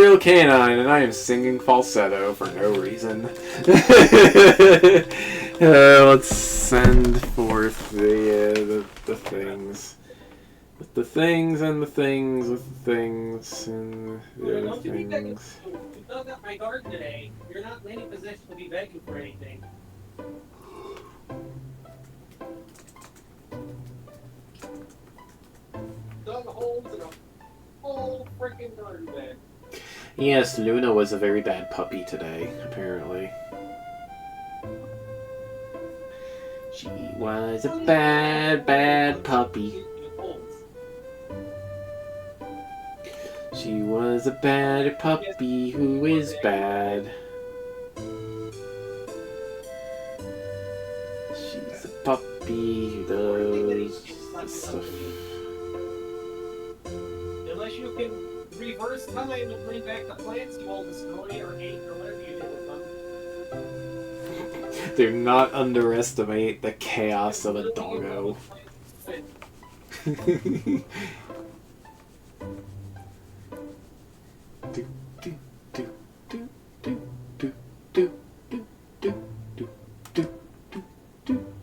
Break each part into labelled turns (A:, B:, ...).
A: Royal Canine, and I am singing falsetto for no reason. Let's send forth the things. With the things and the things with the things and the other things.
B: You dug up my garden today. You're not in any position to be begging for anything. Dug holes in a whole freaking garden bed.
A: Yes, Luna was a very bad puppy today, apparently. She was a bad, bad puppy. She was a bad puppy who is bad. She's a puppy who does stuff.
B: Unless you can reverse time and bring back the plants you all destroyed or ate or whatever you did with them.
A: Do not underestimate the chaos of a doggo.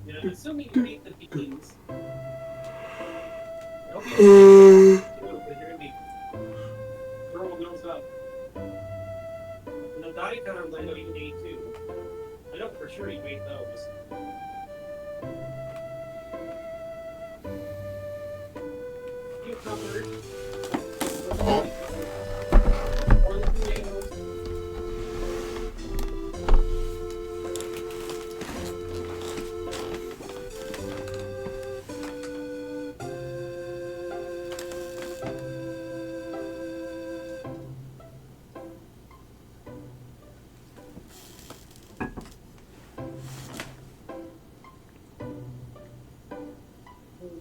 B: Yeah, assuming you ate the beans. Girl goes up. And the diatoms I know you ate too. I know for sure you ate those. Cucumber. Or the tomatoes.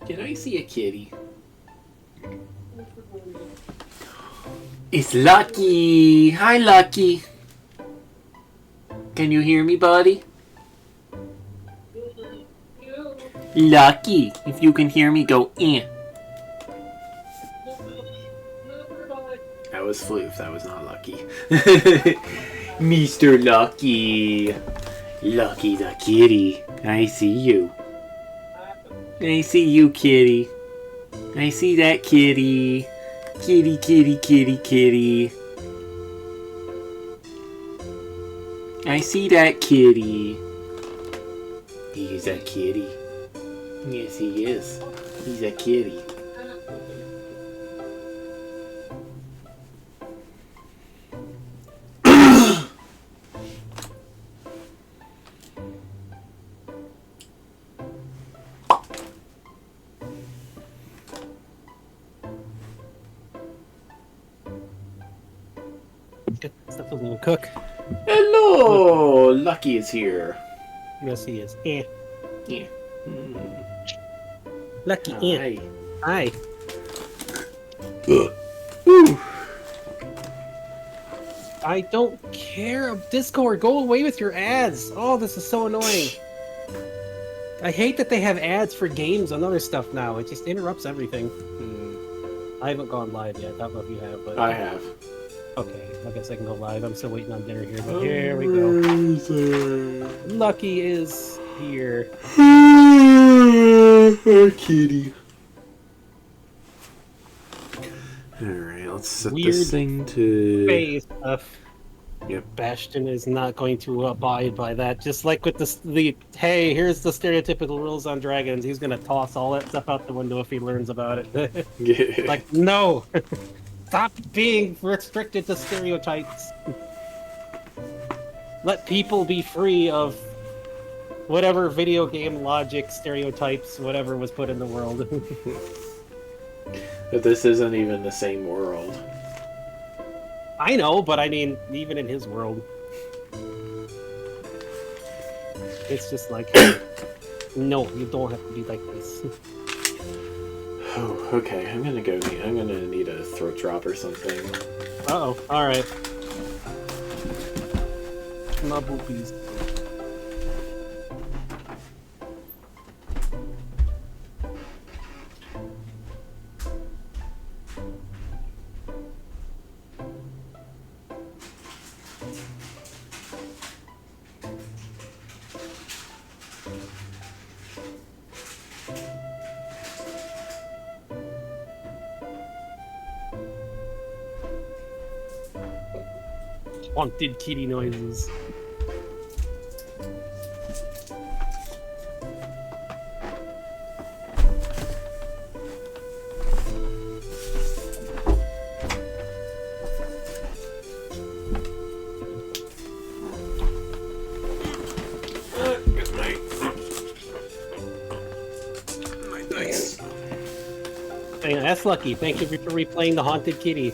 A: Can I see a kitty? It's Lucky! Hi, Lucky! Can you hear me, buddy? Lucky! If you can hear me, go in. That was Floof, that was not Lucky. Mr. Lucky! Lucky the kitty. I see you. I see you, kitty. I see that kitty. Kitty, kitty, kitty, kitty. I see that kitty. He's a kitty. Yes, he is. He's a kitty.
C: Stuff doesn't even cook.
A: Hello! Lucky is here.
C: Yes, he is. Yeah.
A: Yeah.
C: Lucky. Yeah. Hi. I don't care. Discord, go away with your ads. Oh, this is so annoying. I hate that they have ads for games and other stuff now. It just interrupts everything. I haven't gone live yet. I don't know if you have, but
A: I have.
C: Okay, I guess I can go live. I'm still waiting on dinner here, but here we go. Lucky is here.
A: Kitty. Alright, let's set this thing to...
C: Face stuff.
A: Yep.
C: Bastion is not going to abide by that. Just like with the hey, here's the stereotypical rules on dragons. He's gonna toss all that stuff out the window if he learns about it.
A: Yeah.
C: Like, no! Stop being restricted to stereotypes. Let people be free of whatever video game logic, stereotypes, whatever was put in the world.
A: But this isn't even the same world.
C: I know, but I mean, even in his world. It's just like, no, you don't have to be like this.
A: Oh, okay. I'm gonna need a throat drop or something.
C: Uh-oh. Alright. My boobies. Haunted kitty noises.
A: Nice.
C: Hey, that's Lucky. Thank you for replaying the Haunted Kitty.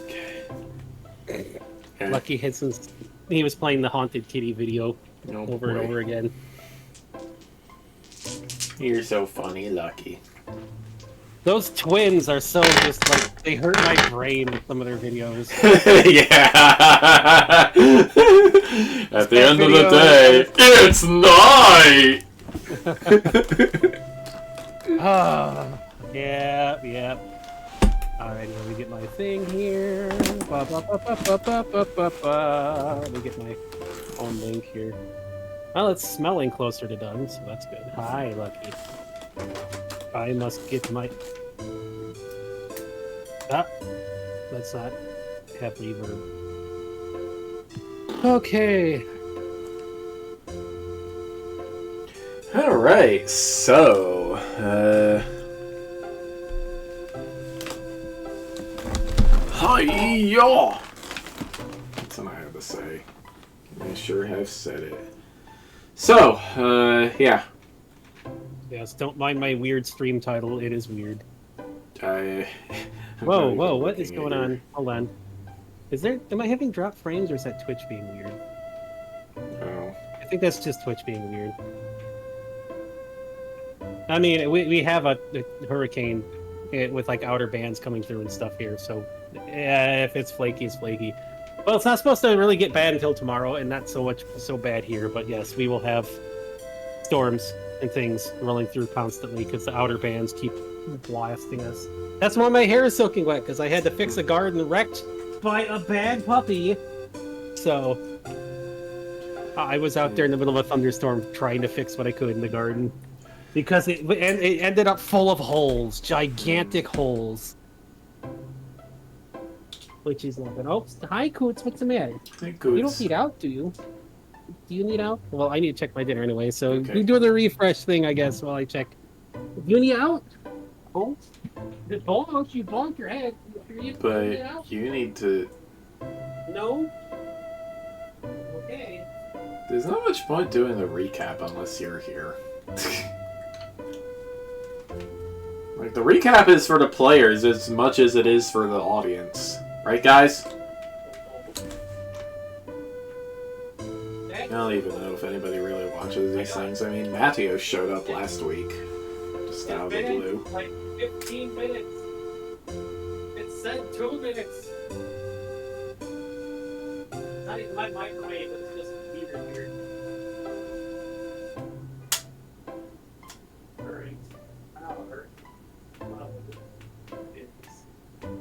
C: Lucky had since he was playing the Haunted Kitty video over and over again.
A: You're so funny, Lucky.
C: Those twins are so just like they hurt my brain with some of their videos.
A: Yeah. At the end of the day, it's night.
C: Yeah. Alright, let me get my thing here. Let me get my own link here. Well, it's smelling closer to done, so that's good. Hi, Lucky. I must get my... Ah! Let's not have reverb. Okay.
A: Alright, so... Hi-ya! That's what I have to say. I sure have said it. So, yeah.
C: Yes, don't mind my weird stream title. It is weird.
A: I'm
C: Whoa,
A: not even
C: what is
A: looking
C: going
A: at
C: on? Hold on. Am I having drop frames or is that Twitch being weird?
A: Oh.
C: I think that's just Twitch being weird. I mean, we have a hurricane with like outer bands coming through and stuff here, so yeah, if it's flaky, it's flaky. Well, it's not supposed to really get bad until tomorrow, and not so bad here. But yes, we will have storms and things rolling through constantly because the outer bands keep blasting us. That's why my hair is soaking wet, because I had to fix a garden wrecked by a bad puppy. So I was out there in the middle of a thunderstorm trying to fix what I could in the garden. Because it ended up full of holes, gigantic holes. Which is nothing. Oh, hi, Coots. What's the matter?
A: Hey, Coots.
C: You don't need out, do you? Do you need out? Well, I need to check my dinner anyway, so
A: Okay.
C: you do the refresh thing, I guess, while I check. You need out? Oh? Don't you bonk your head. You need out?
A: But you need to...
C: No? Okay.
A: There's not much point doing the recap unless you're here. Like, the recap is for the players as much as it is for the audience. Right, guys? I don't even know if anybody really watches these things. I mean, Matteo showed up last week. Just out of the blue.
B: Like 15 minutes. It said 2 minutes. Not even my microwave, it's just weird here. Alright. Hour. It's 10.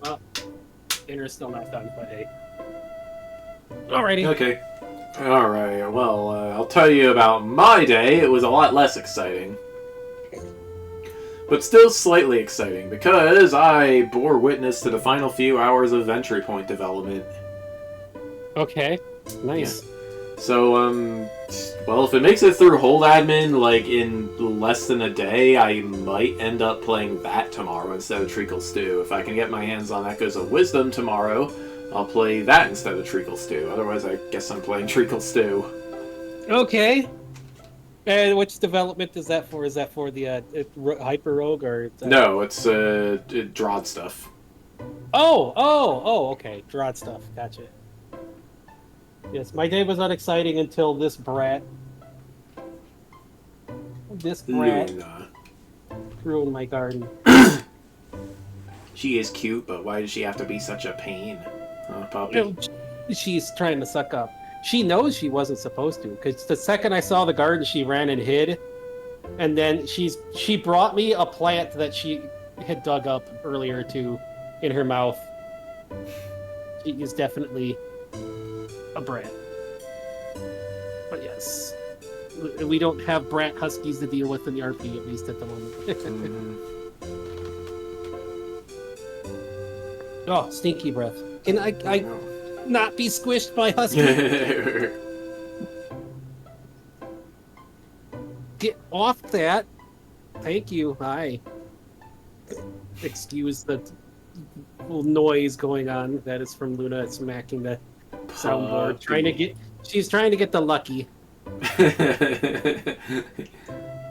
C: Well, dinner's still not done, but hey. Alrighty.
A: Okay. Alright, well, I'll tell you about my day. It was a lot less exciting. But still slightly exciting, because I bore witness to the final few hours of entry point development.
C: Okay. Nice.
A: Yeah. So, well, if it makes it through hold admin, like, in less than a day, I might end up playing that tomorrow instead of Treacle Stew. If I can get my hands on Echoes of Wisdom tomorrow, I'll play that instead of Treacle Stew. Otherwise, I guess I'm playing Treacle Stew.
C: Okay. And which development is that for? Is that for the Hyper Rogue or?
A: No, it's Drod stuff.
C: Oh, okay. Drod stuff. Gotcha. Yes, my day was unexciting until this brat.
A: Luna.
C: Ruined my garden.
A: She is cute, but why does she have to be such a pain? Puppy.
C: You know, she's trying to suck up. She knows she wasn't supposed to, because the second I saw the garden, she ran and hid. And then she brought me a plant that she had dug up earlier to in her mouth. She is definitely a brat. But yes, we don't have brat huskies to deal with in the RP, at least at the moment. Oh, stinky breath. Can I not be squished by husky? Get off that. Thank you. Hi. Excuse the little noise going on. That is from Luna smacking the soundboard. She's trying to get the lucky.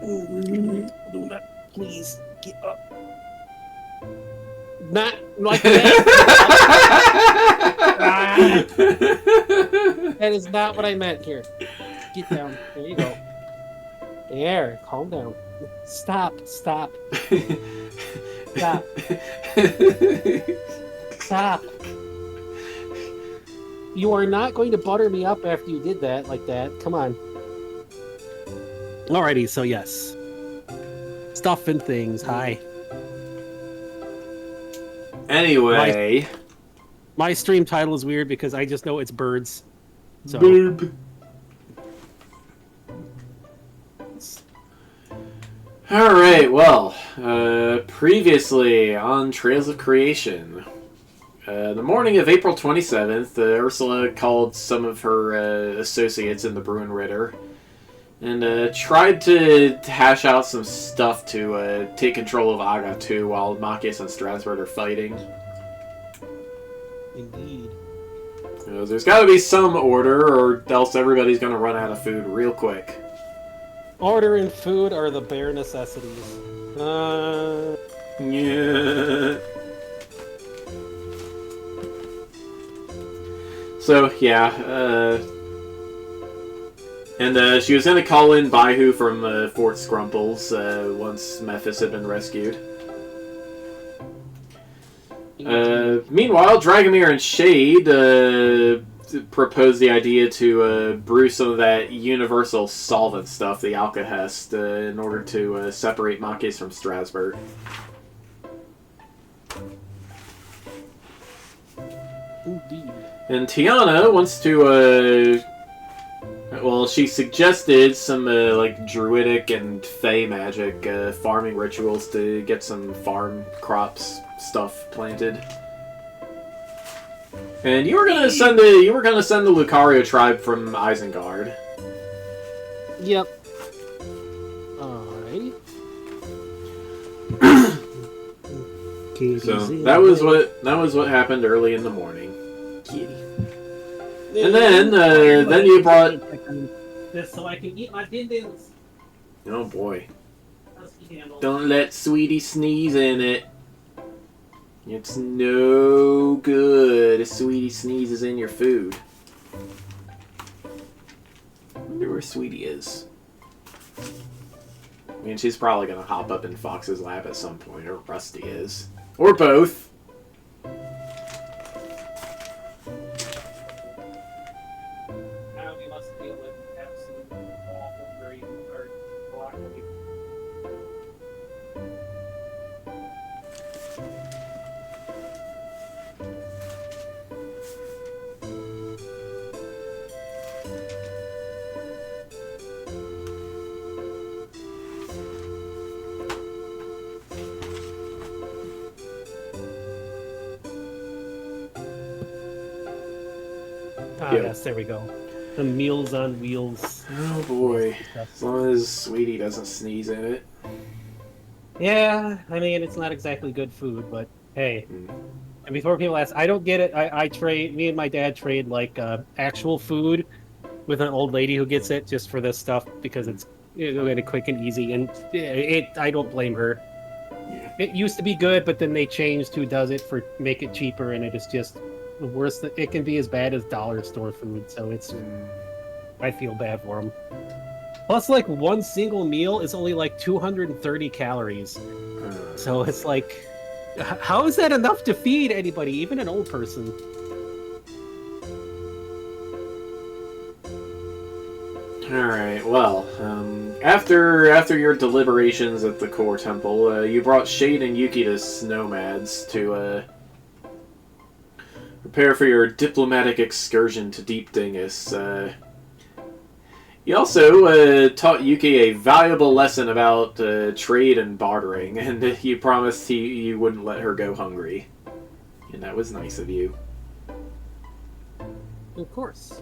C: Luna, please get up. Not like that. That is not what I meant here. Get down. There you go. There. Calm down. Stop. Stop. Stop. Stop. You are not going to butter me up after you did that like that. Come on. Alrighty, so yes. Stuff and things. Hi.
A: Anyway.
C: My stream title is weird because I just know it's birds. So.
A: Boop. Alright, well, previously on Trails of Creation. The morning of April 27th, Ursula called some of her associates in the Bruin Ritter and tried to hash out some stuff to take control of Aga 2 while Machias and Strasbourg are fighting.
C: Indeed.
A: There's got to be some order, or else everybody's going to run out of food real quick.
C: Order and food are the bare necessities.
A: Yeah. So, yeah, and she was going to call in Baihu from Fort Scrumples once Mephis had been rescued. Meanwhile, Dragomir and Shade proposed the idea to brew some of that universal solvent stuff, the Alkahest, in order to separate Machias from Strasbourg.
C: Indeed.
A: And Tiana wants to, well, she suggested some, like, druidic and fey magic farming rituals to get some farm crops stuff planted. And you were gonna send the Lucario tribe from Isengard.
C: Yep. Alright.
A: So that was what happened early in the morning. Kitty. And then you brought.
C: This so I can eat my din-dins.
A: Oh boy! Don't let Sweetie sneeze in it. It's no good if Sweetie sneezes in your food. I wonder where Sweetie is. I mean, she's probably gonna hop up in Fox's lap at some point, or Rusty is. Or both.
C: Now we must deal with absolute awful green or broccoli.
A: Yeah.
C: Yes, there we go. The Meals on Wheels.
A: Oh boy! As long as Sweetie doesn't sneeze in it.
C: Yeah, I mean, it's not exactly good food, but hey. And before people ask, I don't get it. I trade, me and my dad trade, like, actual food with an old lady who gets it just for this stuff because it's really quick and easy, and I don't blame her.
A: Yeah.
C: It used to be good, but then they changed who does it for make it cheaper, and it is just the worst. It can be as bad as dollar store food, so it's. I feel bad for them. Plus, like, one single meal is only like 230 calories, so it's like, how is that enough to feed anybody, even an old person?
A: Alright, well, after your deliberations at the core temple, you brought Shade and Yuki to Snowmads to Prepare for your diplomatic excursion to Deep Dingus. He also taught Yuki a valuable lesson about trade and bartering, and he promised he wouldn't let her go hungry. And that was nice of you.
C: Of course.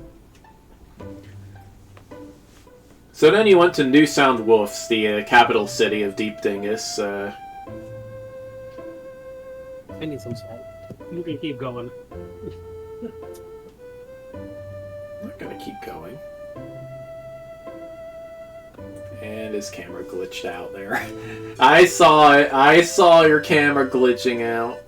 A: So then you went to New Sound Wolf's, the capital city of Deep Dingus.
C: I need some salt. You can keep going.
A: I'm not gonna keep going. And his camera glitched out there. I saw it. I saw your camera glitching out.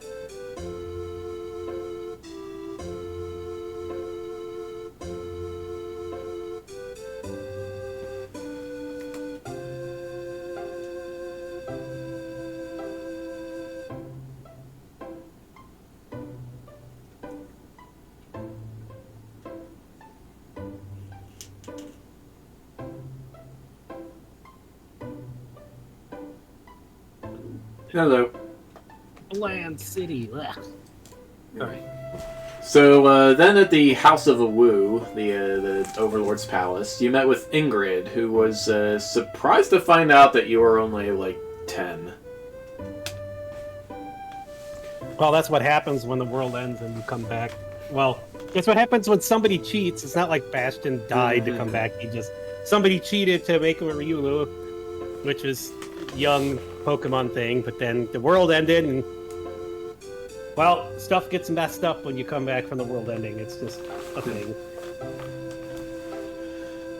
A: Hello.
C: Land City. Alright.
A: So then at the House of Awu, the Overlord's palace, you met with Ingrid, who was surprised to find out that you were only like 10.
C: Well, that's what happens when the world ends and you come back. Well, that's what happens when somebody cheats. It's not like Bastion died to come back. Somebody cheated to make him a Ryulu, which is young Pokemon thing, but then the world ended and, well, stuff gets messed up when you come back from the world ending. It's just a thing.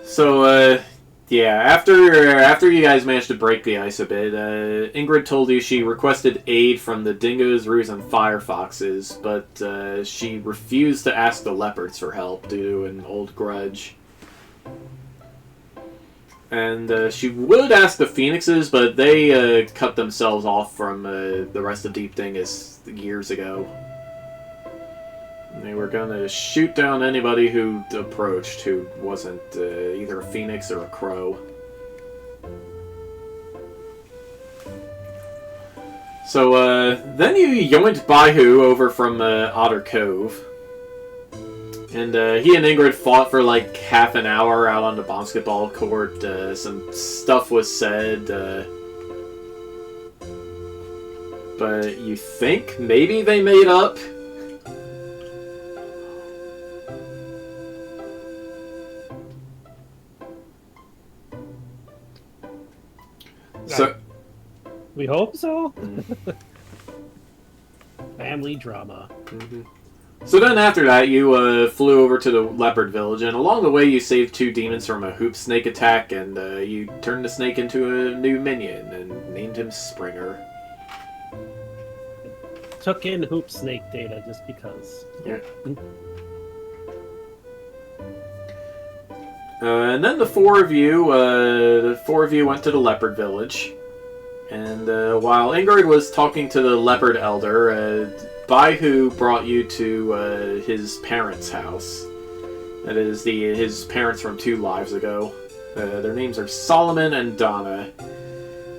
A: So, yeah, after you guys managed to break the ice a bit, Ingrid told you she requested aid from the Dingoes, Roos, and Firefoxes, but she refused to ask the Leopards for help due to an old grudge. And she would ask the Phoenixes, but they cut themselves off from the rest of Deep Dingus years ago. They were going to shoot down anybody who approached who wasn't either a Phoenix or a Crow. So then you yoinked Baihu over from Otter Cove. And he and Ingrid fought for like half an hour out on the basketball court. Some stuff was said. But you think maybe they made up? So,
C: we hope so. Family drama.
A: Mm-hmm. So then after that, you flew over to the Leopard Village, and along the way you saved 2 demons from a hoop snake attack, and you turned the snake into a new minion and named him Springer.
C: Took in hoop snake data just because.
A: Yeah. And then the four of you went to the Leopard Village, and while Ingrid was talking to the Leopard Elder, Baihu brought you to his parents' house. That is his parents from 2 lives ago. Their names are Solomon and Donna,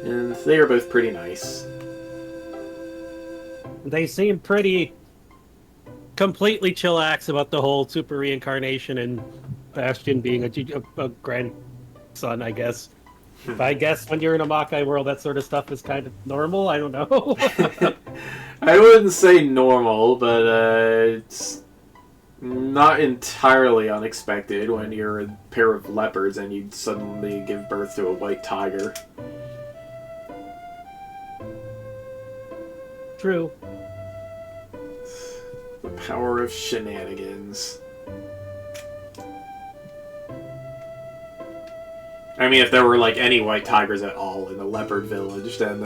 A: and they are both pretty nice.
C: They seem pretty completely chillax about the whole super reincarnation and Bastion being a grandson, I guess. But I guess when you're in a Makai world, that sort of stuff is kind of normal. I don't know.
A: I wouldn't say normal, but it's not entirely unexpected when you're a pair of leopards and you suddenly give birth to a white tiger.
C: True.
A: The power of shenanigans. I mean, if there were like any white tigers at all in the leopard village, then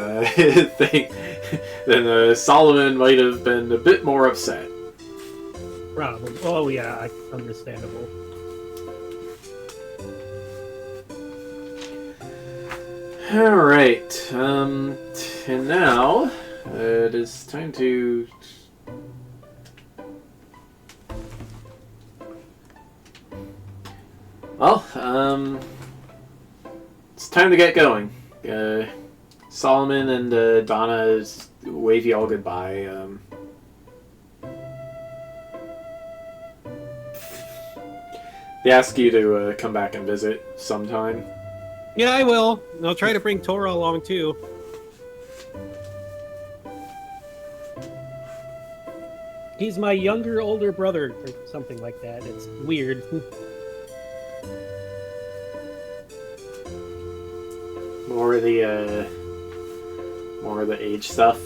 A: Solomon might have been a bit more upset.
C: Probably. Oh yeah, understandable.
A: All right, and now it is time to. Well, it's time to get going. Solomon and Donna wave you all goodbye. He asked you to come back and visit sometime.
C: Yeah, I will. And I'll try to bring Tora along too. He's my younger, older brother, or something like that. It's weird.
A: More of the age stuff.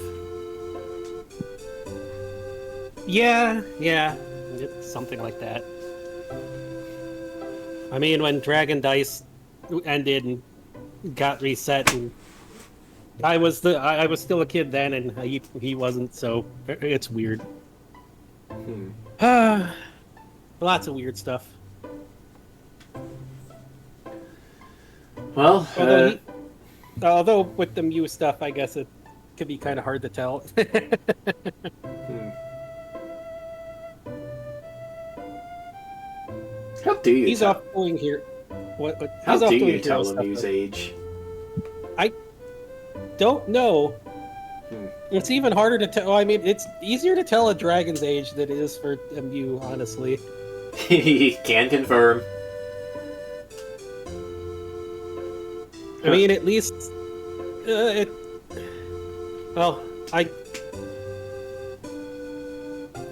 C: Yeah, it's something like that. I mean, when Dragon Dice ended and got reset, and I was still a kid then, and he wasn't, so it's weird. Lots of weird stuff.
A: Well,
C: although with the Mew stuff, I guess it could be kind of hard to tell.
A: How do you?
C: He's off doing here. What?
A: How
C: he's
A: do
C: off doing
A: you tell
C: hero
A: a Mew's
C: stuff,
A: age?
C: don't know. It's even harder to tell. I mean, it's easier to tell a dragon's age than it is for a Mew, honestly.
A: Can confirm.
C: I mean, at least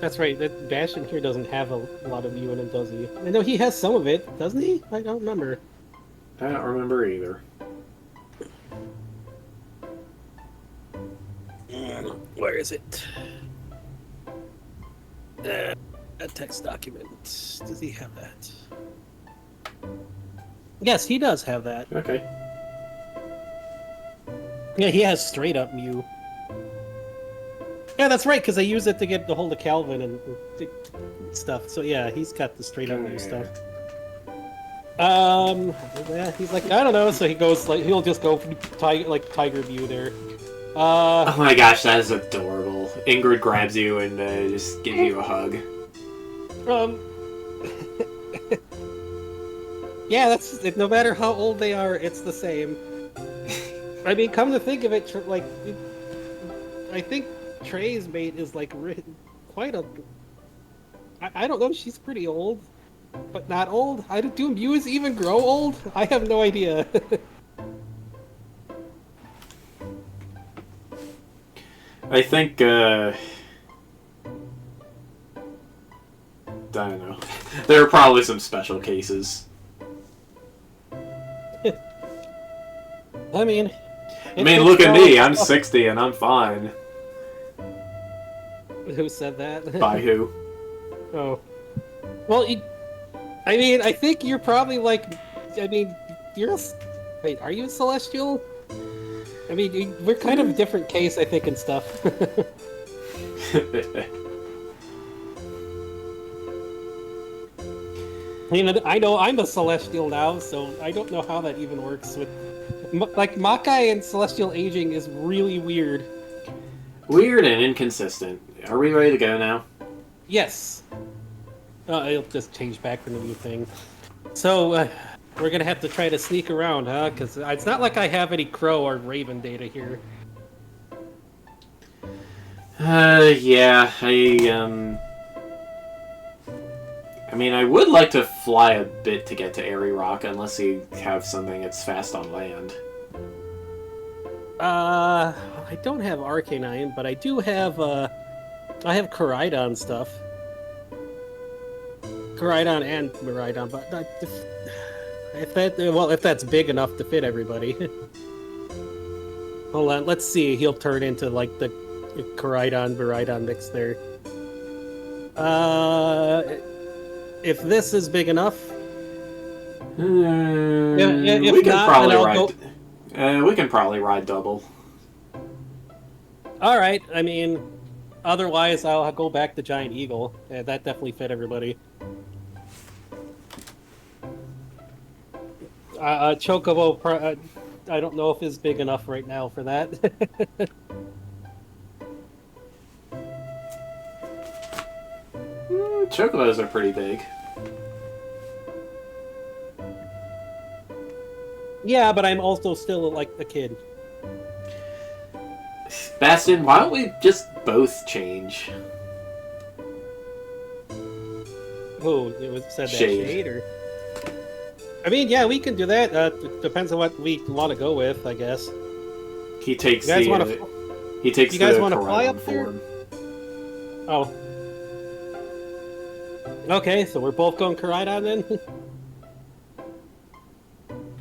C: That's right. That Bastion here doesn't have a lot of Mew in it, does he? I know he has some of it, doesn't he? I don't remember.
A: I don't remember either.
C: Where is it? A text document. Does he have that? Yes, he does have that.
A: Okay.
C: Yeah, he has straight up Mew. Yeah, that's right, because I use it to get a hold of Calvin and stuff. So yeah, he's got the straight up Mew stuff. Yeah, he's like, I don't know. So he goes like he'll just go Tiger Mew there.
A: Oh my gosh, that is adorable. Ingrid grabs you and just gives you a hug.
C: Yeah, that's no matter how old they are, it's the same. I mean, come to think of it, like, I think Trey's mate is like quite a. I don't know. She's pretty old, but not old. Do Mews even grow old? I have no idea.
A: I think, I don't know. There are probably some special cases.
C: I mean,
A: look at me. I'm 60 and I'm fine.
C: Who said that?
A: By who?
C: Oh. Well, I mean, I think you're probably like... I mean, wait, are you a Celestial? I mean, we're kind of a different case, I think, and stuff. I mean, I know I'm a Celestial now, so I don't know how that even works with... Like, Makai and Celestial aging is really weird.
A: Weird and inconsistent. Are we ready to go now?
C: Yes. It'll just change back from the new thing. So, we're gonna have to try to sneak around, huh? Because it's not like I have any Crow or Raven data here.
A: Yeah, I mean, I would like to fly a bit to get to Airy Rock, unless you have something that's fast on land.
C: I don't have Arcanine, but I do have, I have Koraidon stuff. Koraidon and Miraidon, but if that's big enough to fit everybody. Hold on, let's see. He'll turn into, like, the Koraidon, Miraidon mix there. If this is big enough...
A: we can probably ride double.
C: Alright, I mean, otherwise I'll go back to Giant Eagle. Yeah, that definitely fit everybody. Chocobo, I don't know if it's big enough right now for that.
A: Chocobos are pretty big.
C: Yeah, but I'm also still, like, a kid.
A: Bastion, why don't we just both change?
C: Oh, it was said that
A: Shade.
C: Shade, or... I mean, yeah, we can do that. Depends on what we want to go with, I guess.
A: He takes
C: You guys
A: the.
C: want to?
A: He takes
C: You guys
A: the
C: want to fly
A: Koraidon
C: up there?
A: form.
C: Oh. Okay, so we're both going Koraidon then.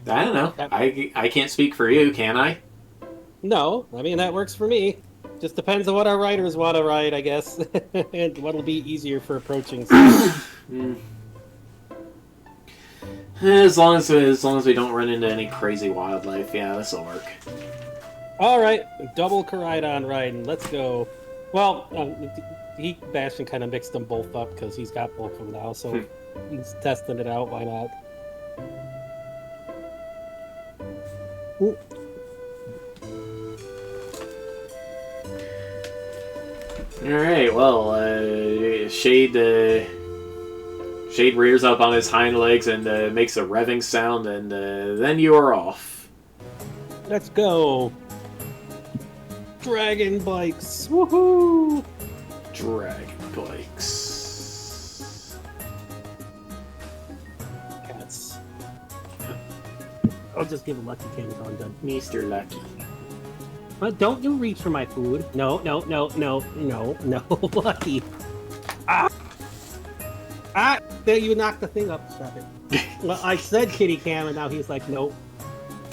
A: I don't know. I can't speak for you, can I?
C: No, I mean that works for me. Just depends on what our riders want to ride, I guess, and what'll be easier for approaching.
A: As long as we don't run into any crazy wildlife, yeah, this will work.
C: All right, double Koraidon riding. Let's go. Well, Bastion kind of mixed them both up because he's got both of them now, so he's testing it out. Why not? Ooh.
A: Alright, well, Shade rears up on his hind legs and makes a revving sound, and then you are off.
C: Let's go. Dragon bikes. Woohoo!
A: Dragon bikes.
C: Cats. I'll just give a lucky candy on done.
A: Mr. Lucky.
C: But don't you reach for my food. No, no, no, no, no, no. Lucky. Ah! Ah! There, you knocked the thing up. Stop it. Well, I said kitty cam, and now he's like, nope.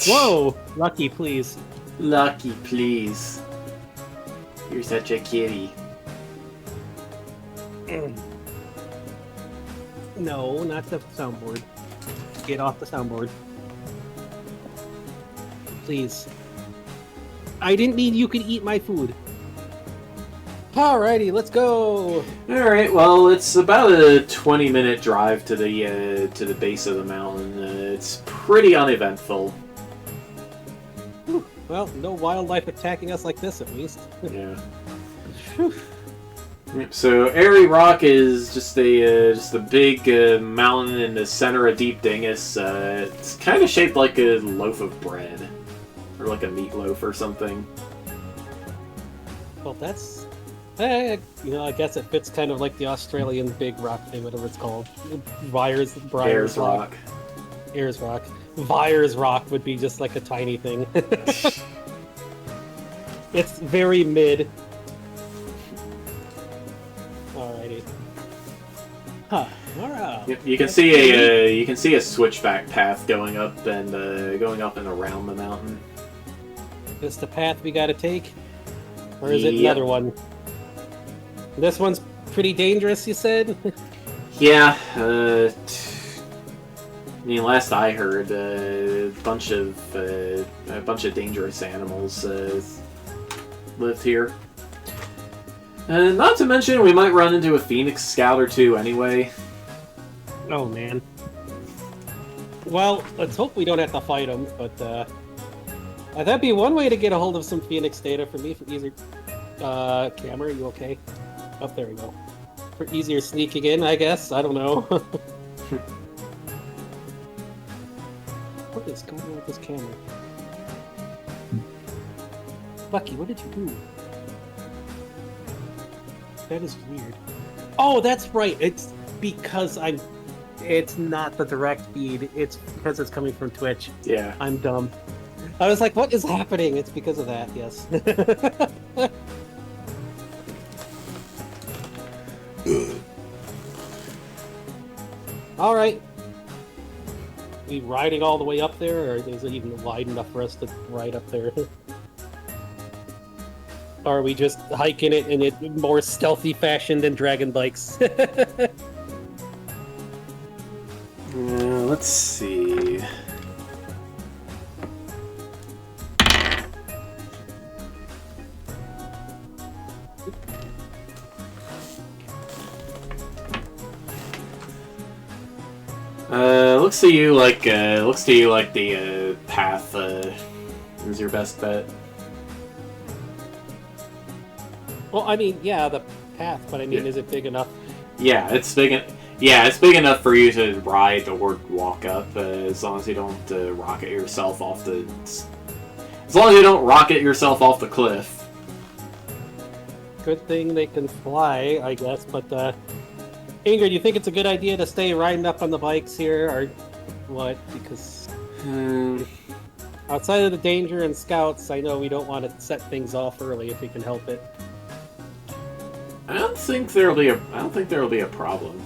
C: Whoa! Lucky, please.
A: Lucky, please. You're such a kitty.
C: No, not the soundboard. Get off the soundboard. Please. I didn't mean you could eat my food. Alrighty, let's go.
A: Alright, well, it's about a 20-minute drive to the base of the mountain. It's pretty uneventful.
C: Whew. Well, no wildlife attacking us like this, at least.
A: Yeah.
C: Whew.
A: Yep, so Airy Rock is just a big mountain in the center of Deep Dingus. It's kind of shaped like a loaf of bread, or like a meatloaf or something.
C: Well, that's... I guess it fits kind of like the Australian big rock thing, whatever it's called. Byers Rock. Ayers Rock. Byers Rock would be just like a tiny thing. It's very mid. Alrighty. Huh. Alright.
A: Yep, you can see a switchback path going up and around the mountain.
C: Is this the path we gotta take? Or is it
A: Yep.
C: another one? This one's pretty dangerous, you said?
A: Yeah, I mean, last I heard, a bunch of dangerous animals lived here. Not to mention, we might run into a Phoenix Scout or two anyway.
C: Oh, man. Well, let's hope we don't have to fight them, but that'd be one way to get a hold of some Phoenix data for me for easier... Camera, are you okay? Oh, there we go. For easier sneaking in, I guess. I don't know. What is going on with this camera? Lucky, what did you do? That is weird. Oh, that's right. It's because I'm... It's not the direct feed. It's because it's coming from Twitch.
A: Yeah.
C: I'm dumb. I was like, what is happening? It's because of that, yes. Alright. We riding all the way up there, or is it even wide enough for us to ride up there? Or are we just hiking it in a more stealthy fashion than dragon bikes?
A: Let's see. Looks to you like the path is your best bet.
C: Well, I mean, yeah, the path, but I mean,
A: Yeah.
C: is it big enough?
A: Yeah, it's big. Yeah, it's big enough for you to ride or walk up, as long as you don't rocket yourself off the. As long as you don't rocket yourself off the cliff.
C: Good thing they can fly, I guess, but Ingrid, you think it's a good idea to stay riding up on the bikes here, or What? Because
A: Um,
C: outside of the danger and scouts, I know we don't want to set things off early if we can help it.
A: I don't think there'll be a problem.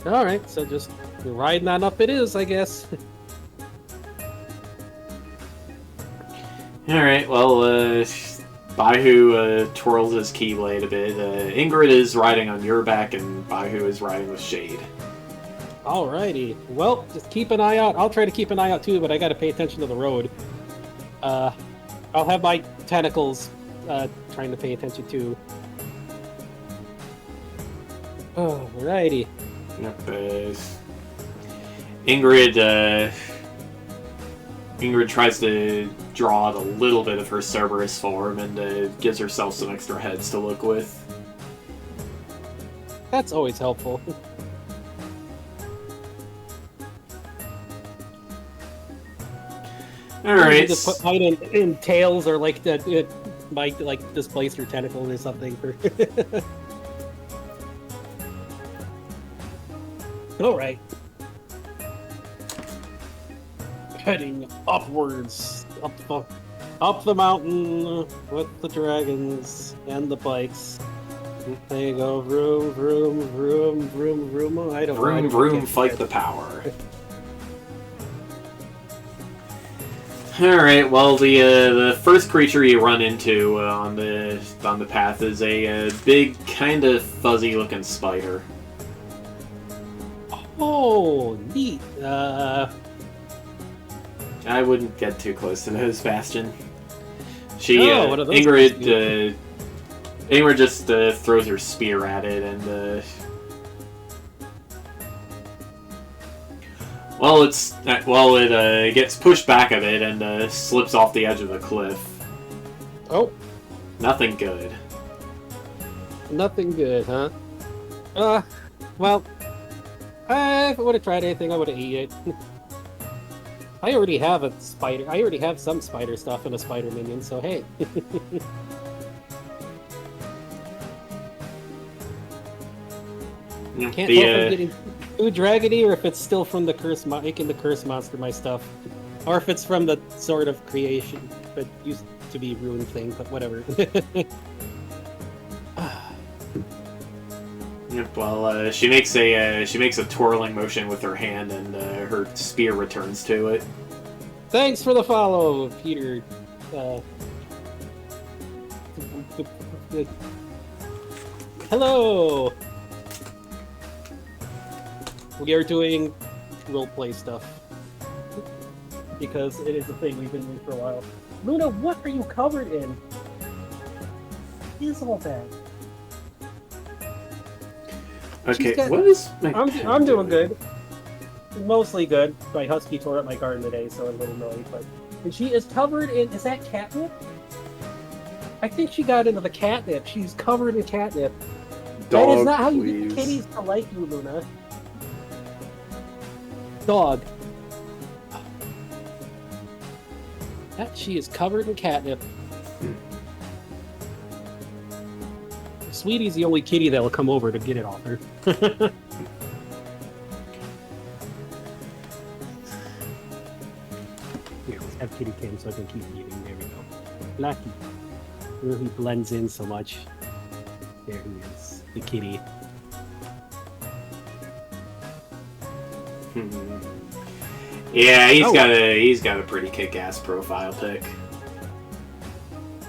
C: All right, so just riding on up it is, I guess.
A: All right. Well, Baihu twirls his keyblade a bit. Ingrid is riding on your back, and Baihu is riding with Shade.
C: Alrighty. Well, just keep an eye out. I'll try to keep an eye out too, but I got to pay attention to the road. I'll have my tentacles trying to pay attention too. Alrighty.
A: Yep. Ingrid tries to draw out a little bit of her Cerberus form and gives herself some extra heads to look with.
C: That's always helpful.
A: Alright.
C: Just put mine in tails or like that. It might like displace her tentacle or something. For all right. Heading upwards, up the mountain with the dragons and the bikes. They go vroom, vroom, vroom, vroom, vroom. I don't know.
A: Vroom, vroom, fight the power. Alright, well, the first creature you run into on the path is a big, kind of fuzzy-looking spider.
C: Oh, neat.
A: I wouldn't get too close to those, Bastion.
C: What are those
A: Ingrid just throws her spear at it, and it gets pushed back a bit and slips off the edge of the cliff.
C: Oh,
A: Nothing good.
C: nothing good, huh? Well, if I would have tried anything, I would have eaten it. I already have a spider. I already have some spider stuff and a spider minion, so hey. Can't tell if I'm getting too dragony or if it's still from the curse, making the curse monster my stuff, or if it's from the sort of creation that used to be rune thing. But whatever.
A: Yep. Well, she makes a twirling motion with her hand, and her spear returns to it.
C: Thanks for the follow, Peter. Hello. We are doing roleplay stuff because it is a thing we've been doing for a while. Luna, what are you covered in? What is all that?
A: Okay,
C: got-
A: what is my
C: I'm doing good. Mostly good. My husky tore up my garden today, so I'm a little annoyed. But and she is covered in. Is that catnip? I think she got into the catnip. She's covered in catnip. That is not how you get the kitties to like you, Luna. Dog. That she is covered in catnip. Sweetie's the only kitty that will come over to get it off her. Here, let's have Kitty Kim so I can keep eating. There we go. Lucky. Ooh, he blends in so much. There he is. The kitty.
A: Yeah, he's got a pretty kick-ass profile pic.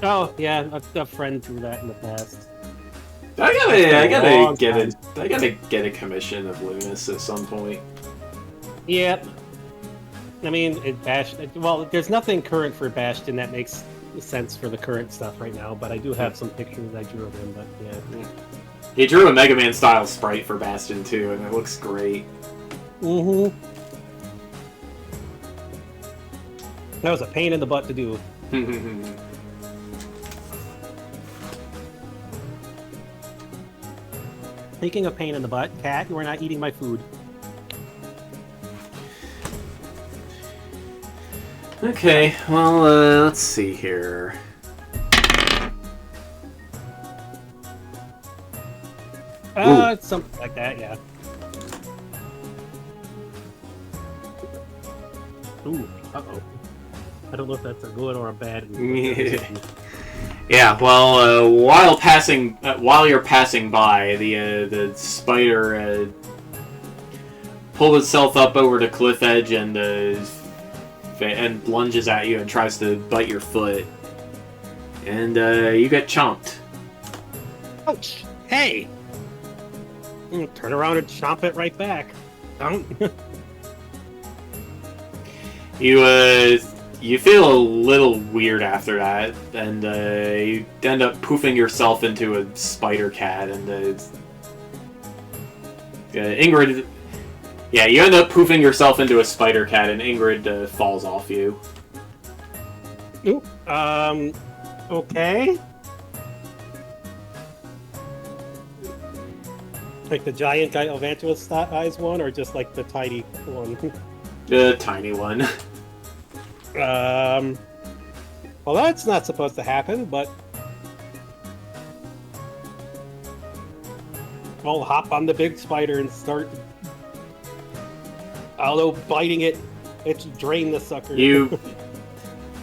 C: Oh, yeah, a friend threw that in the past.
A: I gotta get a commission of Lunas at some point.
C: Yep. I mean, well, there's nothing current for Bastion that makes sense for the current stuff right now, but I do have some pictures I drew of him, but yeah.
A: He drew a Mega Man style sprite for Bastion too, and it looks great.
C: Mm-hmm. That was a pain in the butt to do. Speaking of pain in the butt, Cat, you are not eating my food.
A: Okay, well, let's see here.
C: Something like that, yeah. Ooh, uh-oh. I don't know if that's a good or a bad.
A: Yeah, well, while you're passing by, the spider pulls itself up over the cliff edge and lunges at you and tries to bite your foot, and you get chomped.
C: Ouch! Hey! Turn around and chomp it right back. Don't.
A: You feel a little weird after that, and you end up poofing yourself into a spider cat, and Ingrid... Yeah, you end up poofing yourself into a spider cat, and Ingrid falls off you.
C: Ooh, okay. Like the giant guy Evangelist eyes one, or just like the tiny one?
A: The tiny one.
C: Well, that's not supposed to happen, but I'll hop on the big spider and start, although biting it, it's drain the sucker.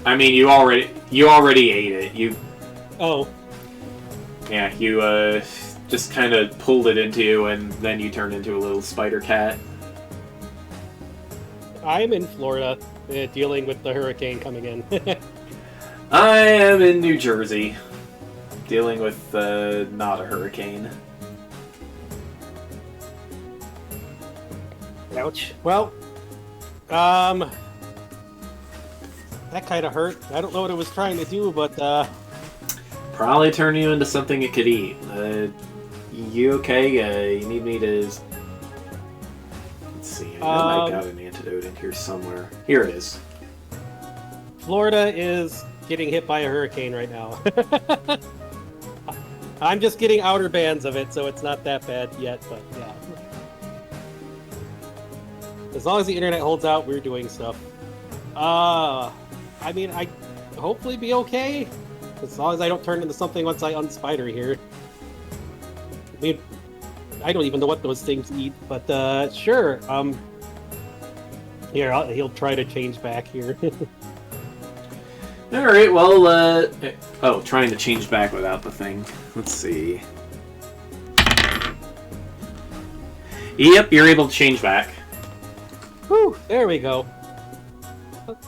A: I mean, you already ate it.
C: Oh.
A: Yeah, you just kind of pulled it into you, and then you turned into a little spider cat.
C: I'm in Florida, dealing with the hurricane coming in.
A: I am in New Jersey, dealing with not a hurricane.
C: Ouch. Well, that kind of hurt. I don't know what it was trying to do, but
A: Probably turn you into something it could eat. You okay? You need me to... Let's see, I know I got an antidote in here somewhere. Here it is.
C: Florida is getting hit by a hurricane right now. I'm just getting outer bands of it, so it's not that bad yet, but yeah. As long as the internet holds out, we're doing stuff. I mean, I hopefully be okay. As long as I don't turn into something once I unspider here. I mean, I don't even know what those things eat, but sure. Here, he'll try to change back here.
A: Alright, well, oh, trying to change back without the thing. Let's see. Yep, you're able to change back.
C: Whew, there we go.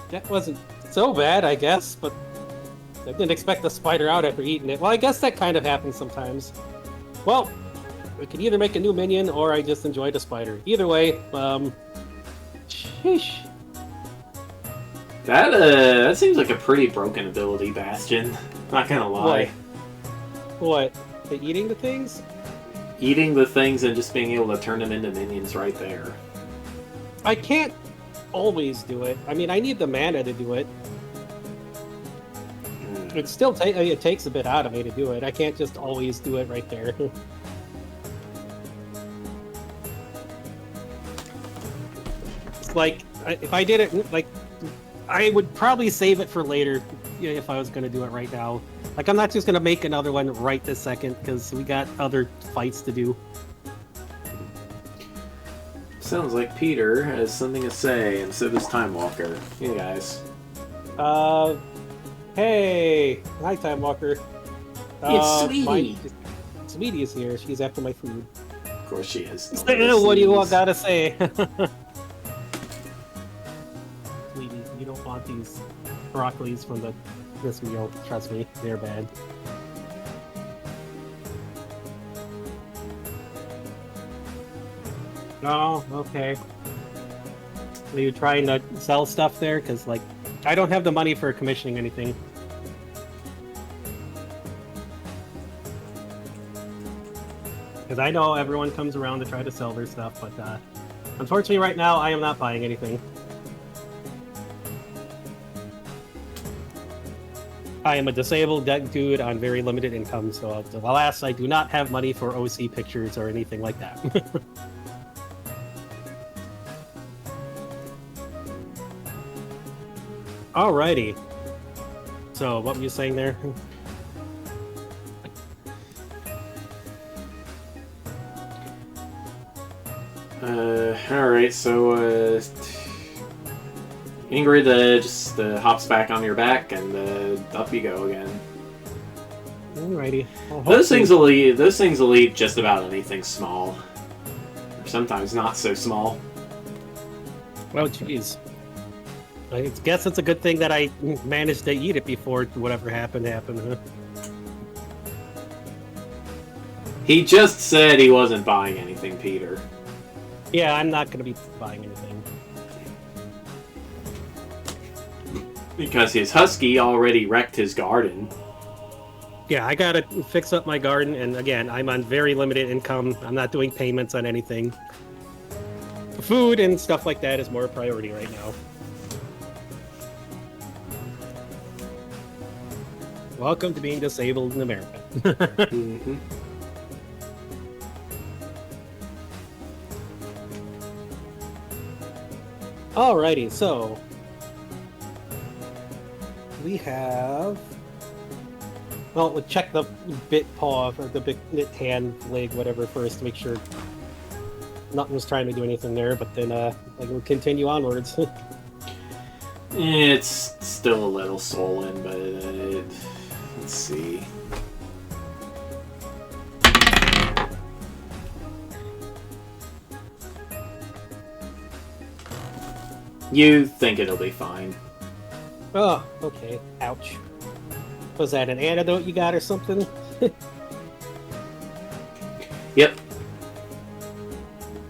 C: That wasn't so bad, I guess, but I didn't expect the spider out after eating it. Well, I guess that kind of happens sometimes. Well, we can either make a new minion, or I just enjoyed a spider. Either way, sheesh.
A: That seems like a pretty broken ability, Bastion. Not gonna lie.
C: What? The eating the things?
A: Eating the things and just being able to turn them into minions right there.
C: I can't always do it. I mean, I need the mana to do it. It still it takes a bit out of me to do it. I can't just always do it right there. It's like, if I did it, like, I would probably save it for later if I was going to do it right now. Like, I'm not just going to make another one right this second, because we got other fights to do.
A: Sounds like Peter has something to say, and so does Time Walker. Hey, guys.
C: Hey! Hi, Time Walker.
A: It's Sweetie!
C: Sweetie is here. She's after my food.
A: Of course she is.
C: What do you all gotta say? Sweetie, you don't want these broccolis from this meal. Trust me, they're bad. Oh, okay. Are you trying to sell stuff there? Because, like, I don't have the money for commissioning anything. Because I know everyone comes around to try to sell their stuff, but unfortunately right now I am not buying anything. I am a disabled dude on very limited income, so alas, I do not have money for OC pictures or anything like that. Alrighty. So, what were you saying there?
A: Alright, so, Ingrid just hops back on your back, and up you go again.
C: Alrighty. Well,
A: Those things will eat just about anything small. Or sometimes not so small.
C: Oh, jeez. I guess it's a good thing that I managed to eat it before whatever happened, huh?
A: He just said he wasn't buying anything, Peter.
C: Yeah, I'm not going to be buying anything.
A: Because his husky already wrecked his garden.
C: Yeah, I gotta fix up my garden, and again, I'm on very limited income. I'm not doing payments on anything. Food and stuff like that is more a priority right now. Welcome to being disabled in America.
A: Mm-hmm.
C: Alrighty, so we have. Well, we'll check the bit paw, or the bit hand, leg, whatever, first to make sure nothing was trying to do anything there. But then, we'll continue onwards.
A: It's still a little swollen, but let's see. You think it'll be fine.
C: Oh, okay. Ouch. Was that an antidote you got or something?
A: Yep.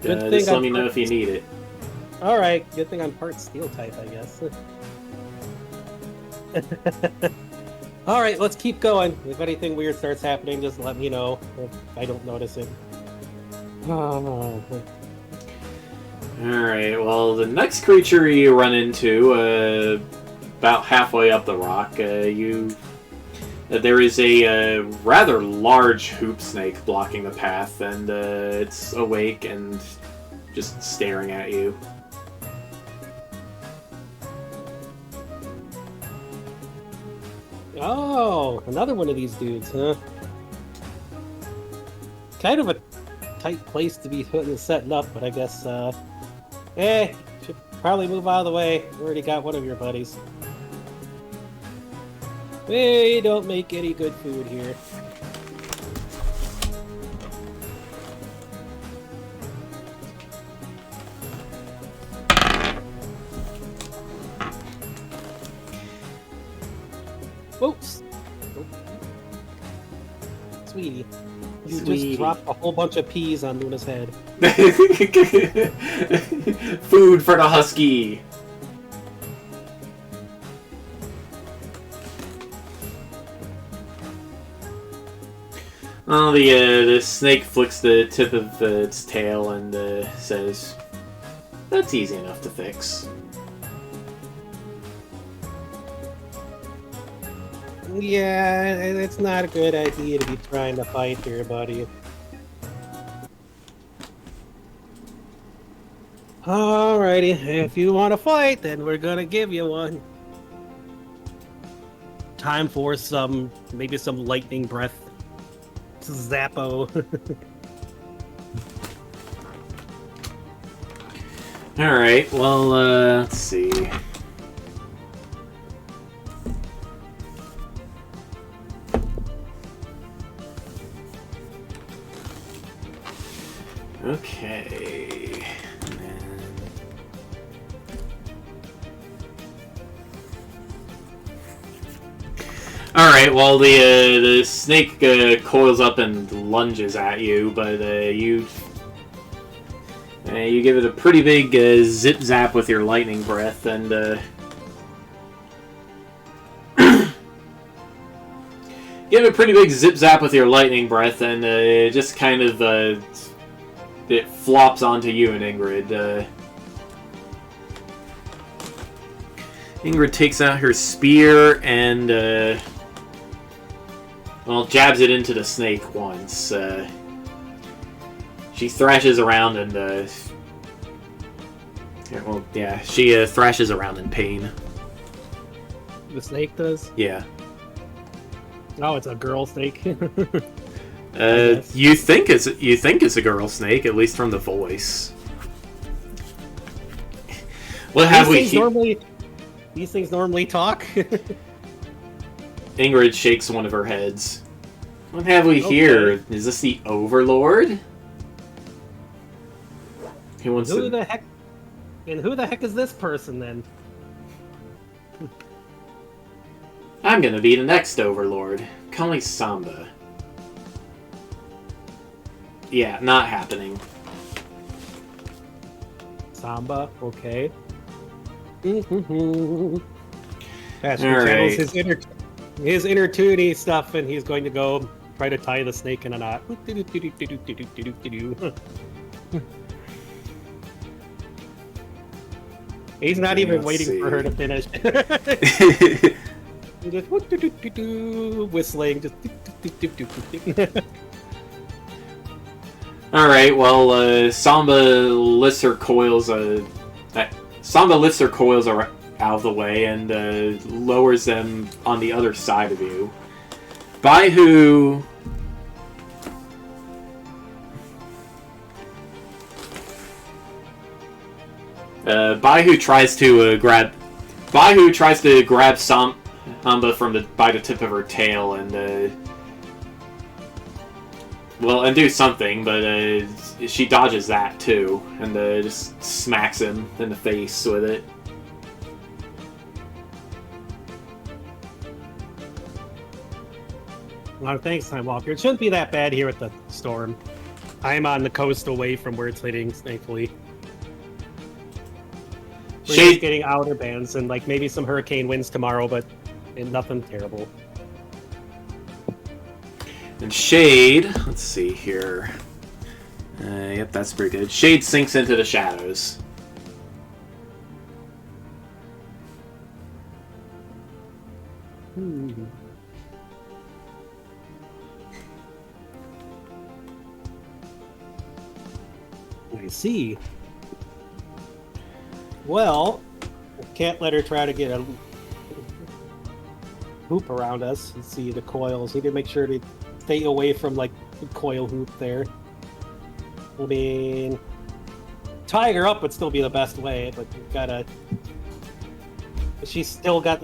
C: Good thing
A: just let
C: I'm
A: me know
C: part-
A: if you need it.
C: Alright, good thing I'm part steel type, I guess. Alright, let's keep going. If anything weird starts happening, just let me know if I don't notice it. Oh.
A: Alright, well, the next creature you run into, about halfway up the rock, there is a rather large hoop snake blocking the path, and it's awake and just staring at you.
C: Oh, another one of these dudes, huh? Kind of a tight place to be setting up, but I guess, should probably move out of the way. We already got one of your buddies. We don't make any good food here. Oops. Sweetie. You
A: Sweetie.
C: just dropped a whole bunch of peas on Luna's head.
A: Food for the husky! Well, the snake flicks the tip of its tail and says, "That's easy enough to fix."
C: Yeah, it's not a good idea to be trying to fight here, buddy. Alrighty, if you want to fight, then we're gonna give you one. Time for maybe some lightning breath. Zappo.
A: Alright, well, let's see. Okay. Alright, well, the snake coils up and lunges at you, but you give it a pretty big zip-zap with your lightning breath, and give it a pretty big zip-zap with your lightning breath, and it just kind of it flops onto you and Ingrid. Ingrid takes out her spear and jabs it into the snake once. She thrashes around and she thrashes around in pain.
C: The snake does?
A: Yeah.
C: Oh, it's a girl snake.
A: You think it's a girl snake, at least from the voice. What have we?
C: these things normally talk?
A: Ingrid shakes one of her heads. What have we here? Is this the Overlord? He wants
C: Who
A: to...
C: the heck? And who the heck is this person then?
A: I'm gonna be the next Overlord. Call me Samba. Yeah, not happening.
C: Samba, okay. That's
A: All right.
C: his inner Toonie stuff, and he's going to go try to tie the snake in a knot. He's not even waiting for her to finish. Just whistling, just.
A: All right. Well, Samba lifts her coils. Samba lifts her coils out of the way and lowers them on the other side of you. Baihu. Baihu tries to grab. Baihu tries to grab Samba by the tip of her tail and and do something, but she dodges that too and just smacks him in the face with it.
C: Well, thanks, Time Walker. It shouldn't be that bad here with the storm. I'm on the coast away from where it's hitting, thankfully. We're just getting outer bands and like maybe some hurricane winds tomorrow, but nothing terrible.
A: And Shade, let's see here. Yep, that's pretty good. Shade sinks into the shadows.
C: I see. Well, can't let her try to get a hoop around us and see the coils. Need to make sure to stay away from like the coil hoop there. I mean, tying her up would still be the best way, but you gotta. She's still got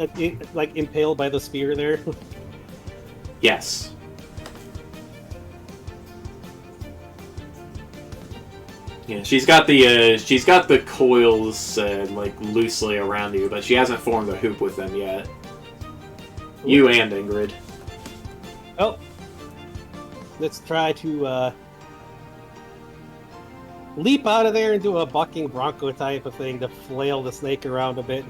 C: like impaled by the spear there.
A: Yes. Yeah, she's got the coils like loosely around you, but she hasn't formed a hoop with them yet. You and Ingrid.
C: Oh, let's try to leap out of there and do a bucking bronco type of thing to flail the snake around a bit,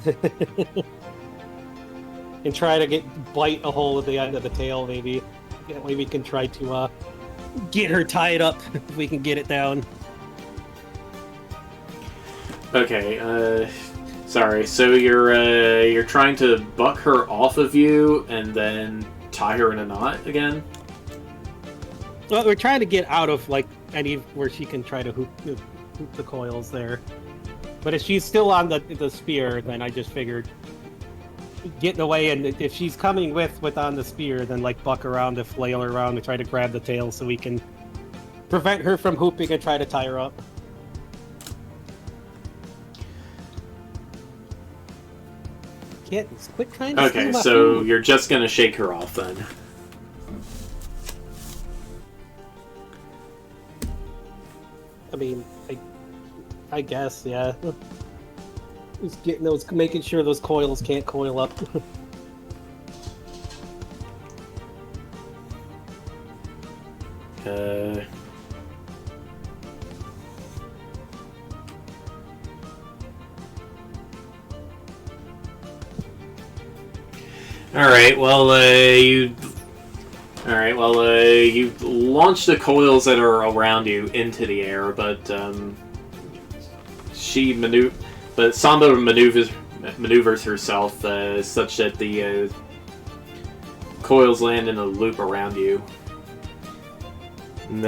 C: and try to bite a hole at the end of the tail. Maybe that way we can try to get her tied up if we can get it down.
A: Okay, sorry. So you're trying to buck her off of you and then tie her in a knot again?
C: Well, we're trying to get out of like any where she can try to hoop the coils there. But if she's still on the spear, then I just figured getting away, and if she's coming with on the spear, then like buck around to flail her around to try to grab the tail so we can prevent her from hooping and try to tie her up. Kittens, quit trying to steal my
A: so
C: food.
A: you're just gonna shake her off then.
C: I mean, I guess, yeah. Just making sure those coils can't coil up.
A: Alright, you launch the coils that are around you into the air, but Samba maneuvers herself such that the coils land in a loop around you. And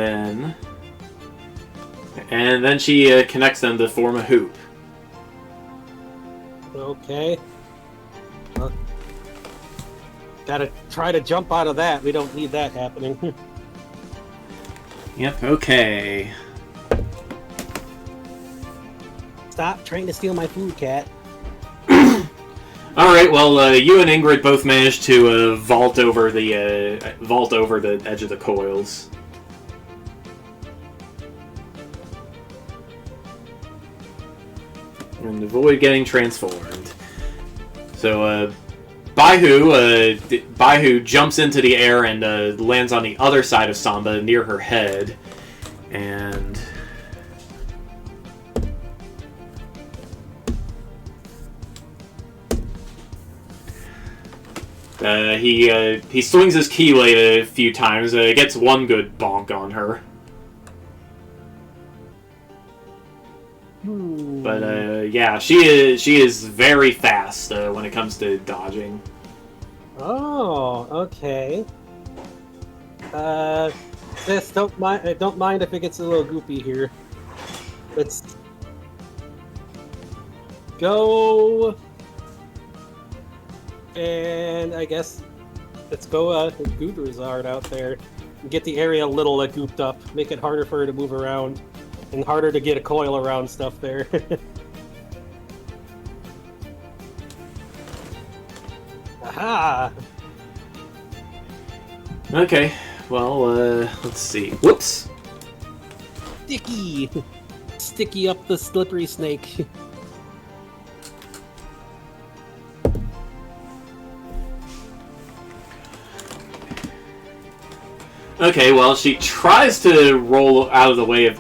A: then she connects them to form a hoop.
C: Okay. Well, gotta try to jump out of that. We don't need that happening.
A: Yep, okay.
C: Stop trying to steal my food, cat.
A: All right. Well, you and Ingrid both managed to vault over the edge of the coils. And avoid getting transformed. So, Baihu jumps into the air and lands on the other side of Samba near her head. And... he swings his keylade a few times, gets one good bonk on her. But yeah, she is very fast when it comes to dodging.
C: Oh, okay. Sis, don't mind if it gets a little goopy here. Let's go, and I guess let's go Gudrazard out there and get the area a little gooped up, make it harder for her to move around. And harder to get a coil around stuff there. Aha!
A: Okay, well, let's see. Whoops!
C: Sticky! Sticky up the slippery snake.
A: Okay, well, she tries to roll out of the way of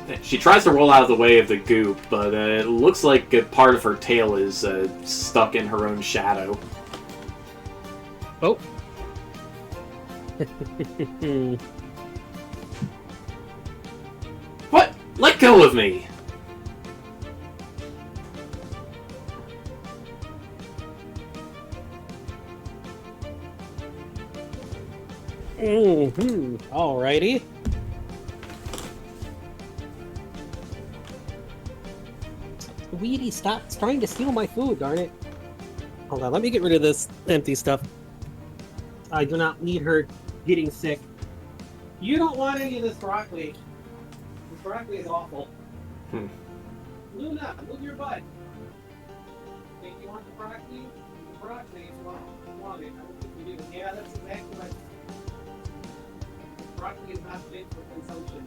A: the goop, but it looks like a part of her tail is stuck in her own shadow.
C: Oh.
A: What? Let go of me!
C: Alrighty. Weedy, stop trying to steal my food, darn it. Hold on, let me get rid of this empty stuff. I do not need her getting sick. You don't want any of this broccoli. This broccoli is awful. Luna, move your butt. Think you want the broccoli? The broccoli is want it. I don't think you do. Yeah, that's exactly right. Broccoli is not fit for consumption.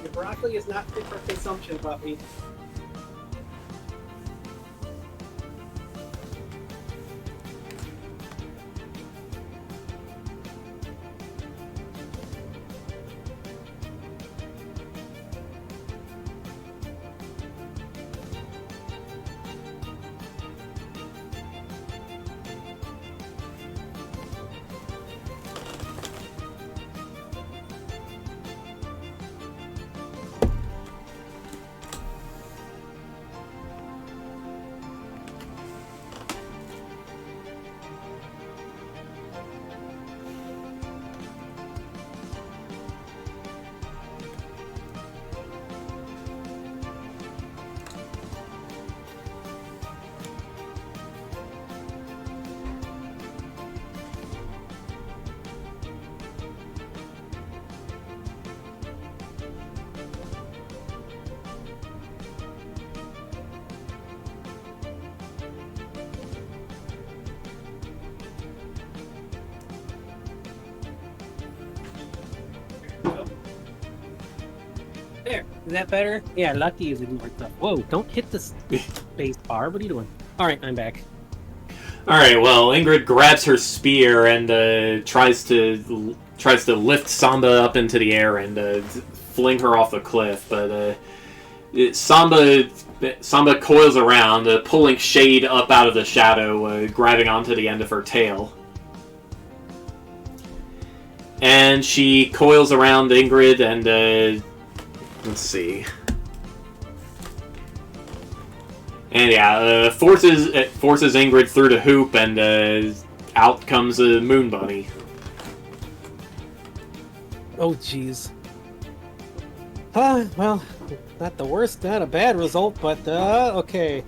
C: Your broccoli is not fit for consumption, puppy. There. Is that better? Yeah, Lucky is doing more stuff. Whoa, don't hit the space bar. What are you doing? Alright, I'm back.
A: Alright, well, Ingrid grabs her spear and tries to lift Samba up into the air and fling her off the cliff, but Samba coils around, pulling Shade up out of the shadow, grabbing onto the end of her tail. And she coils around Ingrid and, let's see. And yeah, forces Ingrid through the hoop, and out comes a Moon Bunny.
C: Oh, jeez. Well, not the worst, not a bad result, but, okay.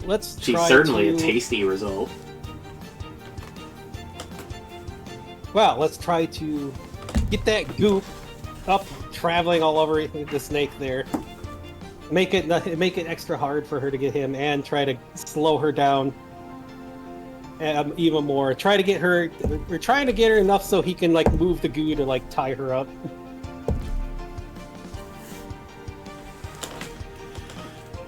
C: Let's try
A: She's certainly a tasty result.
C: Well, let's try to get that goop up, traveling all over the snake there. Make it extra hard for her to get him, and try to slow her down even more. Try to get her. We're trying to get her enough so he can like move the goo to like tie her up.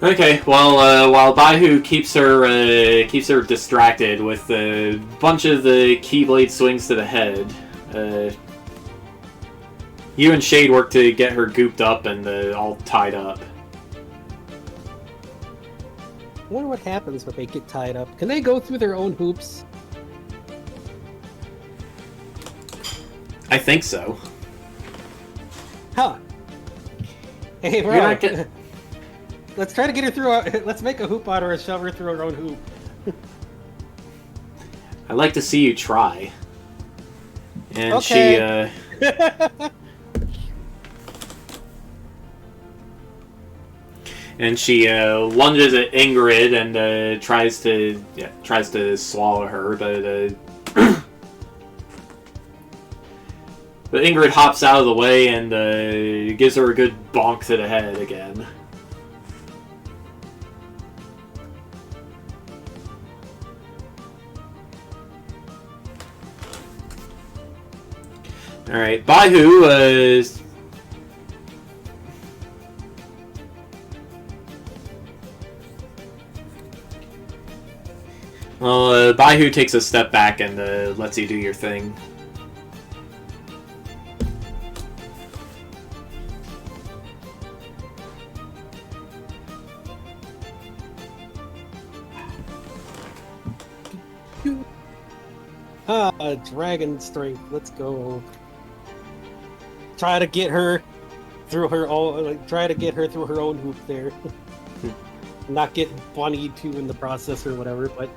A: Okay, well, while Baihu keeps her distracted with a bunch of the Keyblade swings to the head, you and Shade work to get her gooped up and all tied up.
C: I wonder what happens when they get tied up. Can they go through their own hoops?
A: I think so.
C: Huh. Hey, bro.
A: You're not get-
C: Let's try to get her through. Let's make a hoop out of her and shove her through her own hoop.
A: I'd like to see you try. And
C: Okay.
A: she lunges at Ingrid and tries to swallow her, but but Ingrid hops out of the way and gives her a good bonk to the head again. Alright, Baihu Baihu takes a step back and lets you do your thing.
C: Dragon strength. Let's go. Try to get her through her own. Try to get her through her own hoop there. Not get bunnied too in the process or whatever, but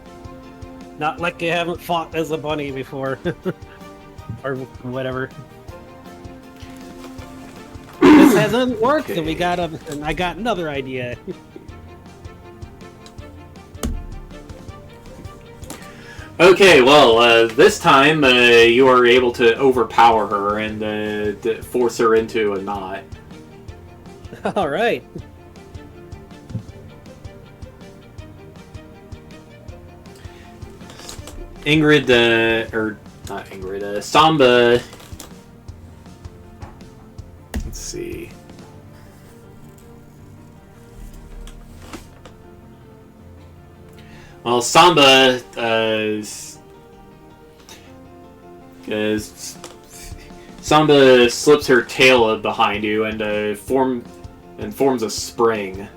C: not like you haven't fought as a bunny before, or whatever. This hasn't worked,
A: Okay.
C: and I got another idea.
A: Okay, well, this time you are able to overpower her and force her into a knot.
C: All right.
A: Ingrid, or not Ingrid, Samba. Let's see. Well, Samba Samba slips her tail behind you and forms a spring.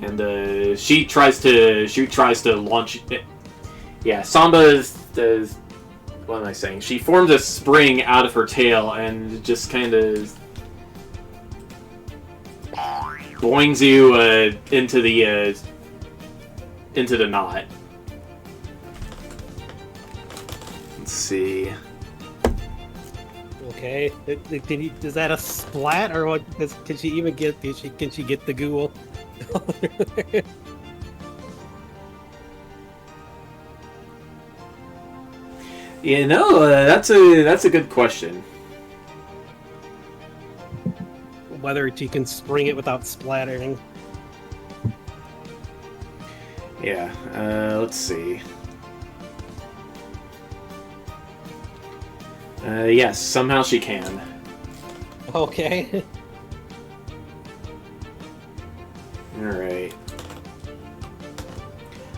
A: And she tries to launch it. Yeah, Samba does. What am I saying? She forms a spring out of her tail and just kind of boings you into the knot. Let's see.
C: Okay. Is that a splat or what? Can she even get? Can she get the ghoul?
A: You know, that's a good question.
C: Whether she can spring it without splattering.
A: Yeah, let's see. Yes, somehow she can.
C: Okay.
A: Alright.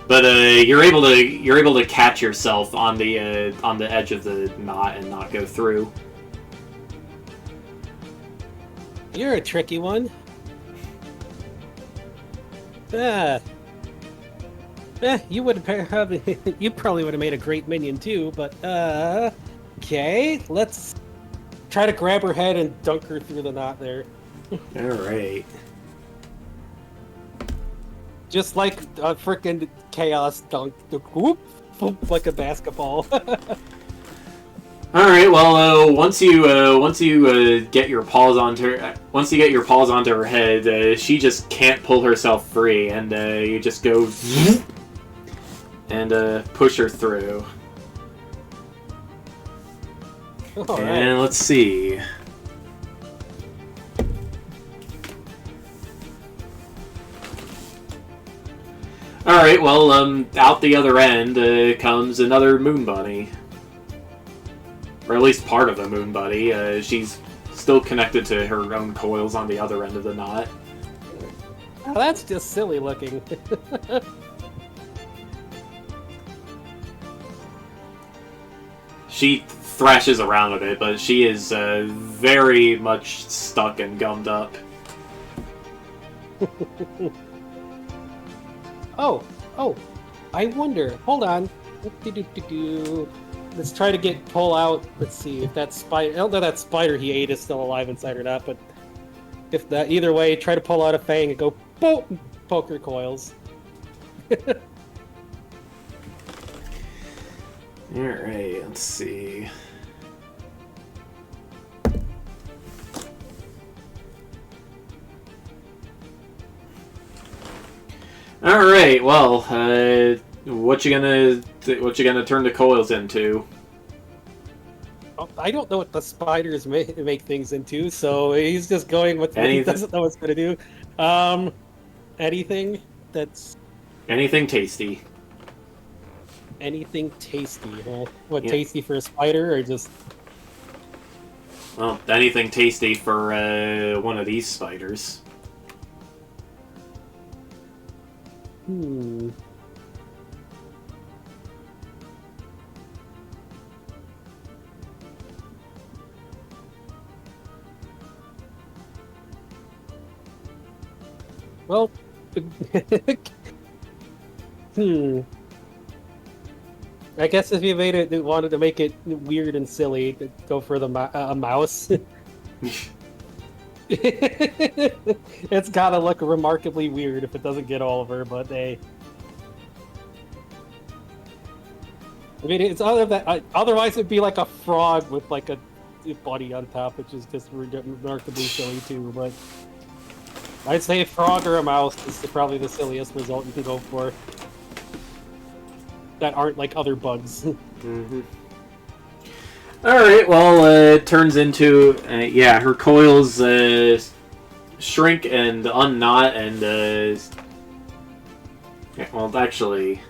A: But you're able to catch yourself on the edge of the knot and not go through.
C: You're a tricky one. You would probably you probably would have made a great minion too, but okay, let's try to grab her head and dunk her through the knot there.
A: Alright.
C: Just like a freaking chaos dunk, whoop, whoop, like a basketball.
A: All right. Well, once you get your paws onto her head, she just can't pull herself free, and you just go and push her through.
C: All
A: And
C: right.
A: let's see. Alright, well, out the other end comes another Moon Bunny. Or at least part of a Moon Bunny. She's still connected to her own coils on the other end of the knot.
C: Oh, that's just silly looking.
A: She thrashes around a bit, but she is very much stuck and gummed up.
C: Oh, I wonder. Hold on. Let's try to pull out. Let's see if that spider. I don't know that spider he ate is still alive inside or not, but if that either way, try to pull out a fang and go boom, poker coils.
A: Alright, let's see. Alright, well, what you gonna turn the coils into?
C: Oh, I don't know what the spiders make things into, so he's just going with what he doesn't know what's gonna do. Anything that's
A: anything tasty.
C: Anything tasty. Well, what,
A: Yeah.
C: tasty for a spider, or just...
A: Well, anything tasty for one of these spiders.
C: Hmm. Well... I guess if you wanted to make it weird and silly, go for the a mouse. It's gotta look remarkably weird if it doesn't get all over, but hey. I mean, it's otherwise it'd be like a frog with like a body on top, which is just remarkably silly too. But I'd say a frog or a mouse is probably the silliest result you can go for. That aren't like other bugs.
A: Mm-hmm. Alright, well, it turns into, yeah, her coils shrink and unknot and, yeah, well, actually,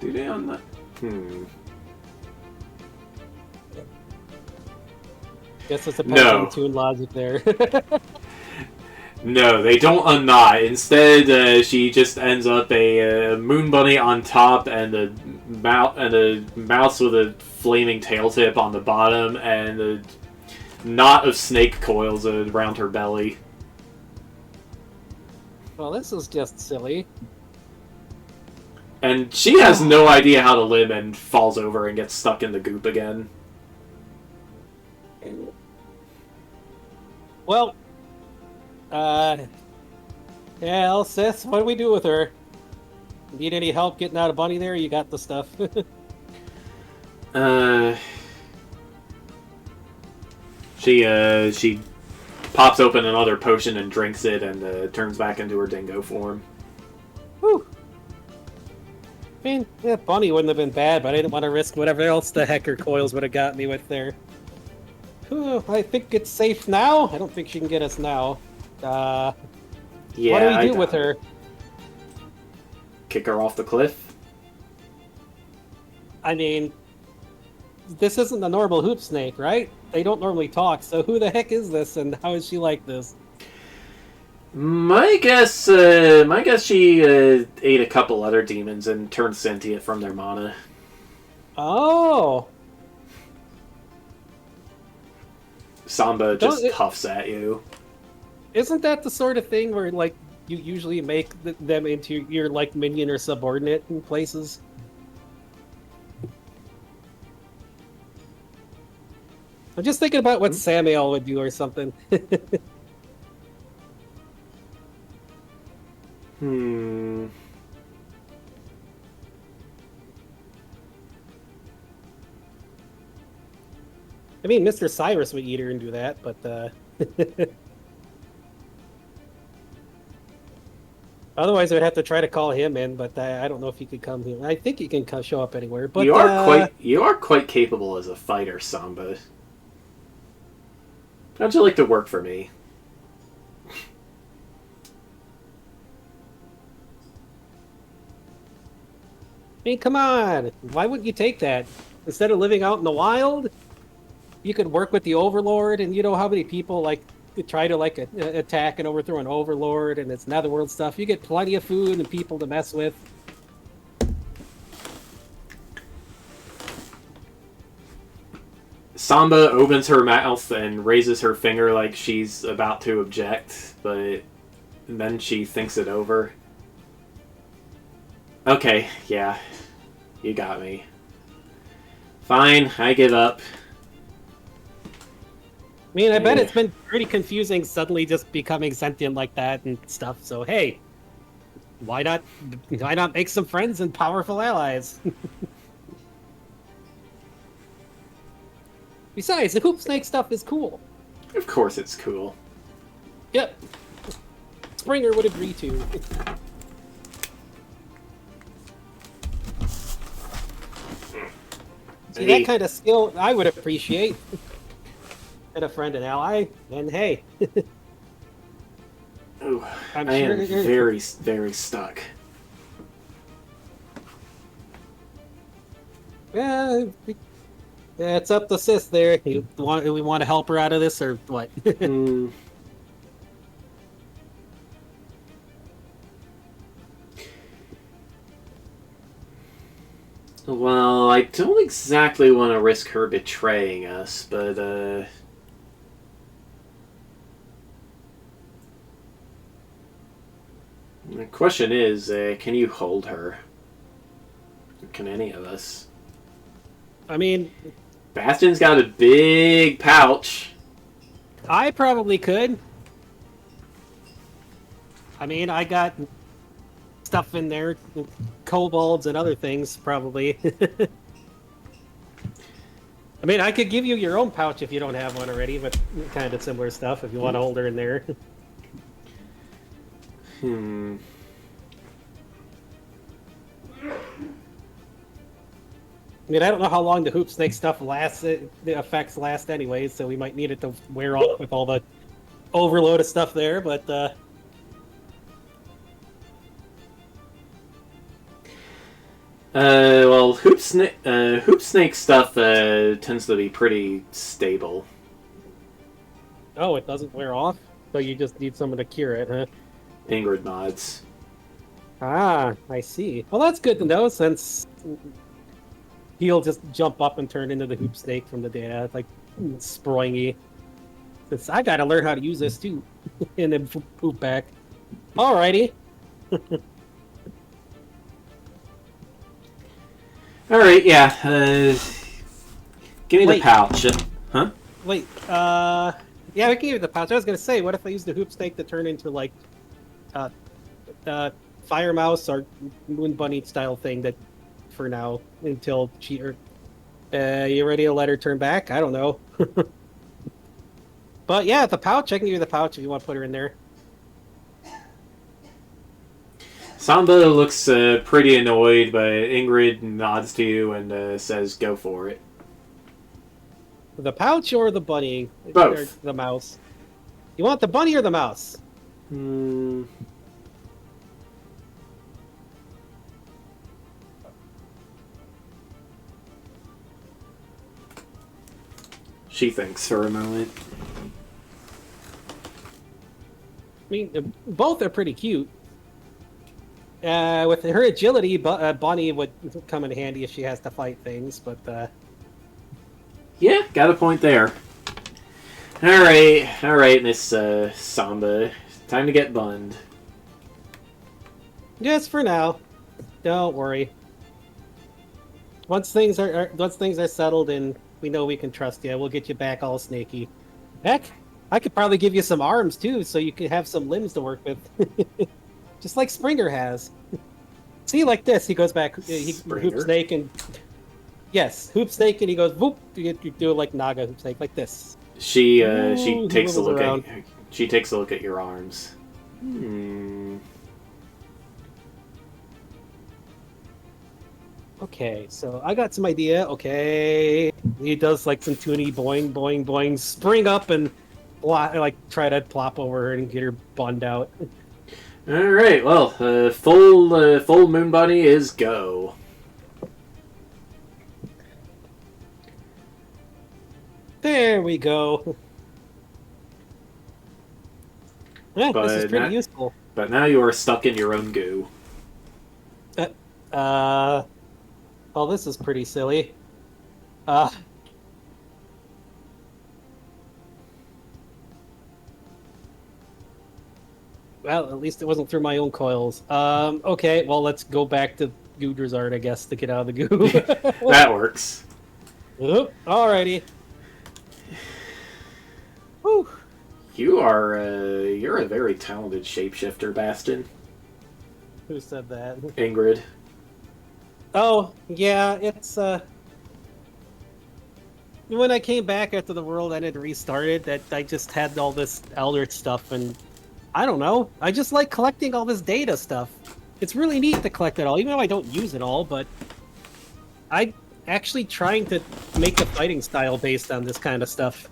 A: do they unknot?
C: Guess it's a
A: No.
C: tune logic there.
A: No, they don't unknot. Instead, she just ends up a moon bunny on top and a mouse with a flaming tail tip on the bottom and a knot of snake coils around her belly.
C: Well, this is just silly.
A: And she has no idea how to live and falls over and gets stuck in the goop again.
C: Well, yeah, sis, what do we do with her? Need any help getting out of Bunny there? You got the stuff.
A: She pops open another potion and drinks it and turns back into her dingo form.
C: Whew. I mean, yeah, Bunny wouldn't have been bad, but I didn't want to risk whatever else the heck her coils would have got me with there. Whew, I think it's safe now. I don't think she can get us now.
A: Yeah,
C: what do we do with her?
A: Kick her off the cliff?
C: I mean, this isn't a normal hoop snake, right? They don't normally talk, so who the heck is this, and how is she like this?
A: My guess she ate a couple other demons and turned sentient from their mana.
C: Oh!
A: Samba just huffs at you.
C: Isn't that the sort of thing where, like, you usually make them into your, like, minion or subordinate in places? I'm just thinking about what Samuel would do or something.
A: I
C: mean, Mr. Cyrus would eat her and do that, but, otherwise, I would have to try to call him in, but I don't know if he could come here. I think he can show up anywhere. But
A: you are quite capable as a fighter, Samba. How'd you like to work for me?
C: I mean, come on. Why wouldn't you take that? Instead of living out in the wild, you could work with the Overlord, and you know how many people like try to like attack and overthrow an Overlord, and it's Netherworld stuff. You get plenty of food and people to mess with.
A: Samba opens her mouth and raises her finger like she's about to object, but then she thinks it over. Okay, yeah. You got me. Fine, I give up.
C: I mean, I bet it's been pretty confusing suddenly just becoming sentient like that and stuff, so hey, why not make some friends and powerful allies? Besides, the Hoop Snake stuff is cool.
A: Of course it's cool.
C: Yep. Springer would agree to. See, that kind of skill I would appreciate. And a friend and ally, and hey.
A: Ooh,
C: I'm
A: I
C: sure
A: am very, very stuck.
C: Yeah, it's up to Sis there. We want to help her out of this, or what?
A: Well, I don't exactly want to risk her betraying us, but, the question is, can you hold her? Can any of us?
C: I mean,
A: Bastion's got a big pouch.
C: I probably could. I mean, I got stuff in there, kobolds and other things, probably. I mean, I could give you your own pouch if you don't have one already, but kind of similar stuff if you want to hold her in there.
A: I
C: mean, I don't know how long the Hoop Snake stuff lasts, the effects last anyway, so we might need it to wear off with all the overload of stuff there, but,
A: well, Hoop Snake stuff tends to be pretty stable.
C: Oh, it doesn't wear off? So you just need someone to cure it, huh?
A: Ingrid mods.
C: Ah, I see. Well, that's good to know, since he'll just jump up and turn into the Hoop Snake from the data, like Springy. Since I gotta learn how to use this too, and then poop back. Alrighty.
A: Alright, yeah. Give me the
C: Wait.
A: pouch. Huh?
C: Wait, yeah, we can give you the pouch. I was gonna say, what if I use the Hoop Snake to turn into, like, Fire Mouse or Moon Bunny style thing that, for now, until she... you ready to let her turn back? I don't know. But yeah, the pouch, I can give you the pouch if you want to put her in there.
A: Samba looks pretty annoyed, but Ingrid nods to you and says, go for it.
C: The pouch or the bunny?
A: Both.
C: Or the mouse? You want the bunny or the mouse?
A: She thinks for a moment.
C: I mean, both are pretty cute. With her agility, Bunny would come in handy if she has to fight things, but...
A: Yeah, got a point there. Alright, Miss Samba. Time to get bunned.
C: Just for now. Don't worry. Once things are settled and we know we can trust you, we'll get you back all snaky. Heck, I could probably give you some arms too, so you can have some limbs to work with. Just like Springer has. See, like this, he goes back, he Hoop Snake and... Yes, Hoop Snake, and he goes, whoop, you do it like Naga Hoop Snake, like this.
A: She
C: Ooh,
A: takes a look
C: around.
A: she takes a look at your arms.
C: Okay, so I got some idea. Okay, he does like some toony boing, boing, boing, spring up and like try to plop over her and get her bunned out.
A: All right. Well, full moon bunny is go.
C: There we go. Yeah, this is pretty useful.
A: But now you are stuck in your own goo.
C: Well, this is pretty silly. Well, at least it wasn't through my own coils. Okay, well, let's go back to Gudrazard, I guess, to get out of the goo.
A: That works.
C: Oop, alrighty. Whew.
A: You're a very talented shapeshifter, Bastion.
C: Who said that?
A: Ingrid.
C: Oh, yeah, it's, when I came back after the world ended and restarted, that I just had all this Eldritch stuff, and I don't know. I just like collecting all this data stuff. It's really neat to collect it all, even though I don't use it all, but I'm actually trying to make a fighting style based on this kind of stuff.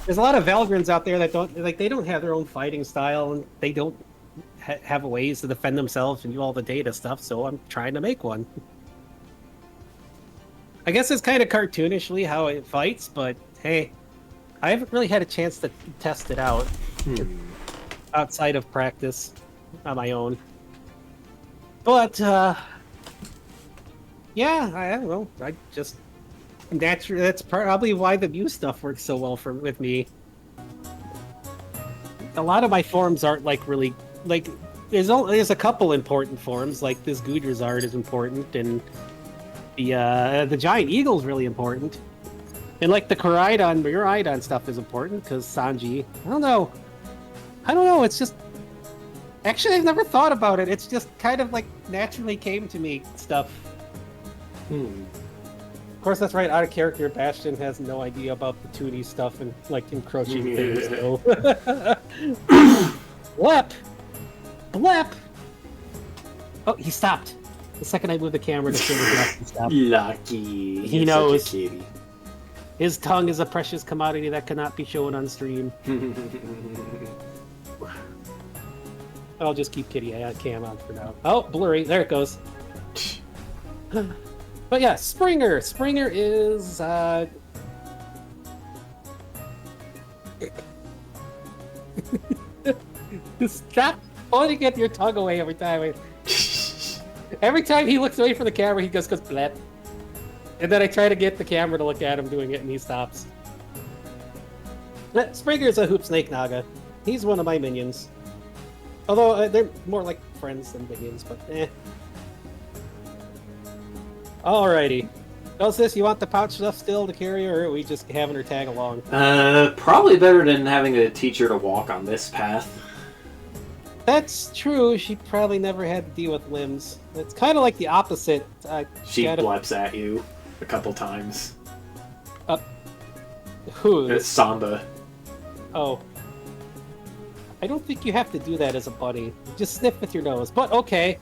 C: There's a lot of Valgrins out there that they don't have their own fighting style, and they don't have ways to defend themselves and do all the data stuff, so I'm trying to make one. I guess it's kind of cartoonishly how it fights, but hey, I haven't really had a chance to test it out outside of practice on my own. But, yeah, I don't know. I just naturally, that's probably why the Muse stuff works so well with me. A lot of my forms aren't really there's a couple important forms, like this Gudrazard is important, and the Giant Eagle's really important. And like the Miraidon stuff is important because Sanji. I don't know. It's just actually I've never thought about it. It's just kind of like naturally came to me stuff. Of course, that's right. Out of character, Bastion has no idea about the 2D stuff and like encroaching things. So. Blep. Oh, he stopped. The second I moved the camera to show the he stopped.
A: Lucky.
C: He knows. His tongue is a precious commodity that cannot be shown on stream. I'll just keep Kitty cam on for now. Oh, blurry. There it goes. But yeah, Springer. Springer is... Stop pointing at your tongue away every time. Every time he looks away from the camera, he just goes blep. And then I try to get the camera to look at him doing it, and he stops. Springer's a Hoop Snake Naga. He's one of my minions. Although they're more like friends than minions, but eh. Alrighty. Does you want the pouch stuff still to carry, or are we just having her tag along?
A: Probably better than having to teach her to walk on this path.
C: That's true. She probably never had to deal with limbs. It's kind of like the opposite.
A: She bleps at you a couple times.
C: Who?
A: It's Samba.
C: Oh. I don't think you have to do that as a buddy. Just sniff with your nose. But okay.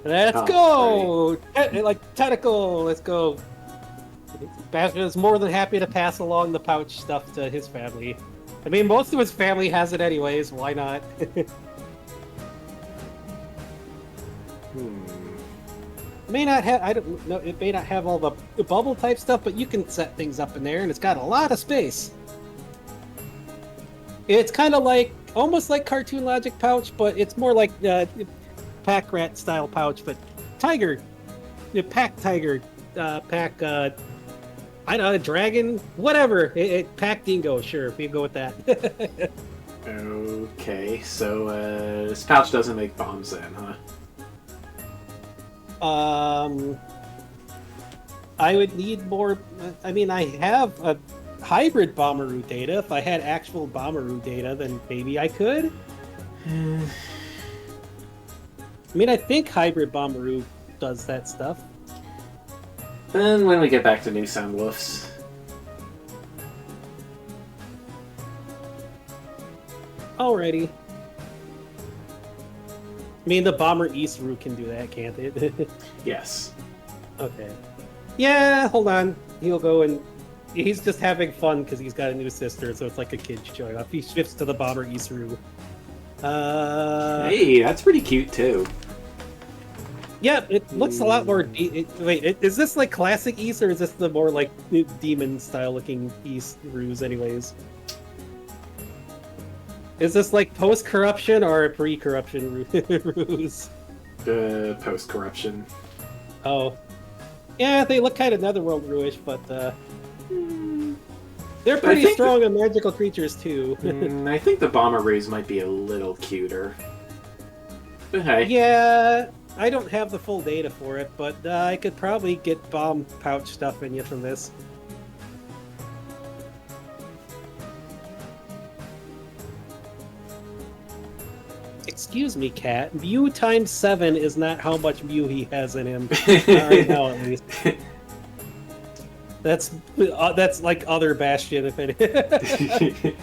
C: Let's go! Like, tentacle! Let's go. Bastion is more than happy to pass along the pouch stuff to his family. I mean, most of his family has it anyways. Why not? It may not have, I don't know, it may not have all the bubble type stuff, but you can set things up in there, and it's got a lot of space. It's kind of like, almost like Cartoon Logic pouch, but it's more like Pack Rat style pouch, but Tiger, Pack Tiger, Pack, I don't know, Dragon, whatever, Pack Dingo, sure, we can go with that.
A: Okay, so this pouch doesn't make bombs then, huh?
C: I would need more. I mean, I have a hybrid Bomberoo data. If I had actual Bomberoo data, then maybe I could. I mean, I think hybrid Bomberoo does that stuff.
A: Then when we get back to New Sound Wolves.
C: Alrighty. I mean, the Bomber East route can do that, can't it?
A: Yes.
C: Okay. Yeah, hold on. He'll go and he's just having fun because he's got a new sister, so it's like a kid's showing off. He shifts to the bomber Isuru.
A: Hey, that's pretty cute too.
C: Yeah, it looks a lot more. Wait, is this like classic East, or is this the more like demon style looking East ruse? Anyways, is this like post corruption or pre corruption ruse?
A: Post corruption.
C: Oh, yeah, they look kind of Netherworld ruish, but they're pretty strong and magical creatures too.
A: I think the bomber rays might be a little cuter. But hey.
C: Yeah. I don't have the full data for it, but I could probably get bomb pouch stuff in you from this. Excuse me, cat. Mew times 7 is not how much Mew he has in him. Right now, at least. That's like other Bastion, if it.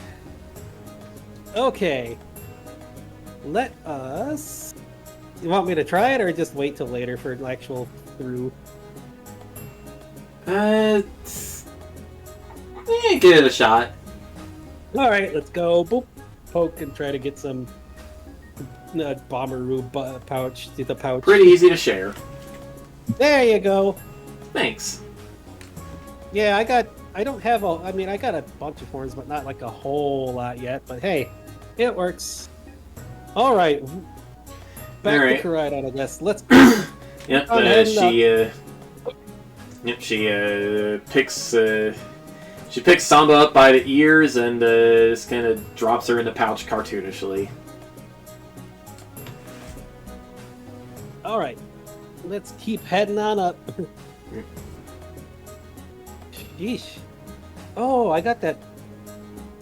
C: Okay. Let us. You want me to try it, or just wait till later for an actual through?
A: Give it a shot.
C: All right, let's go. Boop, poke, and try to get some Bomberoo pouch. The pouch.
A: Pretty easy to share.
C: There you go.
A: Thanks.
C: Yeah, I don't have all. I mean, I got a bunch of horns, but not like a whole lot yet. But hey, it works. All right. Back to Koraidon, I guess. Let's.
A: Yep. She picks Samba up by the ears and just kind of drops her in the pouch cartoonishly.
C: All right, let's keep heading on up. Sheesh. Oh, I got that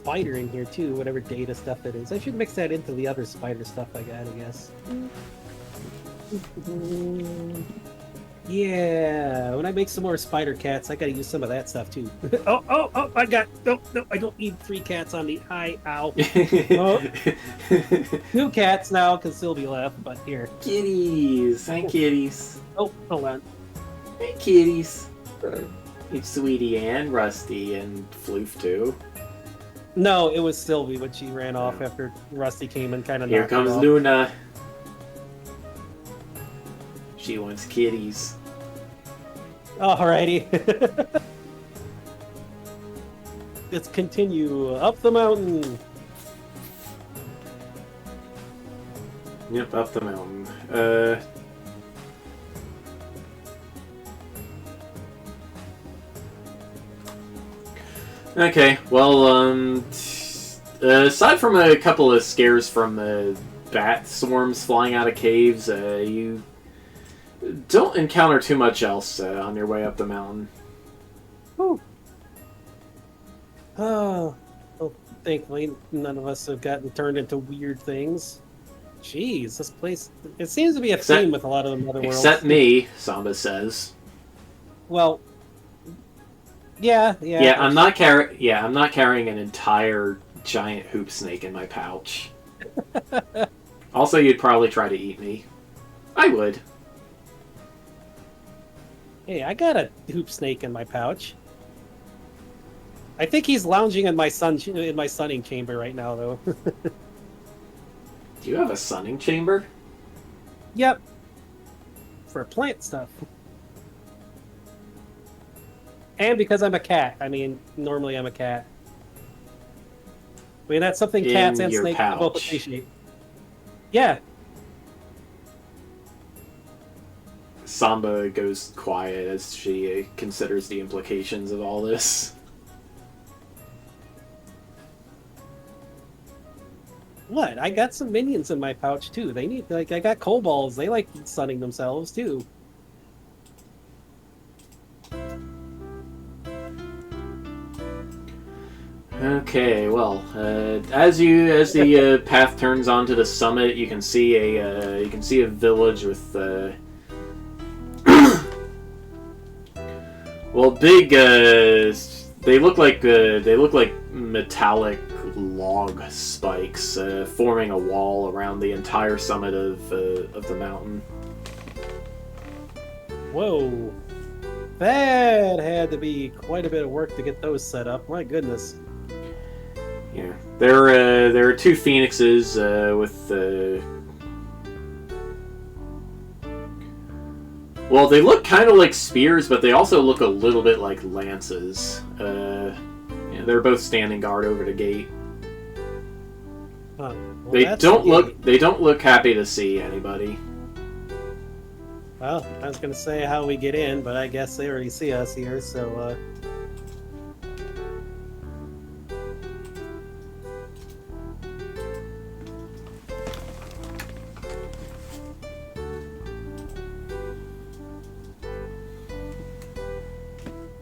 C: spider in here too, whatever data stuff it is. I should mix that into the other spider stuff I got, I guess. Yeah, when I make some more spider cats, I gotta use some of that stuff too. Oh, no, I don't need 3 cats on the eye. Ow. Oh. 2 cats now can still be left, but here.
A: Kitties. Hi, kitties.
C: Oh, hold on.
A: Hey, kitties. It's Sweetie and Rusty and Floof too.
C: No, it was Sylvie when she ran off after Rusty came and kind of.
A: Here comes Luna. She wants kitties.
C: Alrighty. Let's continue up the mountain.
A: Yep, up the mountain. Okay, well, aside from a couple of scares from bat swarms flying out of caves, you don't encounter too much else on your way up the mountain.
C: Whew. Oh, well, thankfully none of us have gotten turned into weird things. Jeez, this place, it seems to be a theme with a lot of the other worlds.
A: Except me, Samba says.
C: Well, yeah.
A: Yeah, I'm not carrying an entire giant hoop snake in my pouch. Also, you'd probably try to eat me. I would.
C: Hey, I got a hoop snake in my pouch. I think he's lounging in my sunning chamber right now, though.
A: Do you have a sunning chamber?
C: Yep. For plant stuff. And because I'm a cat. I mean, normally I'm a cat. I mean, that's something cats and snakes both appreciate. Yeah.
A: Samba goes quiet as she considers the implications of all this.
C: What? I got some minions in my pouch too. They need, like, I got kobolds. They like sunning themselves too.
A: Okay, well, as the path turns onto the summit, you can see a village with well, big. They look like metallic log spikes forming a wall around the entire summit of the mountain.
C: Whoa! That had to be quite a bit of work to get those set up. My goodness.
A: Yeah, there are two phoenixes with well, they look kind of like spears, but they also look a little bit like lances. Yeah, they're both standing guard over the gate.
C: Huh. Well,
A: They
C: that's
A: don't
C: the
A: look
C: gate.
A: they don't look happy to see anybody.
C: Well, I was gonna say how we get in, but I guess they already see us here, so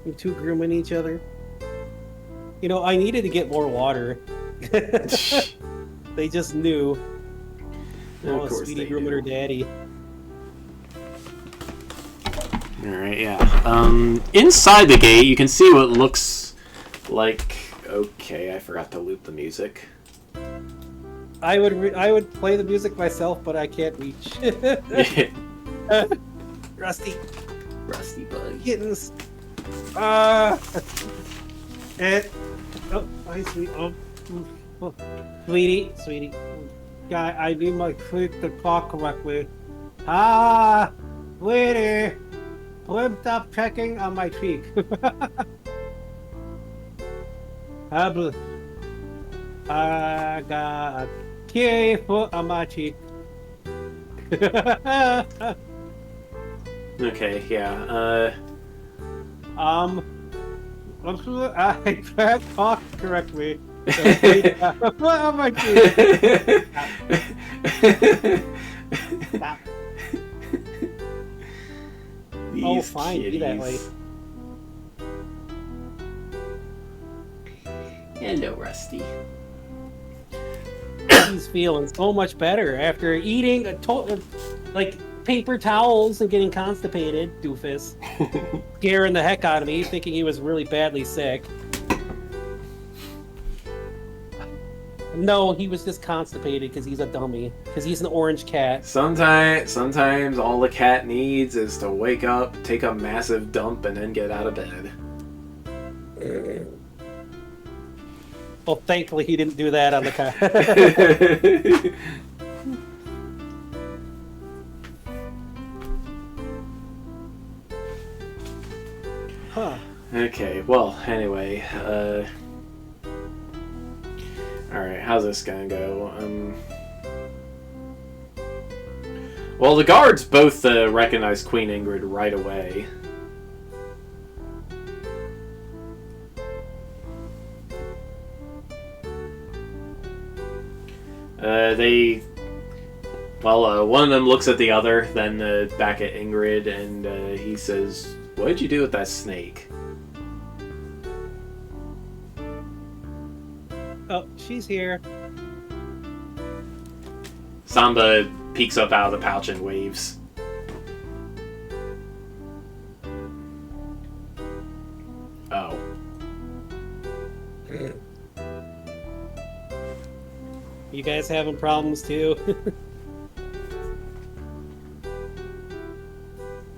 C: you two grooming each other. You know, I needed to get more water. They just knew. Oh,
A: Of course
C: Sweetie
A: they
C: grooming
A: do.
C: her daddy.
A: Alright, yeah. Inside the gate, you can see what looks like... Okay, I forgot to loop the music.
C: I would play the music myself, but I can't reach. Rusty,
A: Rusty bug.
C: kittens. And oh, hi, sweet. Oh, sweetie. Guy, I need my click to talk correctly. Sweetie, please stop checking on my cheek. I got a kitty foot on my cheek.
A: Okay, yeah.
C: I can't talk correctly. Foot on my cheek. Stop.
A: These
C: fine, be that way.
A: kitties. Hello, Rusty.
C: He's feeling so much better after eating like paper towels and getting constipated. Doofus, scaring the heck out of me, thinking he was really badly sick. No, he was just constipated because he's a dummy. Because he's an orange cat.
A: Sometimes all the cat needs is to wake up, take a massive dump, and then get out of bed.
C: Well, thankfully he didn't do that on the cat. Huh.
A: Okay, well, anyway, alright, how's this gonna go? Well, the guards both recognize Queen Ingrid right away. One of them looks at the other, then back at Ingrid, and he says, "What did you do with that snake?"
C: Oh, she's here.
A: Samba peeks up out of the pouch and waves. Oh.
C: You guys having problems too?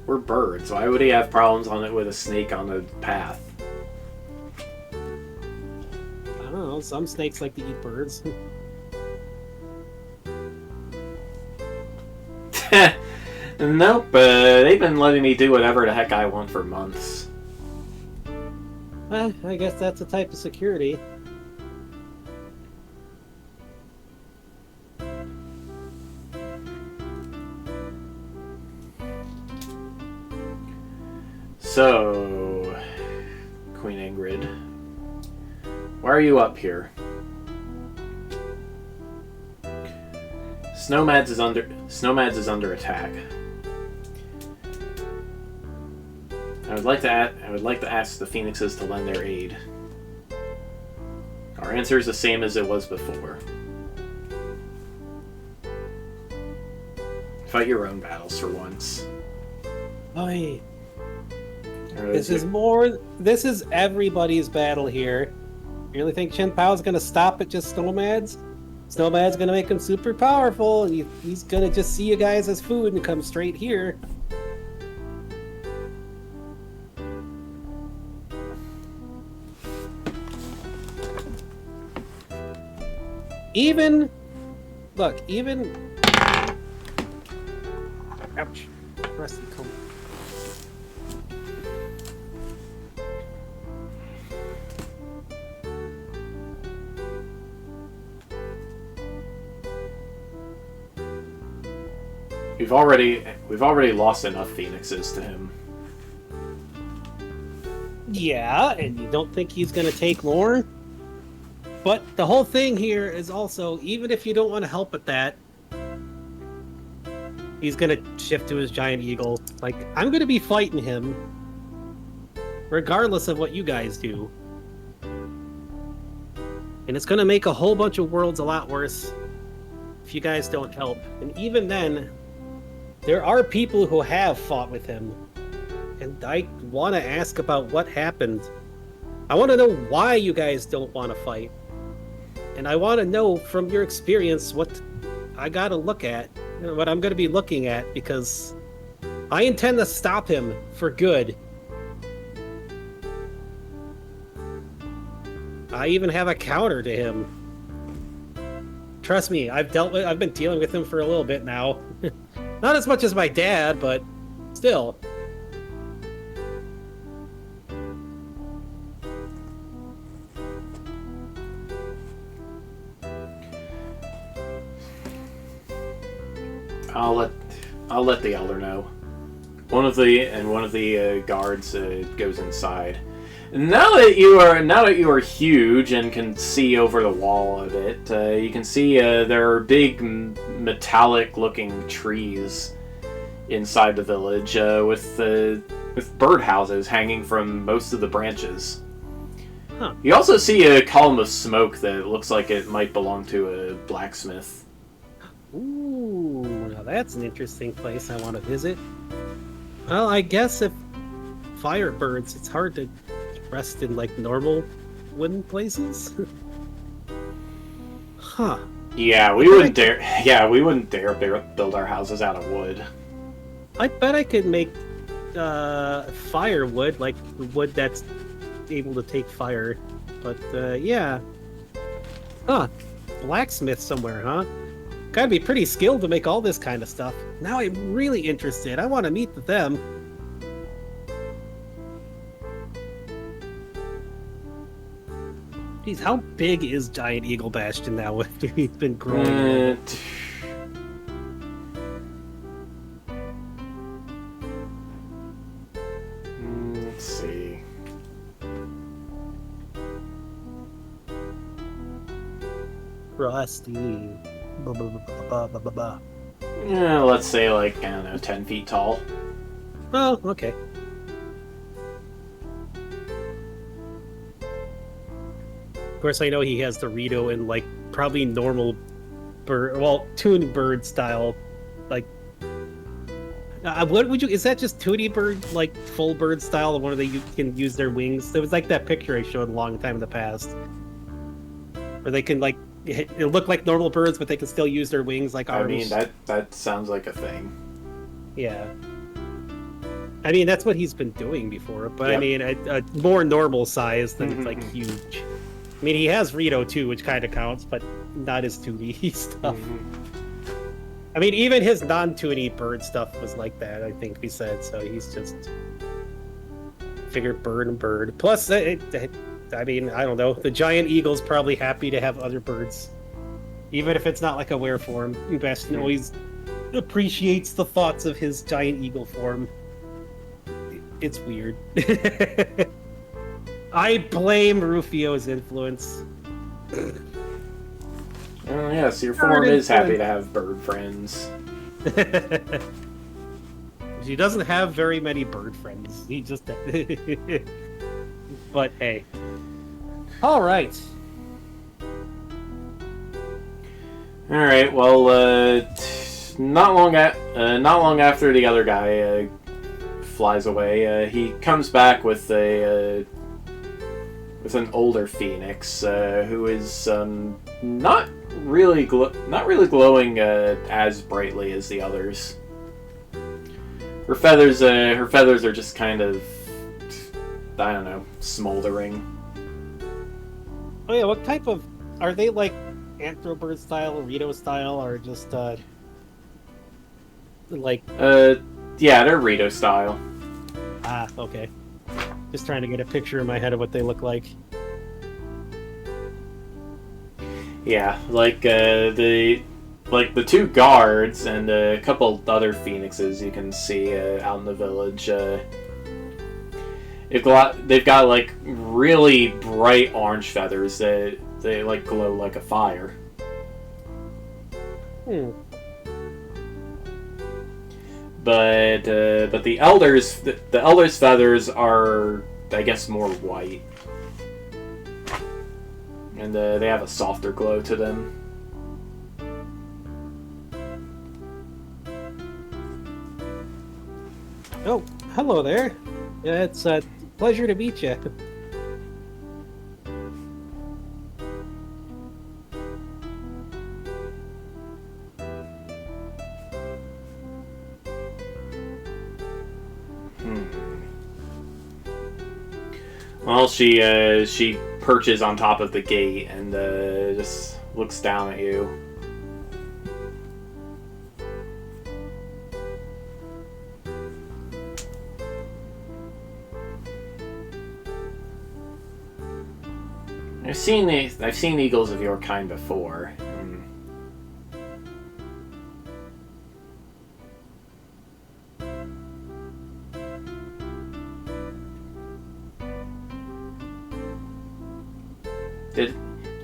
A: We're birds. Why would he have problems on it with a snake on the path?
C: I don't know. Some snakes like to eat birds.
A: Nope, they've been letting me do whatever the heck I want for months.
C: I guess that's a type of security.
A: So, Queen Ingrid, why are you up here? Snowmads is under attack. I would like to ask the Phoenixes to lend their aid. Our answer is the same as it was before. Fight your own battles for once.
C: Oi.
A: Or
C: This is everybody's battle here. You really think Shin Pao's gonna stop at just Snowmads? Snowmad's gonna make him super powerful, and he's gonna just see you guys as food and come straight here. Even... Look, even... Ouch. Rusty comb.
A: We've already lost enough phoenixes to him.
C: Yeah, and you don't think he's gonna take Lorne? But the whole thing here is also, even if you don't want to help with that, he's gonna shift to his giant eagle. Like, I'm gonna be fighting him, regardless of what you guys do. And it's gonna make a whole bunch of worlds a lot worse if you guys don't help. And even then, there are people who have fought with him. And I want to ask about what happened. I want to know why you guys don't want to fight. And I want to know from your experience what I got to look at, what I'm going to be looking at, because I intend to stop him for good. I even have a counter to him. Trust me, I've been dealing with him for a little bit now. Not as much as my dad, but still.
A: I'll let the elder know. One of the guards goes inside. Now that you are huge and can see over the wall a bit, you can see there are big metallic-looking trees inside the village with birdhouses hanging from most of the branches.
C: Huh.
A: You also see a column of smoke that looks like it might belong to a blacksmith.
C: Ooh, now that's an interesting place I want to visit. Well, I guess if firebirds, it's hard to rest in like normal wooden places. Huh.
A: Yeah, we wouldn't dare. Yeah, we wouldn't dare build our houses out of wood.
C: I bet I could make firewood, like wood that's able to take fire. But yeah. Huh. Blacksmith somewhere, huh? Gotta be pretty skilled to make all this kind of stuff. Now I'm really interested. I want to meet with them. Geez, how big is Giant Eagle Bastion now after he's been growing?
A: Let's see.
C: Rusty.
A: Yeah, let's say like, I don't know, 10 feet tall.
C: Oh, okay. Of course, I know he has the Rito in like probably normal bird, well, Toon bird style. Like, what would you? Is that just Toonie bird, like full bird style, the one where they can use their wings? There was like that picture I showed a long time in the past, where they can like it look like normal birds, but they can still use their wings like arms.
A: I mean, that sounds like a thing.
C: Yeah. I mean, that's what he's been doing before, but
A: Yep.
C: I mean, a more normal size than like huge. I mean, he has Rito too, which kind of counts, but not his 2D stuff. I mean, even his non-2D bird stuff was like that, I think we said, so he's just figured bird and bird. Plus, I mean, I don't know, the giant eagle's probably happy to have other birds. Even if it's not like a were form, Bastion always appreciates the thoughts of his giant eagle form. It's weird. I blame Rufio's influence.
A: Oh yes, your form is happy to have bird friends.
C: He doesn't have very many bird friends. He just... But hey. Alright.
A: Alright, well, not long after the other guy flies away, he comes back with an older phoenix who is not really glowing as brightly as the others. Her feathers are just kind of, I don't know, smoldering.
C: Oh yeah, what type of... Are they like Anthrobird style, Rito style, or just like
A: Yeah, they're Rito style.
C: okay. Just trying to get a picture in my head of what they look like.
A: Yeah, like the two guards and a couple other phoenixes you can see out in the village. They've got like really bright orange feathers that they like glow like a fire. But the elders' feathers are, I guess, more white, and they have a softer glow to them.
C: Oh, hello there. Yeah, it's a pleasure to meet you.
A: Well, she perches on top of the gate and just looks down at you. I've seen eagles of your kind before.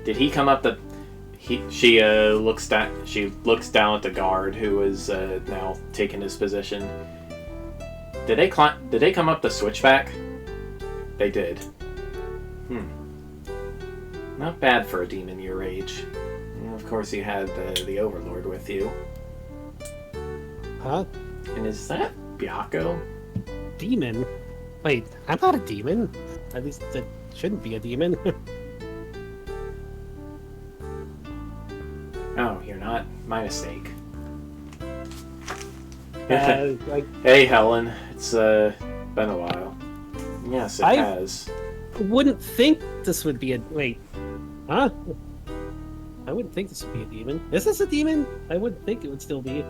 A: Did he come up the? She looks down at the guard who is now taking his position. Did they come up the switchback? They did. Not bad for a demon your age. And of course, you had the Overlord with you.
C: Huh?
A: And is that Byakko?
C: Demon? Wait, I'm not a demon. At least that shouldn't be a demon.
A: Oh, you're not? My mistake.
C: Like,
A: Hey, Helen. It's been a while. Yes, it has.
C: wouldn't think this would be a... Wait. Huh? I wouldn't think this would be a demon. Is this a demon? I wouldn't think it would still be.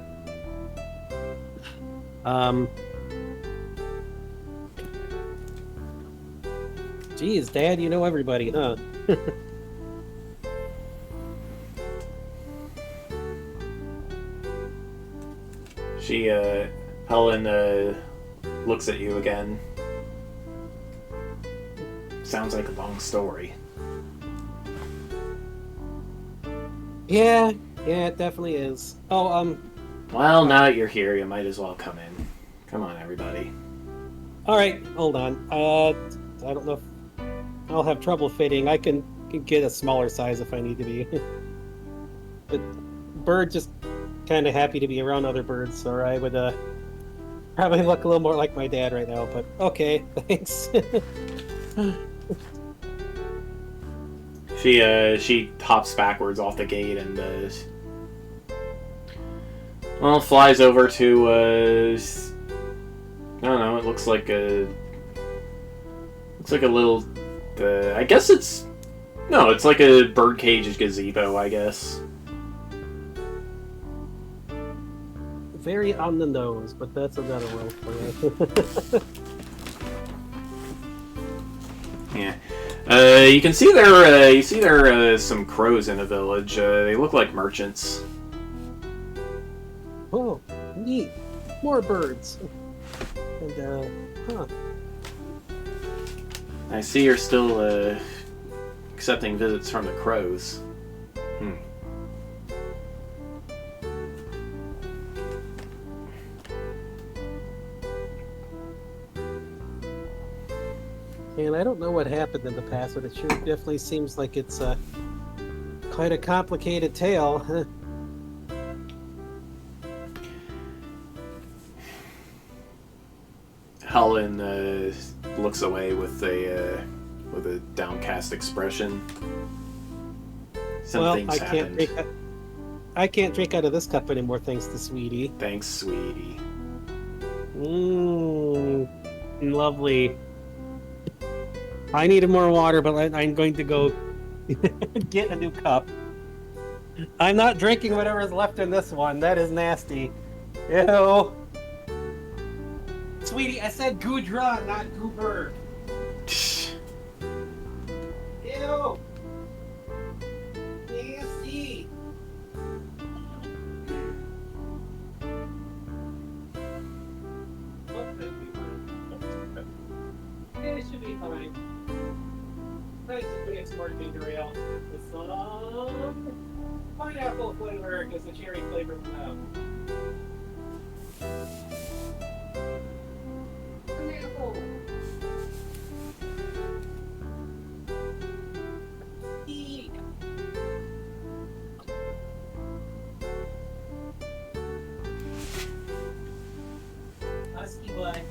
C: Geez, Dad, you know everybody, huh?
A: Helen looks at you again. Sounds like a long story.
C: Yeah, it definitely is. Oh,
A: Well, now that you're here, you might as well come in. Come on, everybody.
C: alright, hold on. I don't know if I'll have trouble fitting. I can get a smaller size if I need to be. But Bird just kind of happy to be around other birds, or I would probably look a little more like my dad right now, but okay, thanks.
A: She hops backwards off the gate and flies over to I don't know, it looks like a little I guess it's like a birdcage gazebo, I guess.
C: Very on the nose, but that's another word for you.
A: Yeah. You can see there are some crows in a village. They look like merchants.
C: Oh, neat. More birds. And, huh.
A: I see you're still accepting visits from the crows.
C: And I don't know what happened in the past, but it sure definitely seems like it's quite a complicated tale.
A: Helen looks away with a downcast expression. Something's happened.
C: I can't drink out of this cup anymore, thanks to Sweetie.
A: Thanks, sweetie.
C: Lovely. I needed more water, but I'm going to go get a new cup. I'm not drinking whatever's left in this one. That is nasty. Ew. Sweetie, I said Goudra, not Goober. Ew. Nasty. It should be fine. Nice to bring some more ginger ale with some pineapple flavor because the cherry flavor went out. Pineapple. Eek. Husky boy.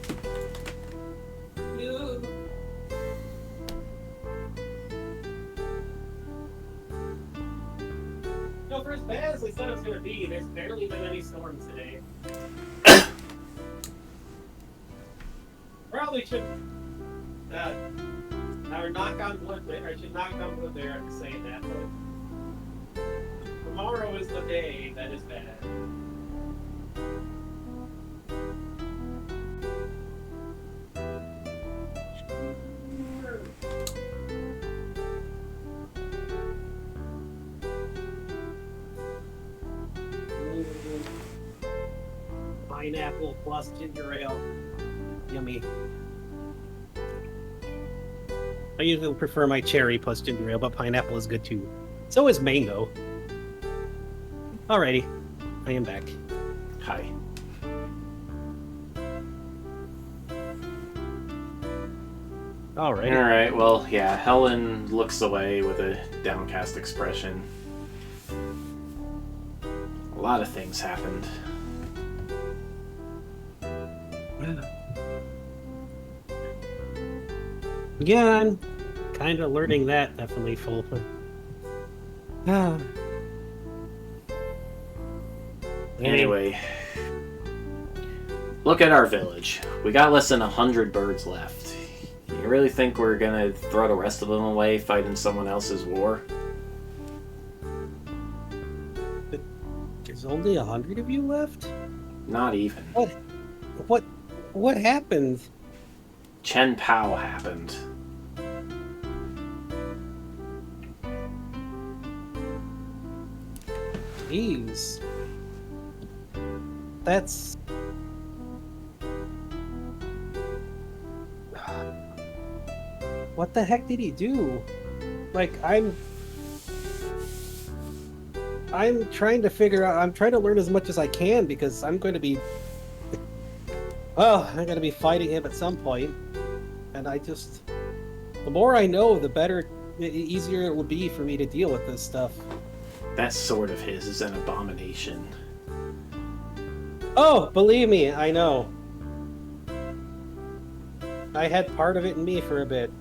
C: You. No, for as bad as we said it's going to be, there's barely been any storms today. Probably should or knock on wood there. I should knock on wood there after saying that, but tomorrow is the day that is bad. Pineapple plus ginger ale. Yummy. I usually prefer my cherry plus ginger ale, but pineapple is good too. So is mango. Alrighty, I am back.
A: Hi.
C: Alrighty.
A: Alright, well, yeah, Helen looks away with a downcast expression. A lot of things happened.
C: Yeah, I'm kind of learning that, definitely, full.
A: Anyway, look at our village. We got less than 100 birds left. You really think we're gonna throw the rest of them away fighting someone else's war?
C: There's only 100 of you left?
A: Not even.
C: What happened?
A: Chen Pao happened.
C: Jeez. That's... What the heck did he do? Like, I'm trying to figure out, I'm trying to learn as much as I can because I'm going to be... Well, I'm going to be fighting him at some point. And I just... The more I know, the better, the easier it will be for me to deal with this stuff.
A: That sword of his is an abomination.
C: Oh, believe me, I know. I had part of it in me for a bit.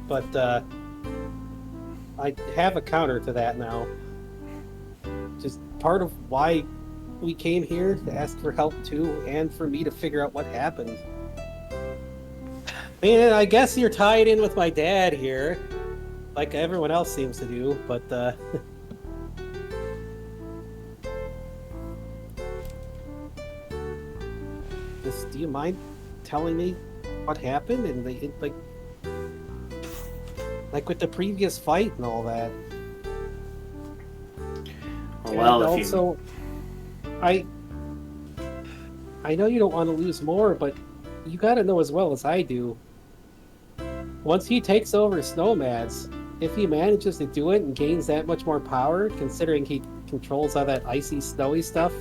C: But, I have a counter to that now. Just part of why we came here to ask for help too, and for me to figure out what happened. I mean, I guess you're tied in with my dad here, like everyone else seems to do, but, do you mind telling me what happened and like with the previous fight and all that?
A: Well,
C: and
A: if
C: also, I know you don't want to lose more, but you gotta know as well as I do. Once he takes over Snowmads, if he manages to do it and gains that much more power, considering he controls all that icy, snowy stuff,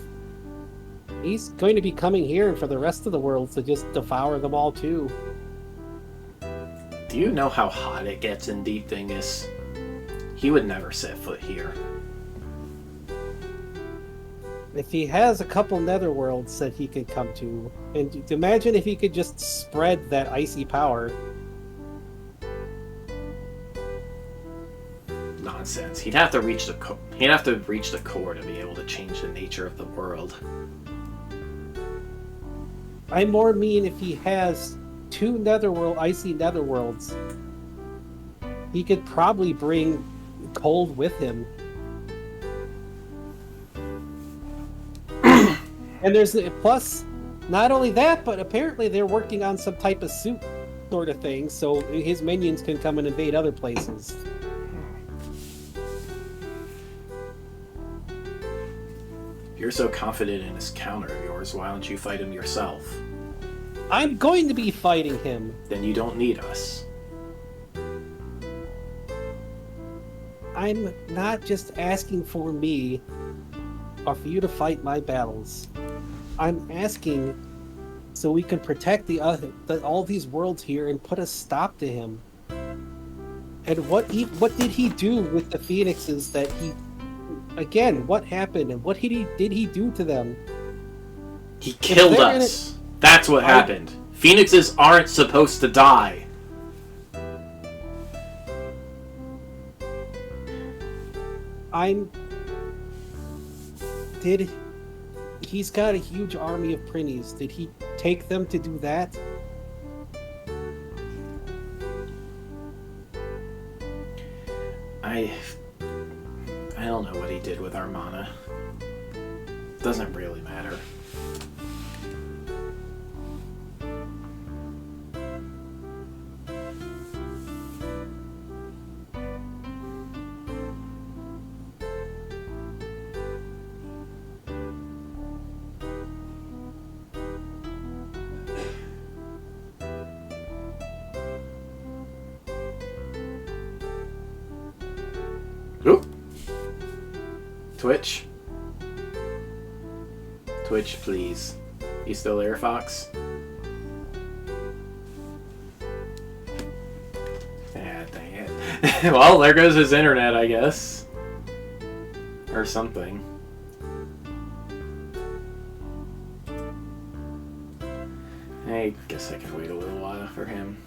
C: he's going to be coming here for the rest of the world to just devour them all too.
A: do you know how hot it gets in Deep Dingus? He would never set foot here.
C: If he has a couple netherworlds that he could come to, and imagine if he could just spread that icy power.
A: Nonsense. He'd have to reach the he'd have to reach the core to be able to change the nature of the world.
C: I more mean if he has two icy netherworlds, he could probably bring cold with him. And there's plus, not only that, but apparently they're working on some type of suit sort of thing, so his minions can come and invade other places.
A: If you're so confident in this counter of yours, why don't you fight him yourself?
C: I'm going to be fighting him.
A: Then you don't need us.
C: I'm not just asking for me or for you to fight my battles. I'm asking so we can protect all these worlds here and put a stop to him. And what did he do with the phoenixes that he... Again, what happened and what did he do to them?
A: He killed us. That's what happened. Phoenixes aren't supposed to die.
C: He's got a huge army of Prinnies. Did he take them to do that?
A: I don't know what he did with our mana. Doesn't really matter. Oop. Twitch. Twitch, please. You still there, Fox? Yeah, dang it. Well, there goes his internet, I guess. Or something. I guess I can wait a little while for him.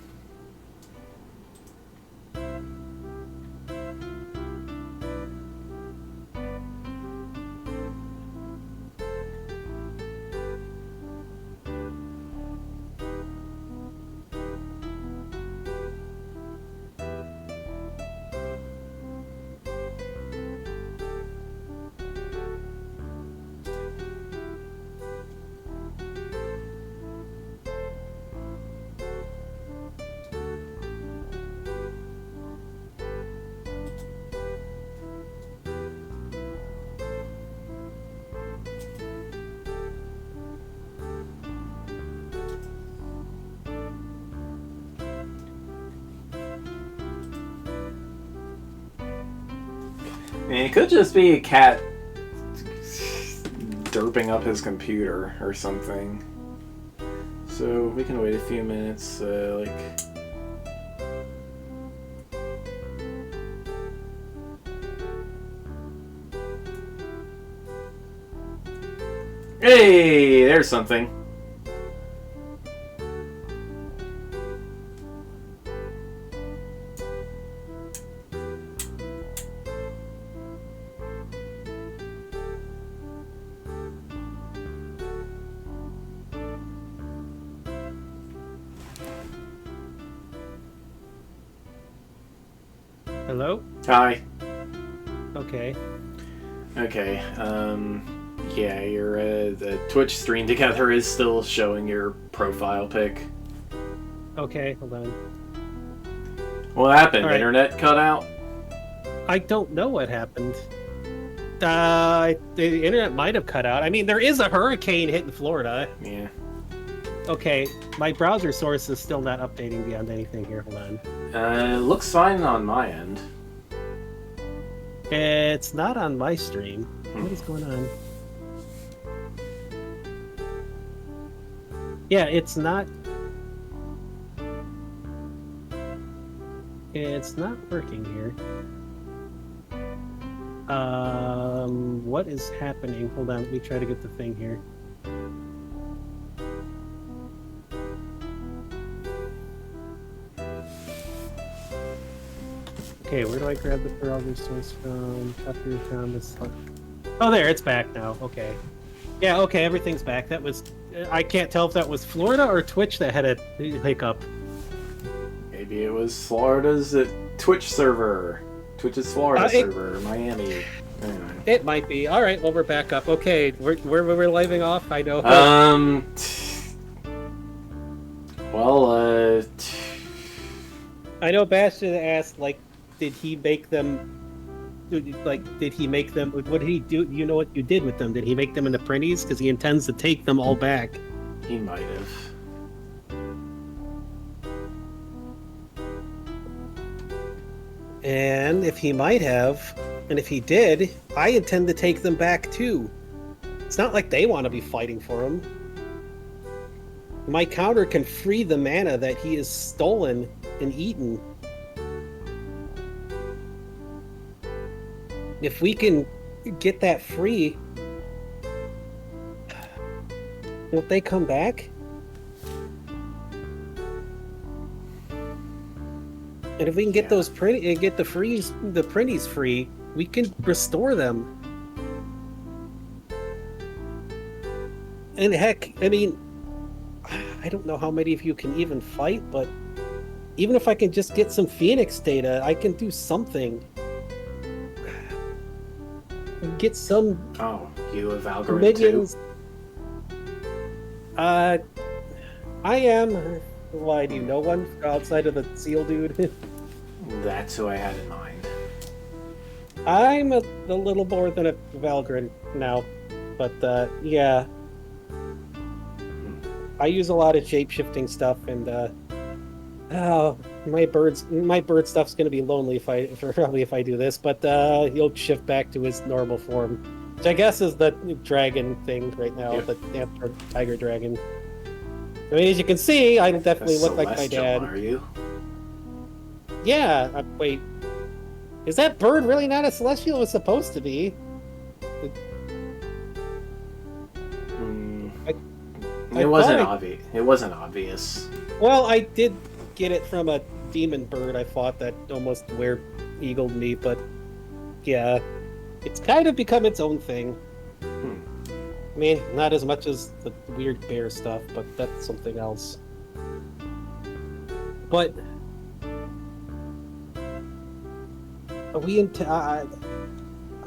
A: I mean, it could just be a cat derping up his computer or something. So we can wait a few minutes, Hey, there's something.
C: Hello?
A: Hi.
C: Okay.
A: Okay, yeah, your the Twitch stream together is still showing your profile pic.
C: Okay, hold on.
A: What happened?
C: All right.
A: Internet cut out?
C: I don't know what happened. The internet might have cut out. I mean, there is a hurricane hitting Florida.
A: Yeah.
C: Okay, my browser source is still not updating beyond anything here. Hold on.
A: It looks fine on my end.
C: It's not on my stream. What is going on? Yeah, it's not... It's not working here. What is happening? Hold on, let me try to get the thing here. Okay, where do I grab the browser source from? Oh, there, it's back now. Okay. Yeah, okay, everything's back. That was... I can't tell if that was Florida or Twitch that had a hiccup.
A: Maybe it was Florida's Twitch server. Twitch's Florida server, Miami. Anyway.
C: It might be. All right, well, we're back up. Okay, where we're leaving off, I know.
A: Well,
C: I know Bastion asked, like, did he make them... Like, did he make them... What did he do? You know what you did with them? Did he make them into printies? Because he intends to take them all back.
A: he might have.
C: And if he might have, and if he did, I intend to take them back too. It's not like they want to be fighting for him. My counter can free the mana that he has stolen and eaten. If we can get that free, won't they come back? And if we can get those get the printies free, we can restore them. And heck, I mean, I don't know how many of you can even fight, but even if I can just get some Phoenix data, I can do something. Get some.
A: Oh, you have Valgrind
C: minions.
A: too?
C: I am. Why do you know one outside of the seal dude?
A: That's who I had in mind.
C: I'm a little more than a Valgrind now, but yeah. I use a lot of shape-shifting stuff, and oh, my bird stuff's gonna be lonely if I do this, but he'll shift back to his normal form, which I guess is the dragon thing right now, the tiger dragon. I mean, as you can see, I definitely look like my dad.
A: Are you?
C: Yeah. Wait, is that bird really not a celestial? It was supposed to be.
A: It wasn't obvious. It wasn't obvious.
C: Well, I did get it from a demon bird I fought that almost were-eagled me, but yeah, it's kind of become its own thing. I mean, not as much as the weird bear stuff, but that's something else. But I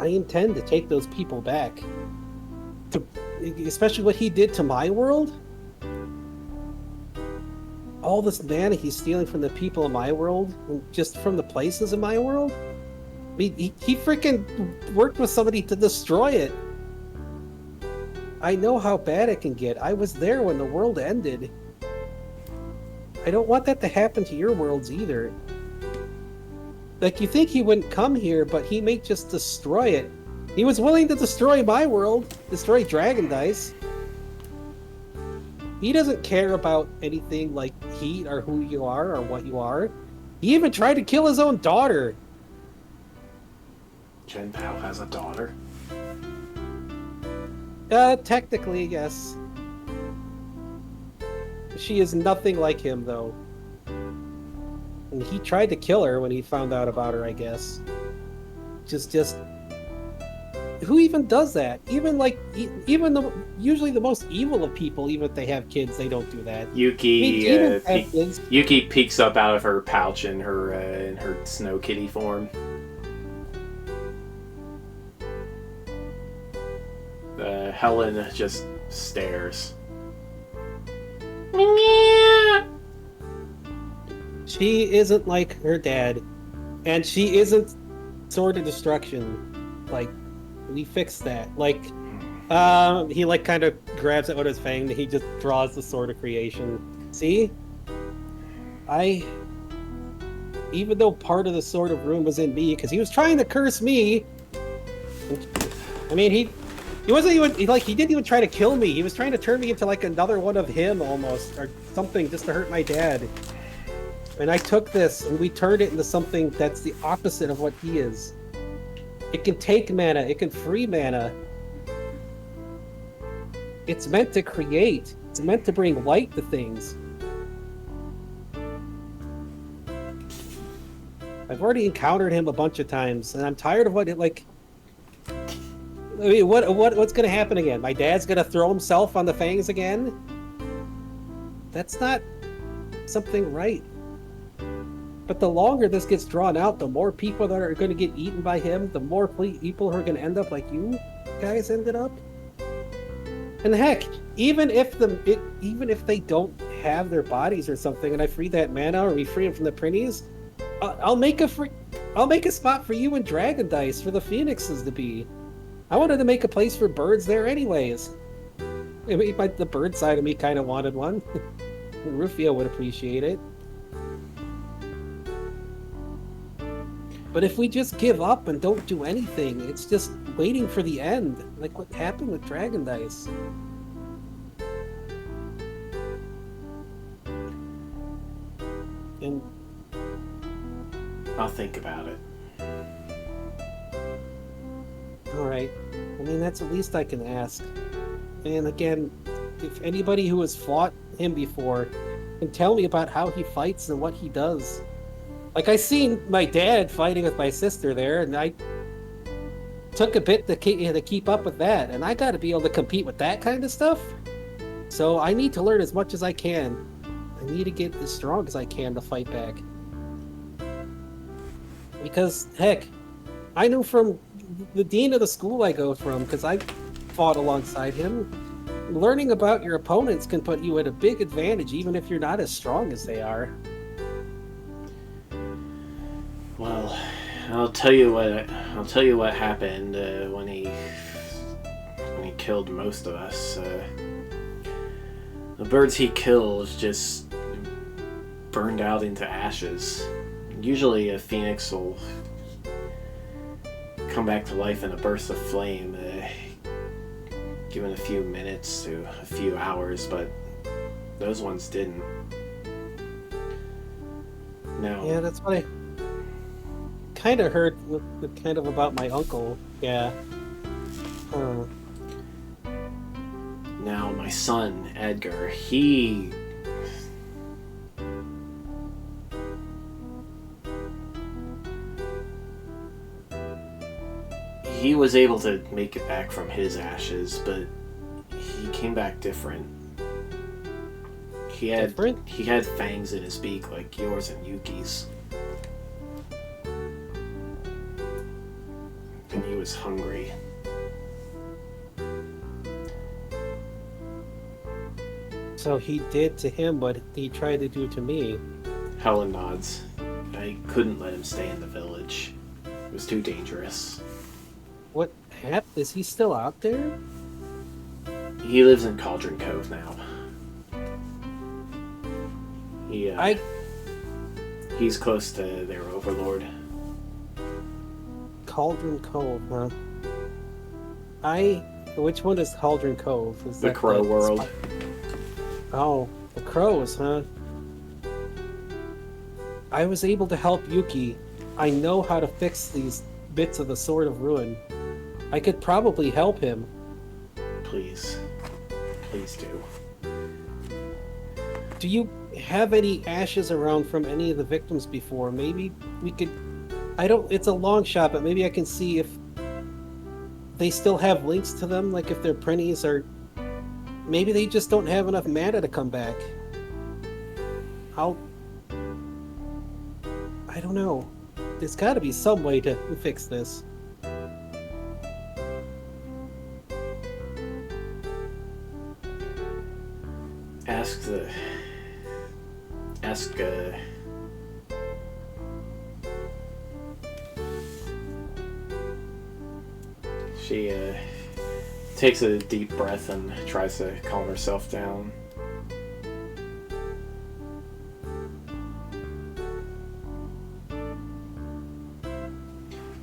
C: intend to take those people back. Especially what he did to my world. All this mana he's stealing from the people in my world, just from the places in my world. I mean, he freaking worked with somebody to destroy it. I know how bad it can get. I was there when the world ended. I don't want that to happen to your worlds either. Like, you think he wouldn't come here, but he may just destroy it. He was willing to destroy my world, destroy Dragon Dice. He doesn't care about anything like heat or who you are or what you are. He even tried to kill his own daughter.
A: Jen Pao has a daughter?
C: Technically, yes. She is nothing like him, though. And he tried to kill her when he found out about her, I guess. Just... Who even does that? Even usually the most evil of people, even if they have kids, they don't do that.
A: Yuki peeks up out of her pouch in her Snow Kitty form. Helen just stares.
C: She isn't like her dad, and she isn't Sword of Destruction. Like, we fixed that. Like, he like kind of grabs at Oda's fang, and he just draws the Sword of Creation. See? Even though part of the Sword of Ruin was in me, because he was trying to curse me. I mean, he wasn't even, he didn't even try to kill me. He was trying to turn me into like another one of him almost, or something, just to hurt my dad. And I took this and we turned it into something that's the opposite of what he is. It can take mana, it can free mana. It's meant to create. It's meant to bring light to things. I've already encountered him a bunch of times, and I'm tired of what it like. I mean, what's gonna happen again? My dad's gonna throw himself on the fangs again? That's not something right. But the longer this gets drawn out, the more people that are going to get eaten by him, the more people who are going to end up like you guys ended up. And heck, even if they don't have their bodies or something, and I free that mana or we free them from the Prinnies, I'll make a spot for you and Dragon Dice for the Phoenixes to be. I wanted to make a place for birds there anyways. The bird side of me kind of wanted one. Rufio would appreciate it. But if we just give up and don't do anything, it's just waiting for the end, like what happened with Dragon Dice. And
A: I'll think about it.
C: alright. I mean, that's the least I can ask. And again, if anybody who has fought him before can tell me about how he fights and what he does. Like, I seen my dad fighting with my sister there, and I took a bit to keep up with that, and I gotta be able to compete with that kind of stuff. So I need to learn as much as I can. I need to get as strong as I can to fight back. Because, heck, I know from the dean of the school I go from, because I fought alongside him, learning about your opponents can put you at a big advantage, even if you're not as strong as they are.
A: Well, I'll tell you what happened when he killed most of us. The birds he kills just burned out into ashes. Usually a phoenix will come back to life in a burst of flame, given a few minutes to a few hours, but those ones didn't. No.
C: Yeah, that's what I kind of heard kind of about my uncle. Yeah.
A: Now my son Edgar, he was able to make it back from his ashes, but he came back different. He had fangs in his beak like yours and Yuki's. And he was hungry.
C: So he did to him what he tried to do to me.
A: Helen nods. I couldn't let him stay in the village. It was too dangerous.
C: What happened? Is he still out there?
A: He lives in Cauldron Cove now. He's close to their overlord.
C: Cauldron Cove, huh? Which one is Cauldron Cove? Is
A: The
C: that
A: Crow World.
C: spot? Oh, the crows, huh? I was able to help Yuki. I know how to fix these bits of the Sword of Ruin. I could probably help him.
A: Please. Please do.
C: Do you have any ashes around from any of the victims before? Maybe we could... It's a long shot, but maybe I can see if they still have links to them, like if their printies are... Maybe they just don't have enough mana to come back. I don't know. There's gotta be some way to fix this.
A: She takes a deep breath and tries to calm herself down.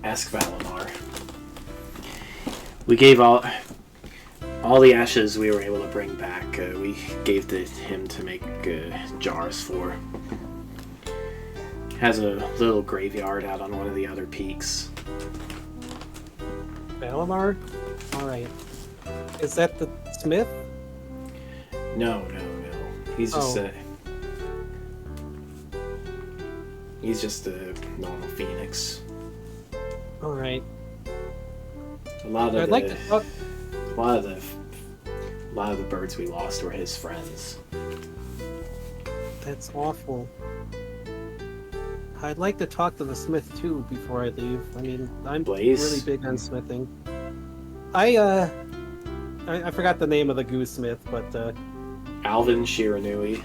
A: Ask Valimar. We gave all the ashes we were able to bring back. We gave to him to make jars for. Has a little graveyard out on one of the other peaks.
C: Valimar? Alright. Is that the smith?
A: No. He's just he's just a normal phoenix.
C: Alright.
A: A lot of the birds we lost were his friends.
C: That's awful. I'd like to talk to the smith too before I leave. I mean, I'm
A: Blaze?
C: really big on smithing. I forgot the name of the goosesmith, but
A: Alvin Shiranui.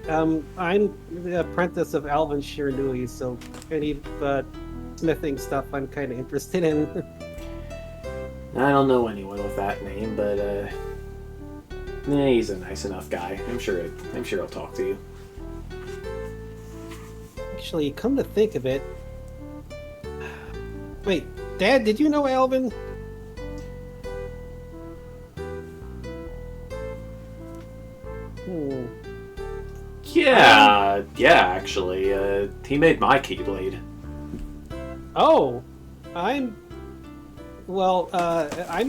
C: I'm the apprentice of Alvin Shiranui, so any smithing stuff I'm kind of interested in.
A: I don't know anyone with that name, but he's a nice enough guy. I'm sure he'll talk to you.
C: Actually, come to think of it, wait, Dad, did you know Alvin?
A: Yeah, actually, he made my Keyblade.
C: Oh, I'm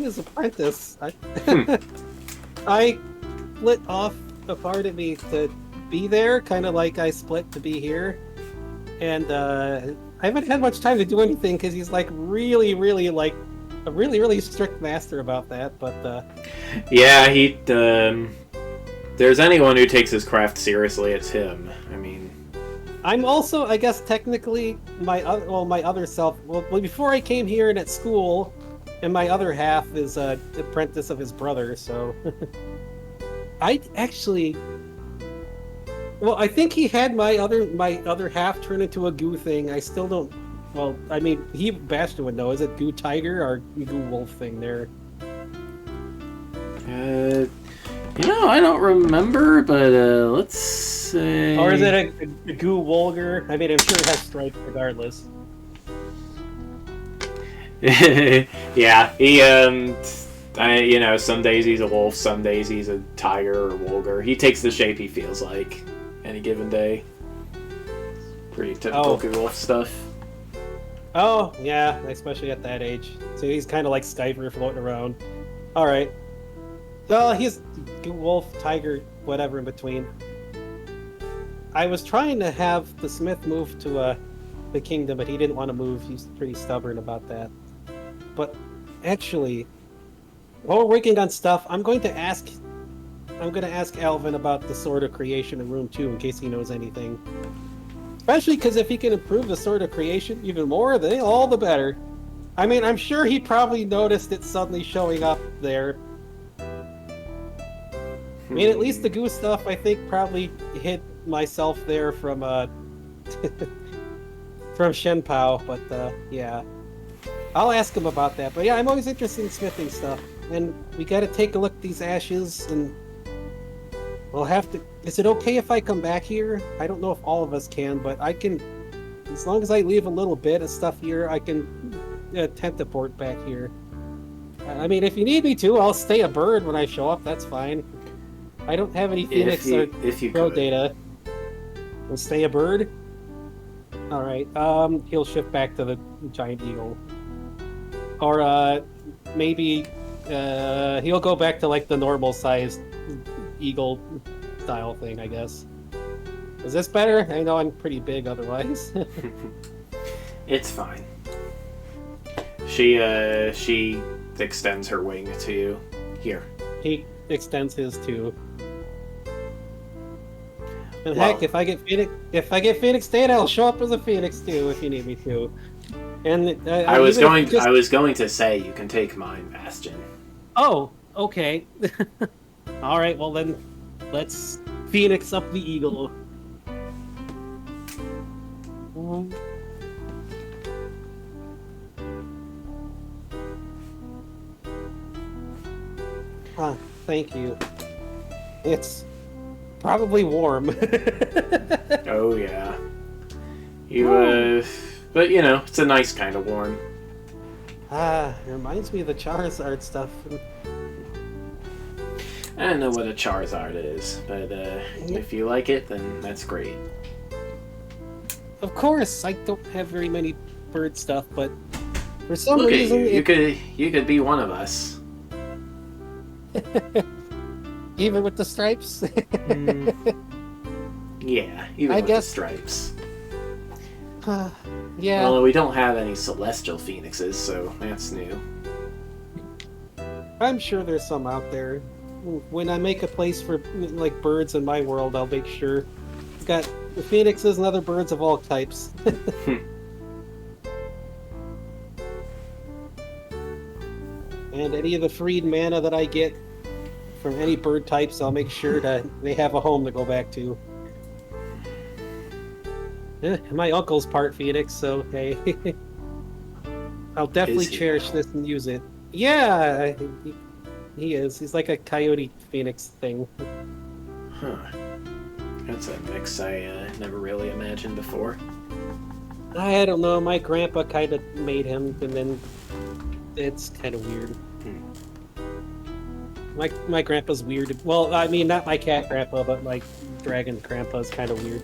C: his apprentice. I split off a part of me to be there, kind of like I split to be here. And I haven't had much time to do anything because he's like really, really like a really, really strict master about that. But
A: yeah, he. There's anyone who takes his craft seriously, it's him. I mean,
C: I'm also, I guess, technically my other self. Well, before I came here and at school, and my other half is a apprentice of his brother. So I actually. Well, I think he had my other half turn into a goo thing. I still don't. Well, I mean, Bastion would know. Is it goo tiger or goo wolf thing there?
A: I don't remember, but let's say.
C: Or is it a goo wolgar? I mean, I'm sure it has stripes regardless.
A: Yeah, he some days he's a wolf, some days he's a tiger or wolgar. He takes the shape he feels like any given day. Pretty typical goo wolf stuff.
C: Oh, yeah, especially at that age. So he's kind of like Skyper floating around. Alright. Well, he's wolf, tiger, whatever in between. I was trying to have the smith move to the kingdom, but he didn't want to move. He's pretty stubborn about that. But actually, while we're working on stuff, I'm going to ask Alvin about the Sword of Creation in Room 2 in case he knows anything. Especially because if he can improve the Sword of Creation even more, then all the better. I mean, I'm sure he probably noticed it suddenly showing up there. I mean, at least the goo stuff, I think, probably hit myself there from from Shenpao, but yeah. I'll ask him about that. But yeah, I'm always interested in smithing stuff. And we gotta take a look at these ashes, and we'll have to... Is it okay if I come back here? I don't know if all of us can, but I can... As long as I leave a little bit of stuff here, I can attempt to port back here. I mean, if you need me to, I'll stay a bird when I show up, that's fine. I don't have any Phoenix or Pro data. And stay a bird? Alright, he'll shift back to the Giant Eagle. Or, maybe, he'll go back to, like, the normal-sized Eagle style thing, I guess. Is this better? I know I'm pretty big otherwise.
A: It's fine. She extends her wing to you. Here.
C: He extends his too. And heck, if I get Phoenix data, I'll show up as a Phoenix too if you need me to. And
A: I was going to say you can take mine, Bastion.
C: Oh, okay. All right. Well then, let's Phoenix up the Eagle. Thank you. It's probably warm.
A: Oh yeah. But it's a nice kind of warm.
C: It reminds me of the Charizard stuff.
A: I don't know what a Charizard is, but if you like it, then that's great.
C: Of course, I don't have very many bird stuff, but for some
A: Look
C: reason
A: at you could be one of us.
C: Even with the stripes?
A: Yeah, even with the stripes.
C: Yeah.
A: Well, we don't have any celestial phoenixes, so that's new.
C: I'm sure there's some out there. When I make a place for like birds in my world, I'll make sure got the phoenixes and other birds of all types. And any of the freed mana that I get from any bird types, I'll make sure that they have a home to go back to. My uncle's part phoenix, so hey. I'll definitely cherish this and use it. Yeah, he is. He's like a coyote phoenix thing.
A: Huh. That's a mix I never really imagined before.
C: I don't know. My grandpa kind of made him, and then it's kind of weird. My grandpa's weird. Well, I mean, not my cat grandpa, but like dragon grandpa's kind of weird.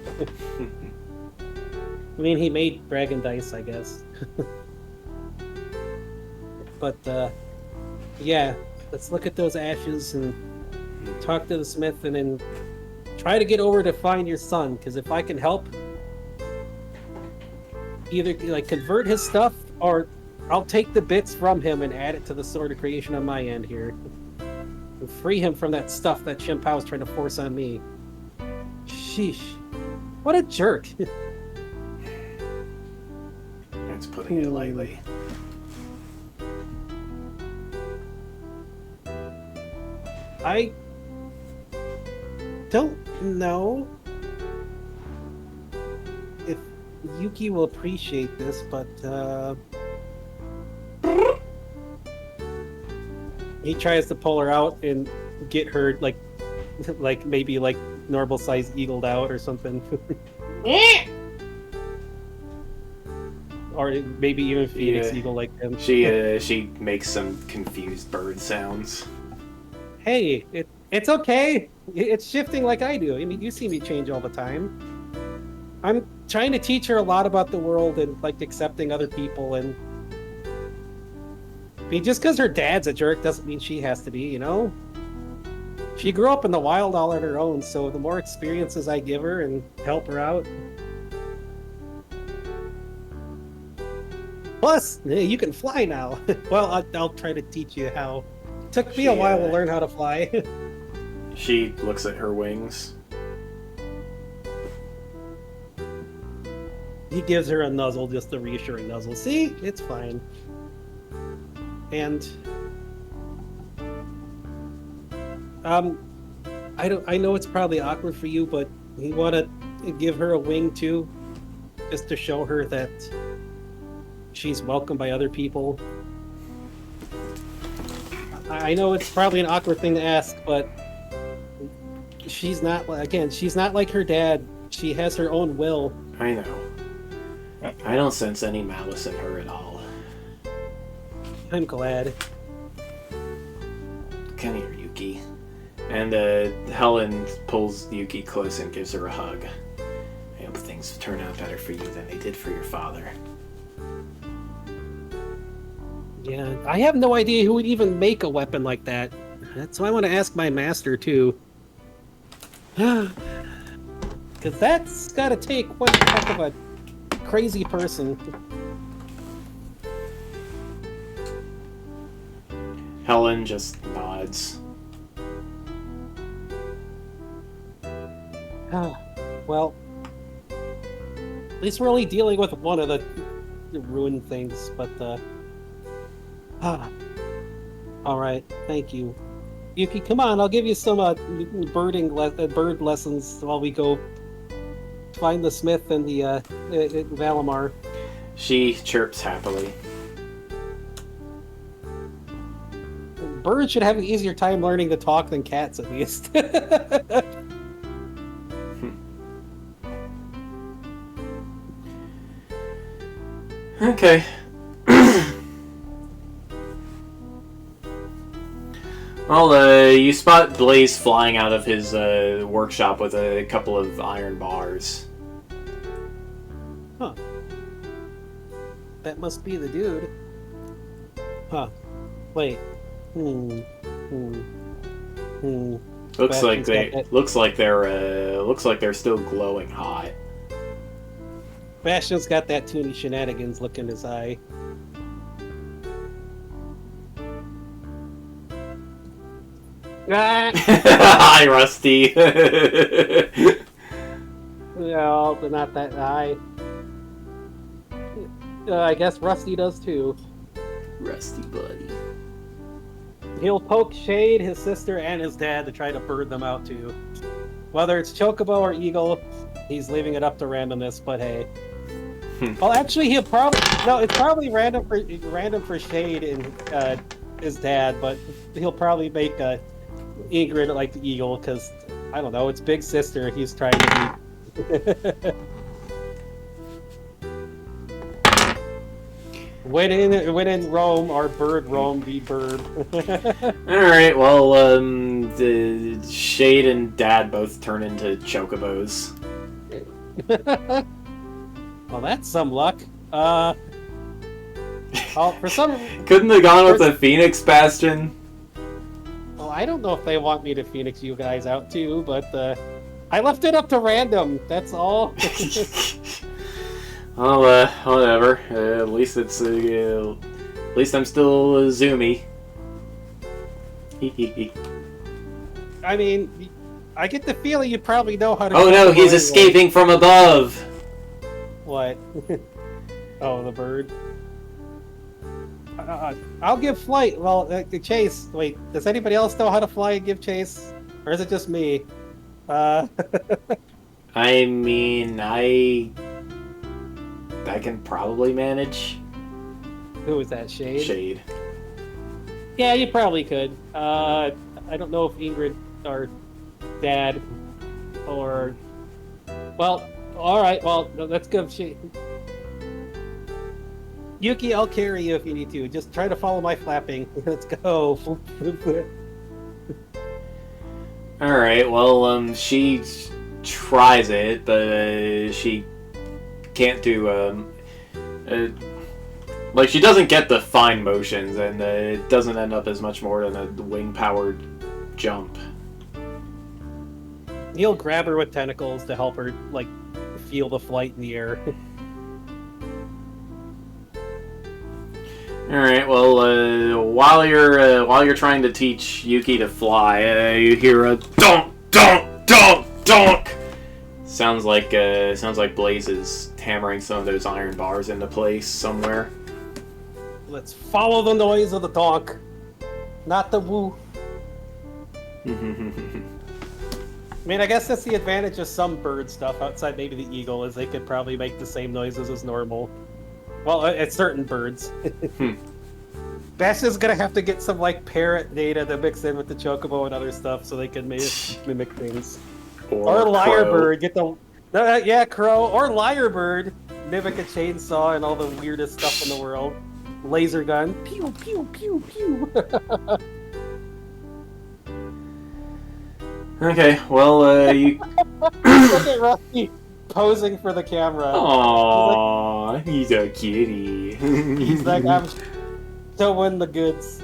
C: I mean, he made dragon dice, I guess. But yeah, let's look at those ashes and talk to the smith, and then try to get over to find your son. Because if I can help, either like convert his stuff, or I'll take the bits from him and add it to the sword of creation on my end here. And free him from that stuff that Chimpao's trying to force on me. Sheesh. What a jerk.
A: That's putting it lightly.
C: I don't know if Yuki will appreciate this, but he tries to pull her out and get her like maybe like normal size eagled out or something. Or maybe even Phoenix Eagle like him.
A: She makes some confused bird sounds.
C: Hey, it's okay. It's shifting like I do. I mean, you see me change all the time. I'm trying to teach her a lot about the world and like accepting other people. And I mean, just because her dad's a jerk doesn't mean she has to be, you know? She grew up in the wild all on her own, so the more experiences I give her and help her out. Plus, you can fly now. Well, I'll try to teach you how. Took me a while to learn how to fly.
A: She looks at her wings.
C: He gives her a nuzzle, just a reassuring nuzzle. See? It's fine. And I know it's probably awkward for you, but you want to give her a wing too, just to show her that she's welcomed by other people. I know it's probably an awkward thing to ask, but she's not like her dad. She has her own will.
A: I know. I don't sense any malice in her at all.
C: I'm glad.
A: Come here, Yuki. And Helen pulls Yuki close and gives her a hug. I hope things turn out better for you than they did for your father.
C: Yeah, I have no idea who would even make a weapon like that. That's why I want to ask my master, too. Because that's got to take one heck of a crazy person.
A: Helen just nods.
C: Well, at least we're only dealing with one of the ruined things, but alright, thank you. Yuki, come on, I'll give you some bird lessons while we go find the smith and the Valimar.
A: She chirps happily.
C: Birds should have an easier time learning to talk than cats, at least.
A: Okay. Well, you spot Blaze flying out of his workshop with a couple of iron bars.
C: Huh. That must be the dude. Huh. Wait.
A: Looks like they're still glowing hot.
C: Bastion's got that Toony shenanigans look in his eye.
A: Hi, Rusty.
C: No, but not that high. I guess Rusty does too.
A: Rusty buddy.
C: He'll poke Shade, his sister, and his dad to try to bird them out too. Whether it's Chocobo or Eagle, he's leaving it up to randomness, but hey. Well, actually, he'll probably... No, it's probably random for Shade and his dad, but he'll probably make Ingrid like the Eagle, because, I don't know, it's Big Sister he's trying to beat. When in Rome, our bird Rome be bird.
A: Alright, well, the Shade and Dad both turn into chocobos.
C: Well, that's some luck. For some...
A: Couldn't have gone with the Phoenix Bastion?
C: Well, I don't know if they want me to Phoenix you guys out too, but I left it up to random, that's all.
A: Well, whatever. At least it's, at least I'm still zoomy.
C: I mean, I get the feeling you probably know how to...
A: Oh no, he's escaping from above!
C: What? Oh, the bird. I'll give flight. Well, the chase. Wait, does anybody else know how to fly and give chase? Or is it just me?
A: I mean, I can probably manage.
C: Who is that, Shade?
A: Shade.
C: Yeah, you probably could. I don't know if Ingrid or Dad or... Well, alright, well, let's give Shade... Yuki, I'll carry you if you need to. Just try to follow my flapping. Let's go.
A: Alright, well, she tries it, but she can't do, like, she doesn't get the fine motions, and it doesn't end up as much more than a wing-powered jump.
C: He'll grab her with tentacles to help her, like, feel the flight in the air.
A: Alright, well, while you're trying to teach Yuki to fly, you hear a donk, donk, donk, donk! Sounds like Blaze is hammering some of those iron bars into place somewhere.
C: Let's follow the noise of the donk, not the woo. I mean, I guess that's the advantage of some bird stuff outside maybe the eagle, is they could probably make the same noises as normal. Well, it's certain birds. Bash is gonna have to get some like parrot data to mix in with the chocobo and other stuff so they can mimic things. Or lyrebird, get the yeah, crow or lyrebird, mimic a chainsaw and all the weirdest stuff in the world. Laser gun, pew pew pew pew.
A: Okay, well, you.
C: Look at Rusty posing for the camera.
A: Aww, he's a kitty.
C: He's like, I'm showing the goods.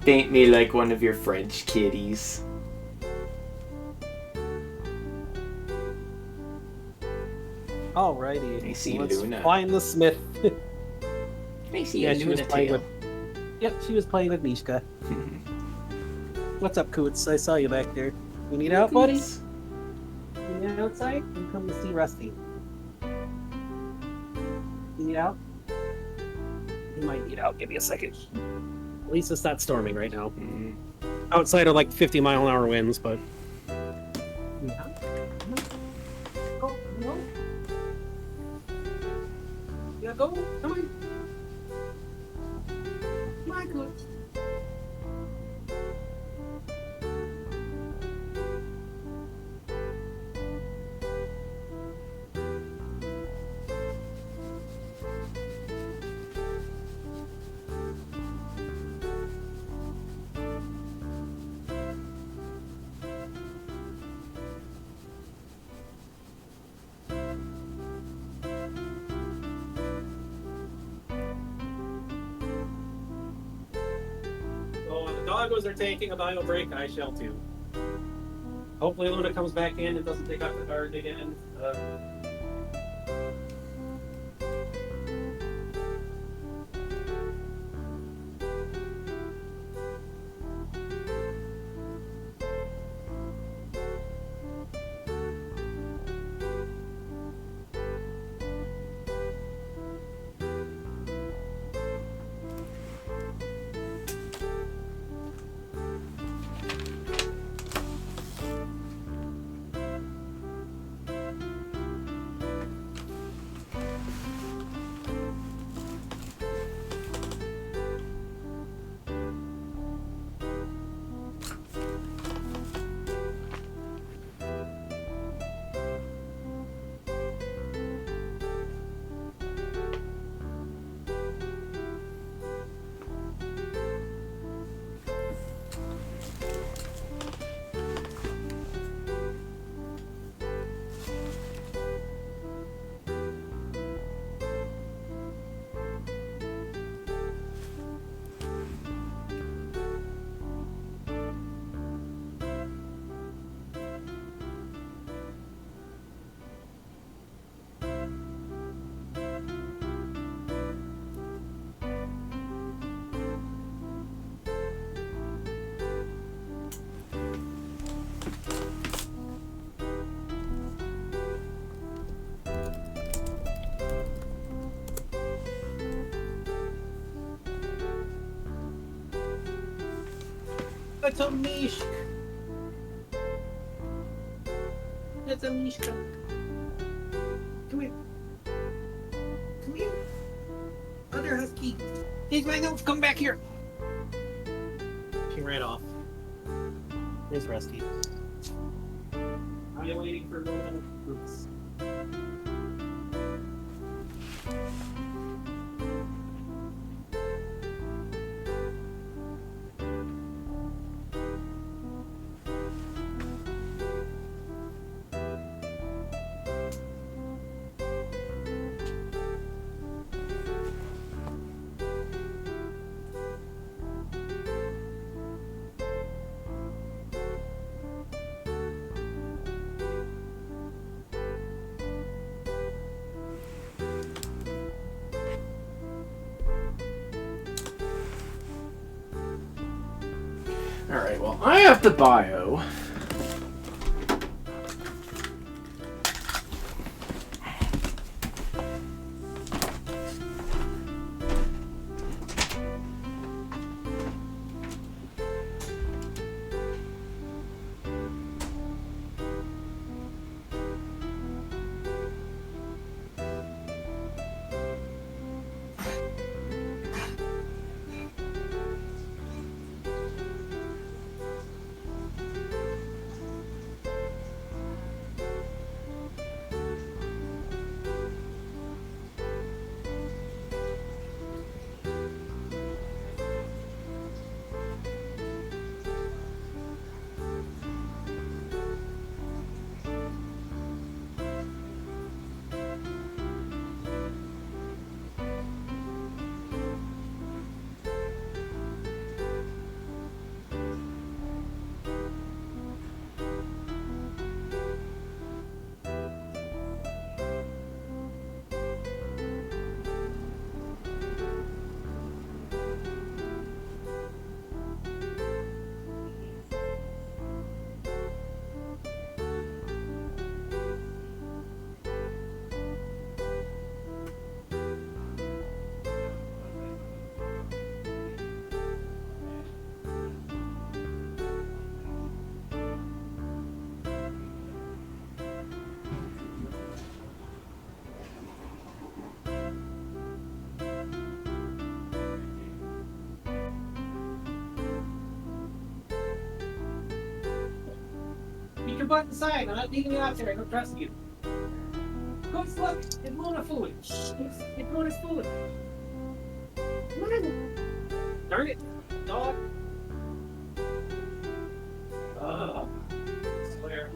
A: Paint me like one of your French kitties.
C: Alrighty.
A: I see
C: Let's
A: Luna.
C: find the smith.
A: I see
C: Yeah,
A: a
C: she was
A: Luna
C: playing
A: tail.
C: with. Yep, she was playing with Mishka. What's up, Coots? I saw you back there. You need out, buddy? You need outside? You come to see Rusty. You need out? You might need out. Give me a second. At least it's not storming right now. Outside are like 50-mile-an-hour winds, but. Yeah. Go, go. Yeah, go. Come on. Come on, Coots. So when the doggos are taking a bio break, I shall too. Hopefully Luna comes back in and doesn't take out the card again. it's a Mish. It's a Mishka. Come here. Come here. Other husky. He's my nose. Come back here. She ran off. There's Rusty. I'm waiting for little groups.
A: Alright, well, I have the bio.
C: Keep your butt inside. I'm not leaving you out there. I don't trust you. Go look. It's Luna food. It's Luna's food. Come on. Darn it, dog. I swear.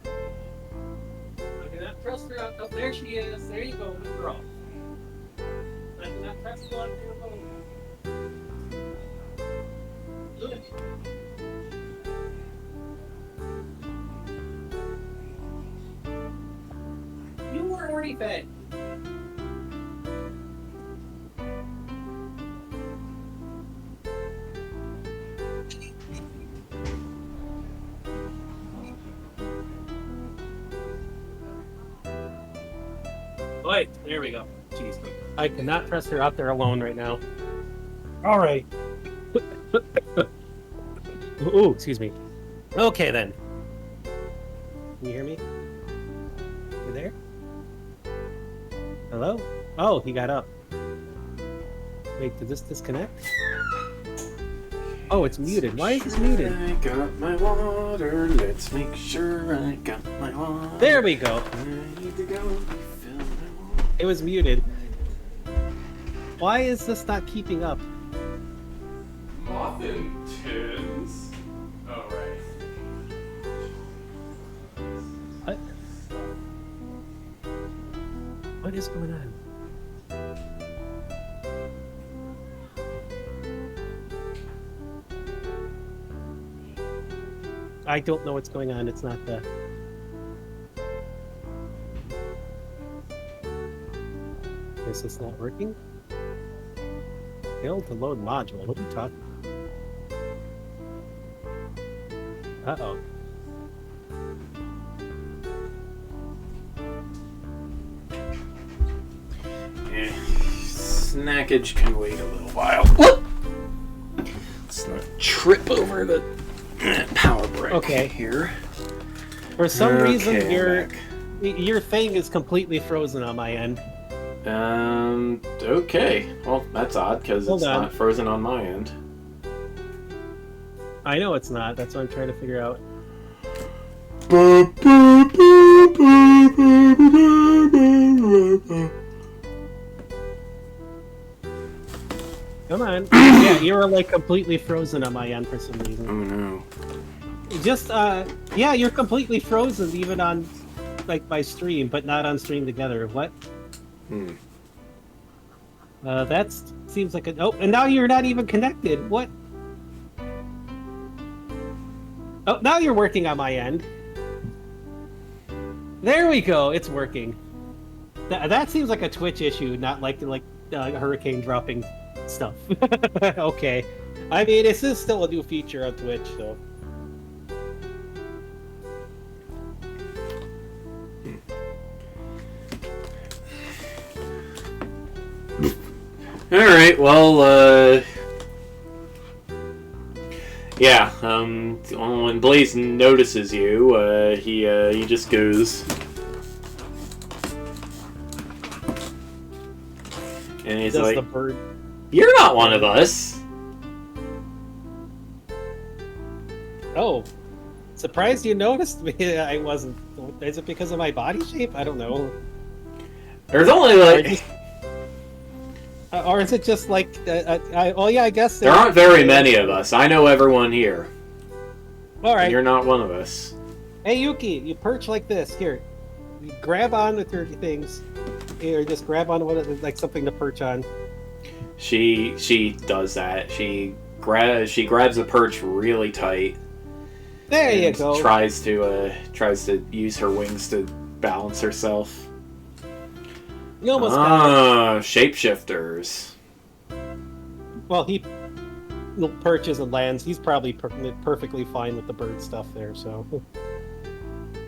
C: I cannot trust her out. Oh, there she is. There you go, good girl. I cannot trust you out there alone. Luna. You were already fed. Wait, there we go. Jeez. I cannot trust her out there alone right now. All right. Ooh, excuse me. Okay then. Can you hear me? You there? Hello? Oh, he got up. Wait, did this disconnect? Oh, it's muted. Why is this muted?
A: I got my water. Let's make sure I got my water.
C: There we go.
A: I need to go refill my water.
C: It was muted. Why is this not keeping up?
A: Muffin tins. Oh, right.
C: What? What is going on? I don't know what's going on. It's not the... Is this not working? Failed to load module. What are you talking about? Uh-oh.
A: Yeah, snackage can wait a little while. Let's not trip over the Power brick.
C: Okay.
A: Here.
C: For some reason,
A: Okay,
C: your thing is completely frozen on my end.
A: Okay. Well, that's odd, because it's not frozen on my end.
C: I know it's not. That's what I'm trying to figure out. Come on. Yeah, you were like completely frozen on my end for some reason.
A: Oh no.
C: Just, yeah, you're completely frozen even on, like, my stream, but not on stream together. What? That seems like a... Oh, and now you're not even connected. What? Oh, now you're working on my end. There we go. It's working. That seems like a Twitch issue, not like Hurricane dropping stuff. Okay. I mean, this is still a new feature on Twitch, so...
A: Alright, well, yeah, when Blaze notices you, he just goes... And he's like,
C: the bird...
A: You're not one of us!
C: Oh. Surprised you noticed me. I wasn't... Is it because of my body shape? I don't know.
A: There's only, like...
C: Or is it just like... oh, yeah, I guess...
A: There aren't very many of us. I know everyone here.
C: Alright.
A: And you're not one of us.
C: Hey, Yuki, you perch like this. Here. You grab on with your things. Here, just grab on like something to perch on.
A: She does that. She grabs a perch really tight.
C: There you go.
A: Tries to use her wings to balance herself.
C: You almost got it.
A: Shapeshifters.
C: Well, he perches and lands. He's probably perfectly fine with the bird stuff there, so...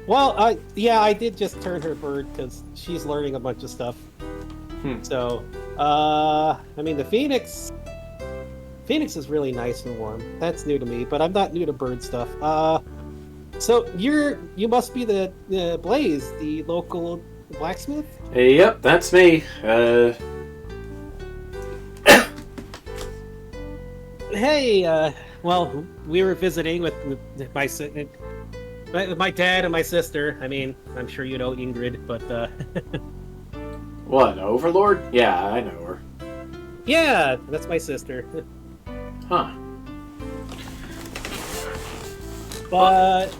C: Well, yeah, I did just turn her bird, because she's learning a bunch of stuff. So, I mean, the Phoenix is really nice and warm. That's new to me, but I'm not new to bird stuff. So, you must be the Blaze, the local blacksmith?
A: Yep, that's me.
C: Hey, well, we were visiting with my dad and my sister. I mean, I'm sure you know Ingrid, but
A: What, Overlord? Yeah, I know her.
C: Yeah, that's my sister.
A: Huh.
C: But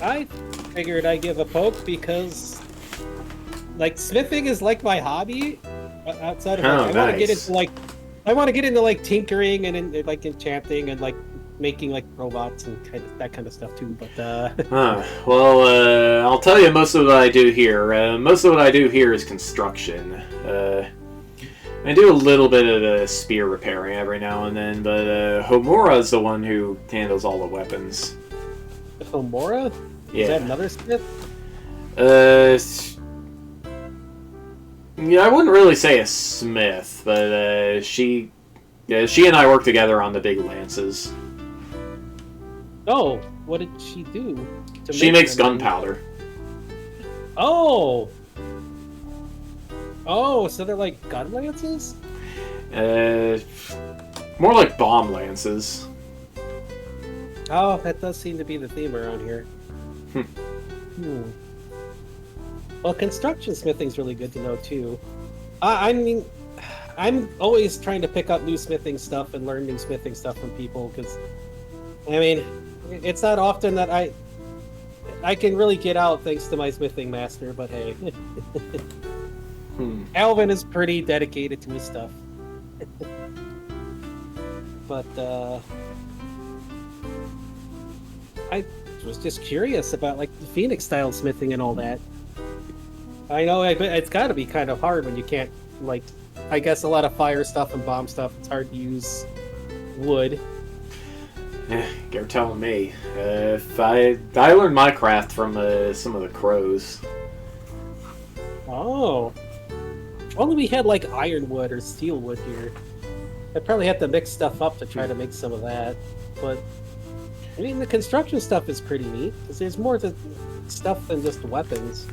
C: I figured I'd give a poke because, like, smithing is like my hobby. Outside of I want to get into like tinkering and like enchanting and like making like robots and that kind of stuff too. But
A: well, I'll tell you most of what I do here. Most of what I do here is construction. I do a little bit of spear repairing every now and then, but Homura's the one who handles all the weapons.
C: Homura?
A: Yeah.
C: Is that another smith?
A: Yeah, I wouldn't really say a smith, but she and I work together on the big lances.
C: Oh, what did she do?
A: She makes gunpowder.
C: Oh! Oh, so they're like gun lances?
A: More like bomb lances.
C: Oh, that does seem to be the theme around here. Well, construction smithing's really good to know too. I mean, I'm always trying to pick up new smithing stuff and learn new smithing stuff from people because, I mean, it's not often that I can really get out thanks to my smithing master. But hey, Alvin is pretty dedicated to his stuff. But I was just curious about like the Phoenix style smithing and all that. I know it's got to be kind of hard when you can't, like, I guess a lot of fire stuff and bomb stuff, it's hard to use wood.
A: You're telling me. I learned my craft from some of the crows.
C: Oh. Only we had like ironwood or steel wood here. I probably had to mix stuff up to try to make some of that, but... I mean, the construction stuff is pretty neat, because there's more to stuff than just weapons.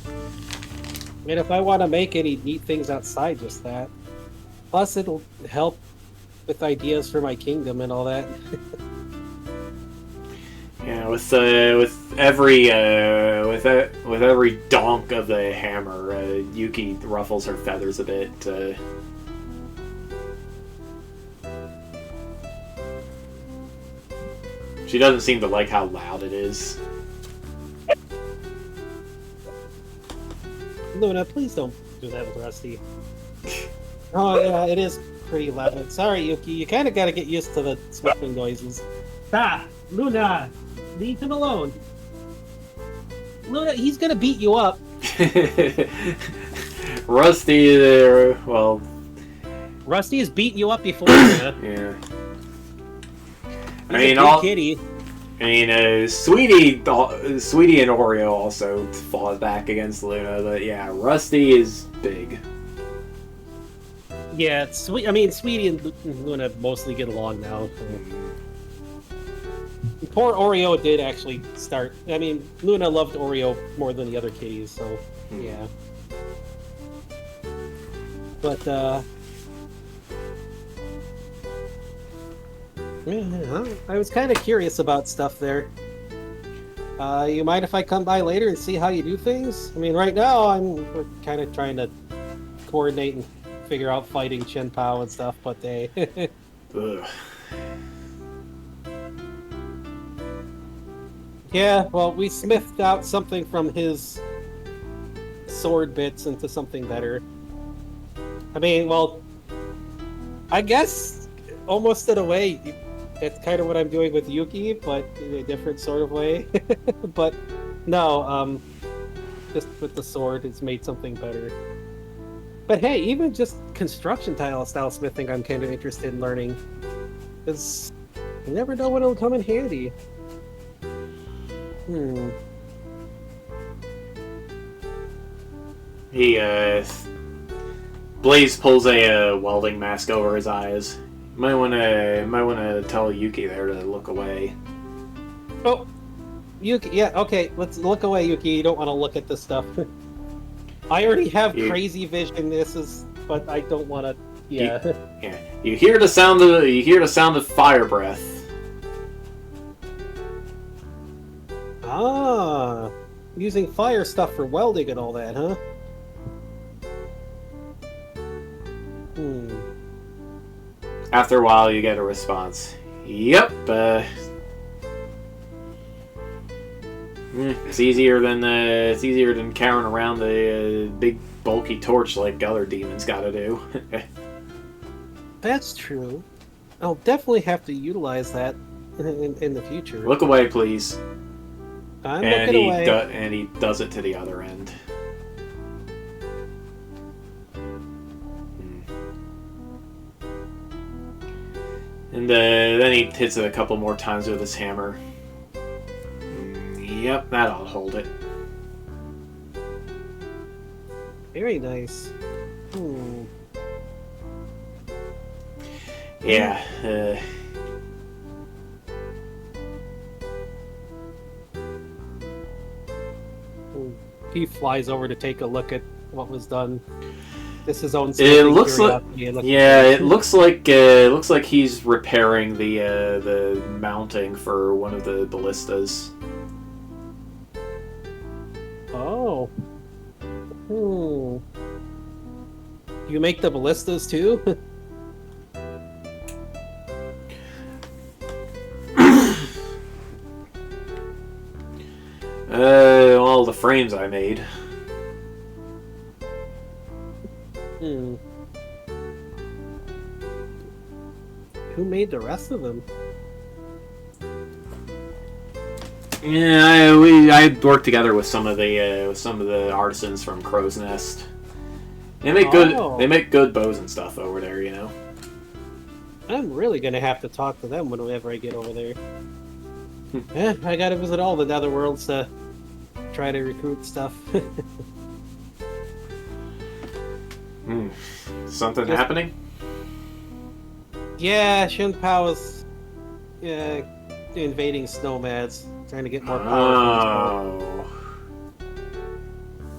C: I mean, if I want to make any neat things outside just that. Plus, it'll help with ideas for my kingdom and all that.
A: Yeah, with every donk of the hammer, Yuki ruffles her feathers a bit. She doesn't seem to like how loud it is.
C: Luna, please don't do that with Rusty. Oh yeah, it is pretty loud. Sorry, Yuki, you kind of got to get used to the smithing noises. Stop! Luna! Leave him alone! Luna, he's gonna beat you up!
A: Rusty, well...
C: Rusty has beaten you up before, Luna.
A: Yeah.
C: He's a big kitty.
A: Sweetie and Oreo also fought back against Luna, but yeah, Rusty is big.
C: Yeah, Sweetie and Luna mostly get along now. Poor Oreo did actually start. I mean, Luna loved Oreo more than the other kitties, so yeah. But I was kind of curious about stuff there. You mind if I come by later and see how you do things? I mean, right now we're kind of trying to coordinate and figure out fighting Chen Pao and stuff, but they. Yeah, well, we smithed out something from his sword bits into something better. I mean, well, I guess almost in a way, that's kind of what I'm doing with Yuki, but in a different sort of way. But no, just with the sword, it's made something better. But hey, even just construction style smithing, I'm kind of interested in learning. Because you never know when it'll come in handy.
A: Blaze pulls a welding mask over his eyes. Might wanna tell Yuki there to look away.
C: Oh, Yuki, yeah, okay, let's look away, Yuki. You don't want to look at this stuff. I already have crazy vision. But I don't want to. Yeah.
A: Yeah. You hear the sound of fire breath.
C: Ah, using fire stuff for welding and all that, huh?
A: After a while, you get a response. Yep. It's easier than carrying around the big bulky torch like other demons got to do.
C: That's true. I'll definitely have to utilize that in the future.
A: Look away, please.
C: I'm looking away.
A: And he does it to the other end. And then he hits it a couple more times with his hammer. Yep, that'll hold it.
C: Very nice.
A: Yeah.
C: He flies over to take a look at what was done. This is his own.
A: It looks like it looks like he's repairing the mounting for one of the ballistas.
C: Oh. You make the ballistas too?
A: All the frames I made.
C: Who made the rest of them?
A: Yeah, I worked together with some of the artisans from Crow's Nest. They make good bows and stuff over there, you know.
C: I'm really gonna have to talk to them whenever I get over there. I gotta visit all the netherworlds to try to recruit stuff.
A: Something happening?
C: Yeah, Shin Pao is invading snowmads, trying to get more power from
A: Oh.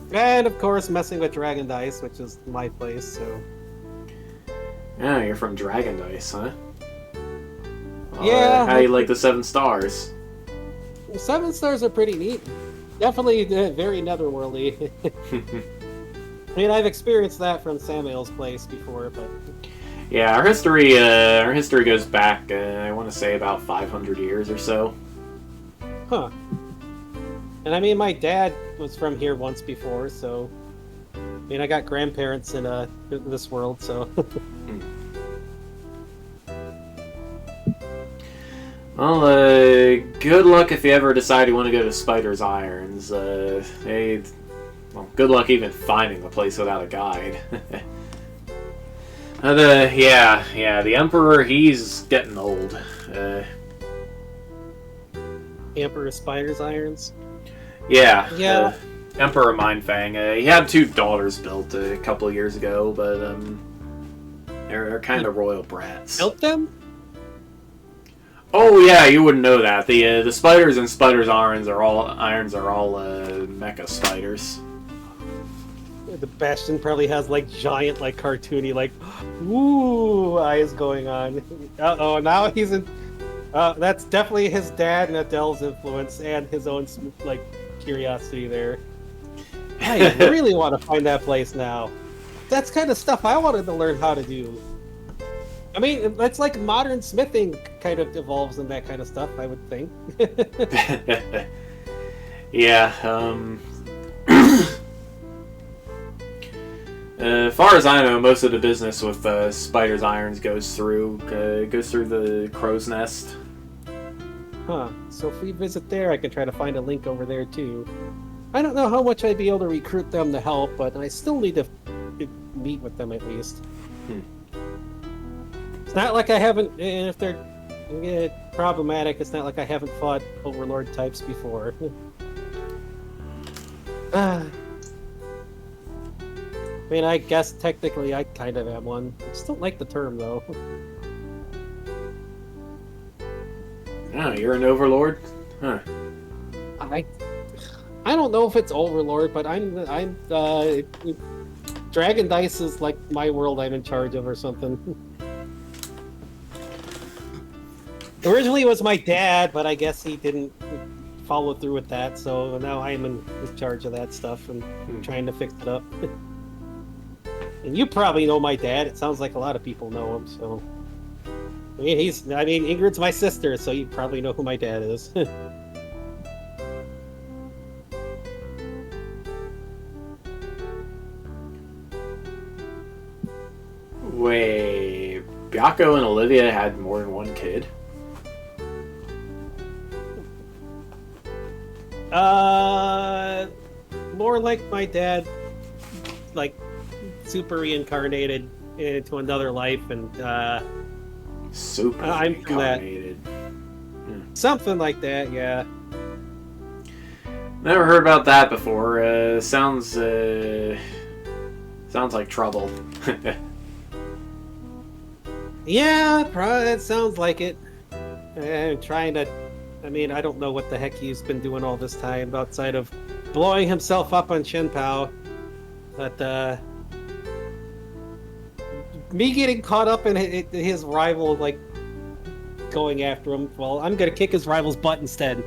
C: the And of course, messing with Dragon Dice, which is my place, so...
A: Yeah, you're from Dragon Dice, huh?
C: Yeah.
A: How you like the 7 stars?
C: 7 stars are pretty neat. Definitely very netherworldly. I mean, I've experienced that from Samuel's place before, but...
A: Yeah, our history goes back, I want to say about 500 years or so.
C: Huh. And I mean, my dad was from here once before, so... I mean, I got grandparents in this world, so...
A: Well, good luck if you ever decide you want to go to Spider's Irons. Well, good luck even finding the place without a guide. Yeah, the Emperor, he's getting old.
C: The Emperor Spider's Irons?
A: Yeah. Emperor Mindfang. He had 2 daughters built a couple of years ago, but they're kind of royal brats.
C: Built them?
A: Oh yeah, you wouldn't know that. The spiders in Spider's Irons are all mecha spiders.
C: The Bastion probably has like giant, like cartoony, like woo eyes going on. Uh-oh, now he's in. That's definitely his dad and Adele's influence, and his own like curiosity there. I really want to find that place now. That's kind of stuff I wanted to learn how to do. I mean, it's like modern smithing kind of evolves in that kind of stuff, I would think.
A: Yeah. As far as I know, most of the business with Spider's Irons goes through the Crow's Nest.
C: Huh. So if we visit there, I can try to find a link over there too. I don't know how much I'd be able to recruit them to help, but I still need to meet with them at least. It's not like I haven't, if they're problematic, it's not like I haven't fought Overlord types before. I mean, I guess technically I kind of am one. I just don't like the term, though.
A: Oh, you're an Overlord? Huh.
C: I don't know if it's Overlord, but I'm Dragon Dice is like my world I'm in charge of or something. Originally it was my dad, but I guess he didn't follow through with that, so now I'm in charge of that stuff and trying to fix it up. And you probably know my dad. It sounds like a lot of people know him, so... I mean, Ingrid's my sister, so you probably know who my dad is.
A: Wait, Byakko and Olivia had more than one kid?
C: More like my dad, like, super reincarnated into another life, and,
A: Super
C: I'm from that.
A: reincarnated.
C: Something like that, yeah.
A: Never heard about that before. Sounds like trouble.
C: Yeah, probably that sounds like it. I'm trying to... I mean, I don't know what the heck he's been doing all this time outside of blowing himself up on Shinpao. But, me getting caught up in his rival, like, going after him, well, I'm gonna kick his rival's butt instead.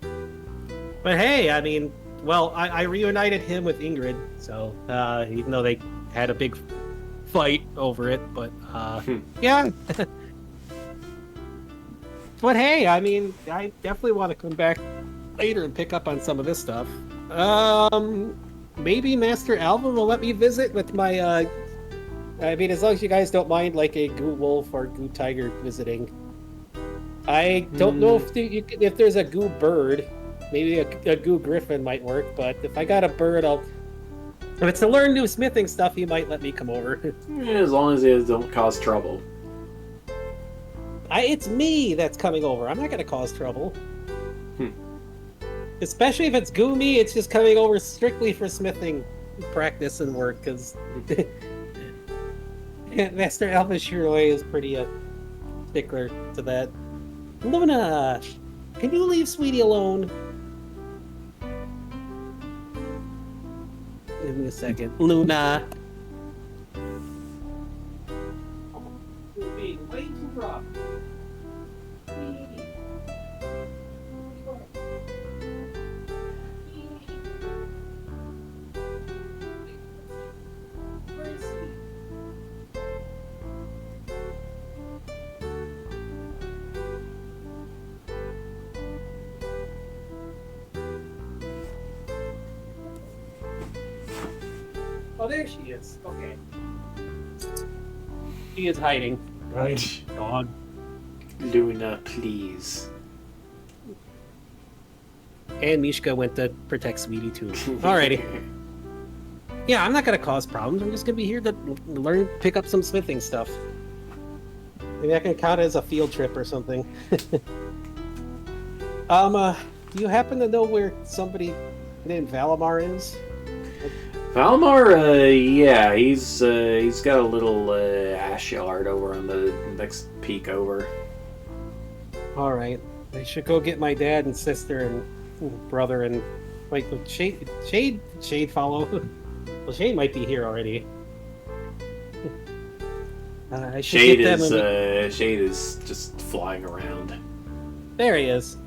C: But hey, I mean, well, I reunited him with Ingrid, so, even though they had a big fight over it, but, yeah. But hey, I mean, I definitely want to come back later and pick up on some of this stuff. Maybe Master Alvin will let me visit with my, I mean, as long as you guys don't mind, like, a Goo Wolf or Goo Tiger visiting. I don't know if there's a Goo Bird. Maybe a Goo Griffin might work, but if I got a bird, if it's to learn new smithing stuff, he might let me come over.
A: As long as it don't cause trouble.
C: It's me that's coming over. I'm not going to cause trouble. Especially if it's Goomy, it's just coming over strictly for smithing practice and work, because Master Alpha Shiroi is pretty stickler to that. Luna! Can you leave Sweetie alone? Give me a second. Luna!
B: You're being way too rough. Oh, there she is. Okay.
C: She is hiding.
A: Right.
C: Dog.
A: Luna, please.
C: And Mishka went to protect Sweetie too. Alrighty. Yeah, I'm not gonna cause problems. I'm just gonna be here to pick up some smithing stuff. Maybe I can count it as a field trip or something. Do you happen to know where somebody named Valimar is?
A: Valimar, yeah, he's got a little ash yard over on the next peak over.
C: Alright. I should go get my dad and sister and brother and wait, Shade follow. Well, Shade might be here already. I should
A: Shade
C: get them
A: is Shade is just flying around.
C: There he is.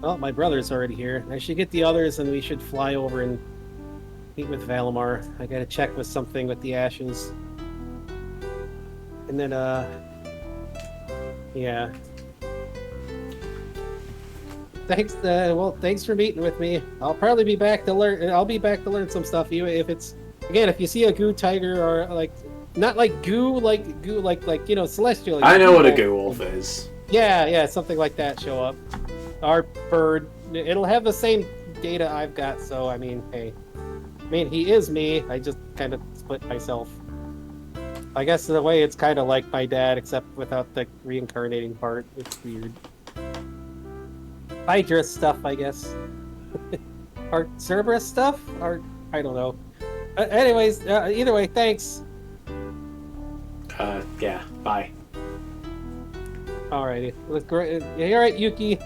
C: Well, my brother's already here. I should get the others, and we should fly over and meet with Valimar. I gotta check with something with the ashes. And then, yeah. Thanks. Well, thanks for meeting with me. I'll probably be back to learn. I'll be back to learn some stuff. Even if it's again, if you see a goo tiger or like, not like goo, like you know, celestial. Like,
A: I know what a goo wolf is.
C: Yeah, something like that show up. Our bird, it'll have the same data I've got. So I mean, hey, he is me. I just kind of split myself. I guess in a way, it's kind of like my dad, except without the reincarnating part. It's weird. Hydra stuff, I guess. Or Cerberus stuff? Or, I don't know. Anyways, either way, thanks.
A: Yeah, bye.
C: Alrighty. Alright, Yuki.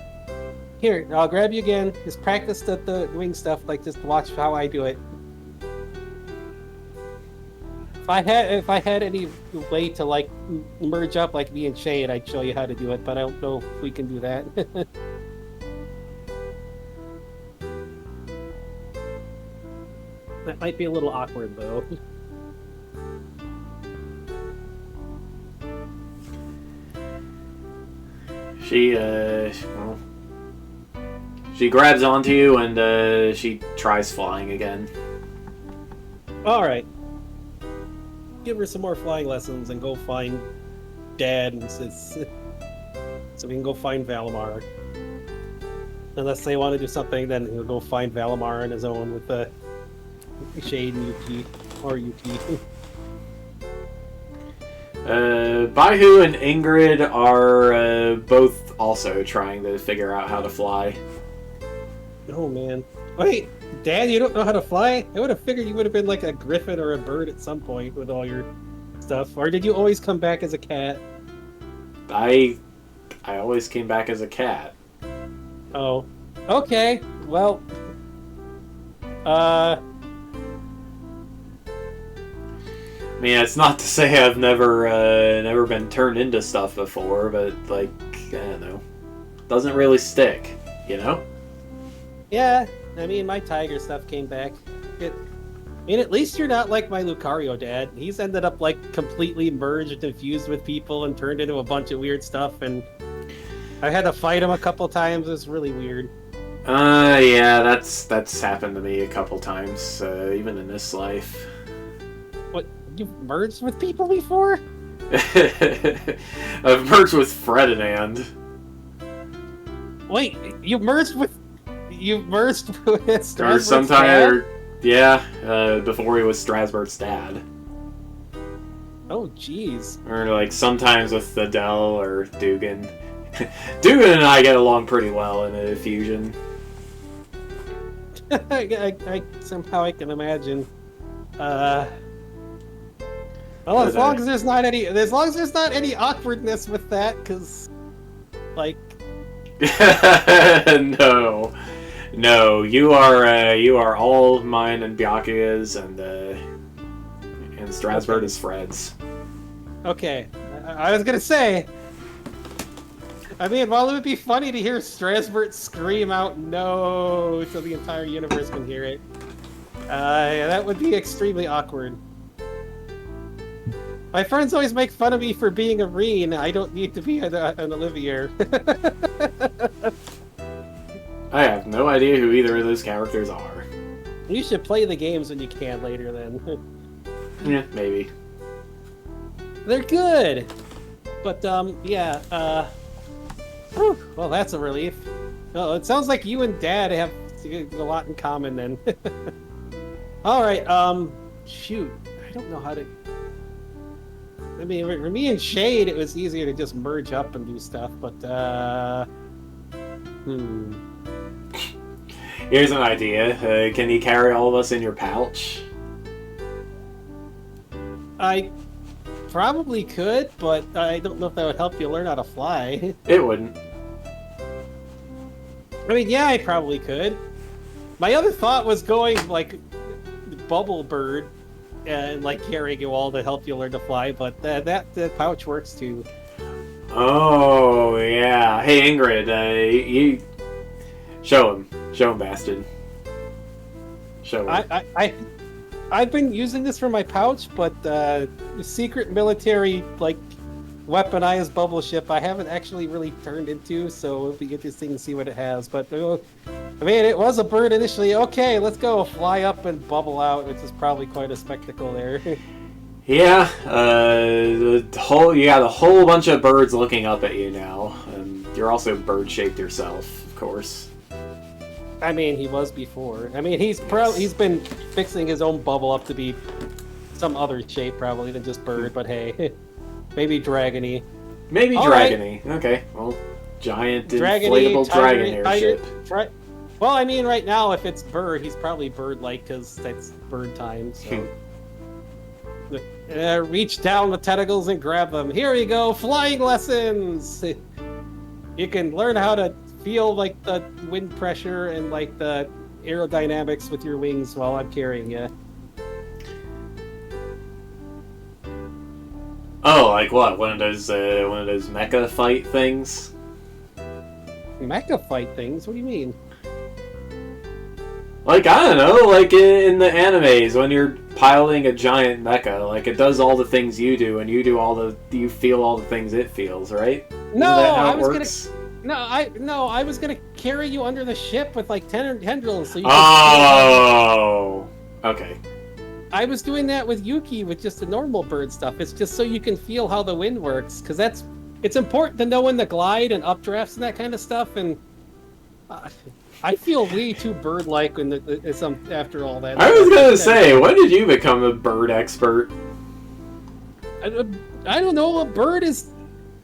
C: Here, I'll grab you again. Just practice the wing stuff, like just watch how I do it. If I had any way to like merge up like me and Shade, I'd show you how to do it, but I don't know if we can do that. That might be a little awkward though.
A: She grabs onto you and she tries flying again.
C: Alright. Give her some more flying lessons and go find Dad and so we can go find Valimar. Unless they want to do something, then he'll go find Valimar on his own with the Shade and Yuki. Or Yuki.
A: Baihu and Ingrid are both also trying to figure out how to fly.
C: Oh man. Wait, Dad, you don't know how to fly? I would have figured you would have been like a griffin or a bird at some point with all your stuff. Or did you always come back as a cat?
A: I always came back as a cat.
C: Oh. Okay. Well.
A: I mean, it's not to say I've never been turned into stuff before, but like, I don't know, doesn't really stick, you know?
C: Yeah. I mean, my tiger stuff came back. I mean, at least you're not like my Lucario dad. He's ended up like completely merged and fused with people and turned into a bunch of weird stuff. And I had to fight him a couple times. It was really weird.
A: Yeah, that's happened to me a couple times, even in this life.
C: What? You've merged with people before?
A: I've merged with Ferdinand.
C: Wait, you merged with Strasbourg's
A: Or sometime, yeah, before he was Strasbourg's dad.
C: Oh, jeez.
A: Or like sometimes with Adele or Dugan. Dugan and I get along pretty well in a fusion.
C: I somehow I can imagine. Well, as long as there's not any awkwardness with that, because, like,
A: no, you are all mine and Byakuya's, and Strasbourg is Fred's.
C: Okay, I was gonna say. I mean, while it would be funny to hear Strasbourg scream out "no" so the entire universe can hear it, that would be extremely awkward. My friends always make fun of me for being a Reen. I don't need to be an Olivier.
A: I have no idea who either of those characters are.
C: You should play the games when you can later, then.
A: Yeah, maybe.
C: They're good! But, yeah, whew, well, that's a relief. Well, it sounds like you and Dad have a lot in common, then. Alright, shoot. I don't know how to... I mean, for me and Shade, it was easier to just merge up and do stuff, but,
A: Here's an idea. Can you carry all of us in your pouch?
C: I probably could, but I don't know if that would help you learn how to fly.
A: It wouldn't.
C: I mean, yeah, I probably could. My other thought was going, like, Bubble Bird and, like, carrying you all to help you learn to fly, but that pouch works, too.
A: Oh, yeah. Hey, Ingrid, you... Show him, bastard. Show him.
C: I've been using this for my pouch, but secret military, like, weaponized bubble ship I haven't actually really turned into, so it'll be interesting to see what it has. But, I mean, it was a bird initially. Okay, let's go fly up and bubble out, which is probably quite a spectacle there.
A: Yeah, you got a whole bunch of birds looking up at you now, and you're also bird-shaped yourself, of course.
C: I mean, he was before. I mean, he's been fixing his own bubble up to be some other shape, probably, than just bird, but hey, maybe dragony.
A: Maybe
C: all
A: dragony. Right. Okay, well, giant inflatable dragon airship.
C: Well, I mean, right now, if it's bird, he's probably bird-like, because that's bird time, so... reach down the tentacles and grab them. Here you go, flying lessons! You can learn how to feel, like, the wind pressure and, like, the aerodynamics with your wings while I'm carrying you.
A: Oh, like what? One of those mecha fight things?
C: Mecha fight things? What do you mean?
A: Like, I don't know, like in the animes, when you're piloting a giant mecha, like, it does all the things you do, and you feel all the things it feels, right?
C: No,
A: Isn't that how
C: I
A: it
C: was
A: works?
C: I was gonna carry you under the ship with, like, tendrils, so you
A: Oh! Okay.
C: I was doing that with Yuki with just the normal bird stuff. It's just so you can feel how the wind works, because it's important to know when to glide and updrafts and that kind of stuff, and... I feel way too bird-like after all that.
A: I was gonna say, when did you become a bird expert?
C: I don't know. A bird is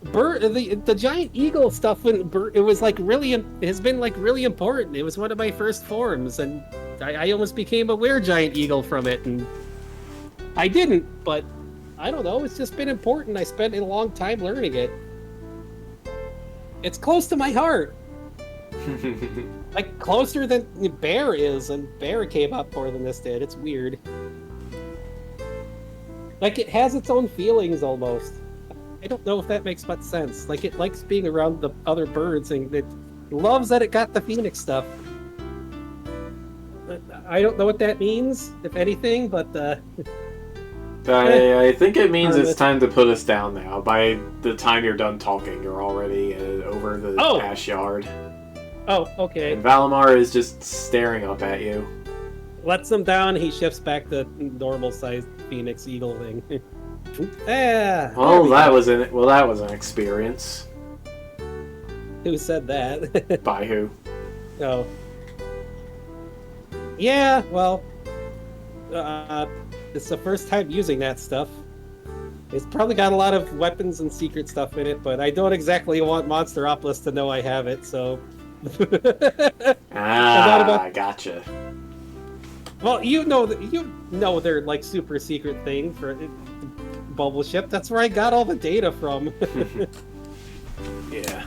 C: the giant eagle stuff. It was like it has been like really important. It was one of my first forms, and I almost became a were-giant eagle from it, and I didn't. But I don't know. It's just been important. I spent a long time learning it. It's close to my heart. Like, closer than Bear is, and Bear came up more than this did. It's weird. Like, it has its own feelings, almost. I don't know if that makes much sense. Like, it likes being around the other birds, and it loves that it got the Phoenix stuff. I don't know what that means, if anything, but,
A: I think it means it's time to put us down now. By the time you're done talking, you're already over the ash yard.
C: Oh, okay.
A: And Valimar is just staring up at you.
C: Lets him down, he shifts back to normal-sized Phoenix Eagle thing. Yeah.
A: Well, that was an experience.
C: Who said that?
A: By who?
C: Oh. Yeah, well, it's the first time using that stuff. It's probably got a lot of weapons and secret stuff in it, but I don't exactly want Monsteropolis to know I have it, so...
A: Gotcha.
C: Well, you know they're like super secret thing for bubble ship. That's where I got all the data from.
A: Yeah.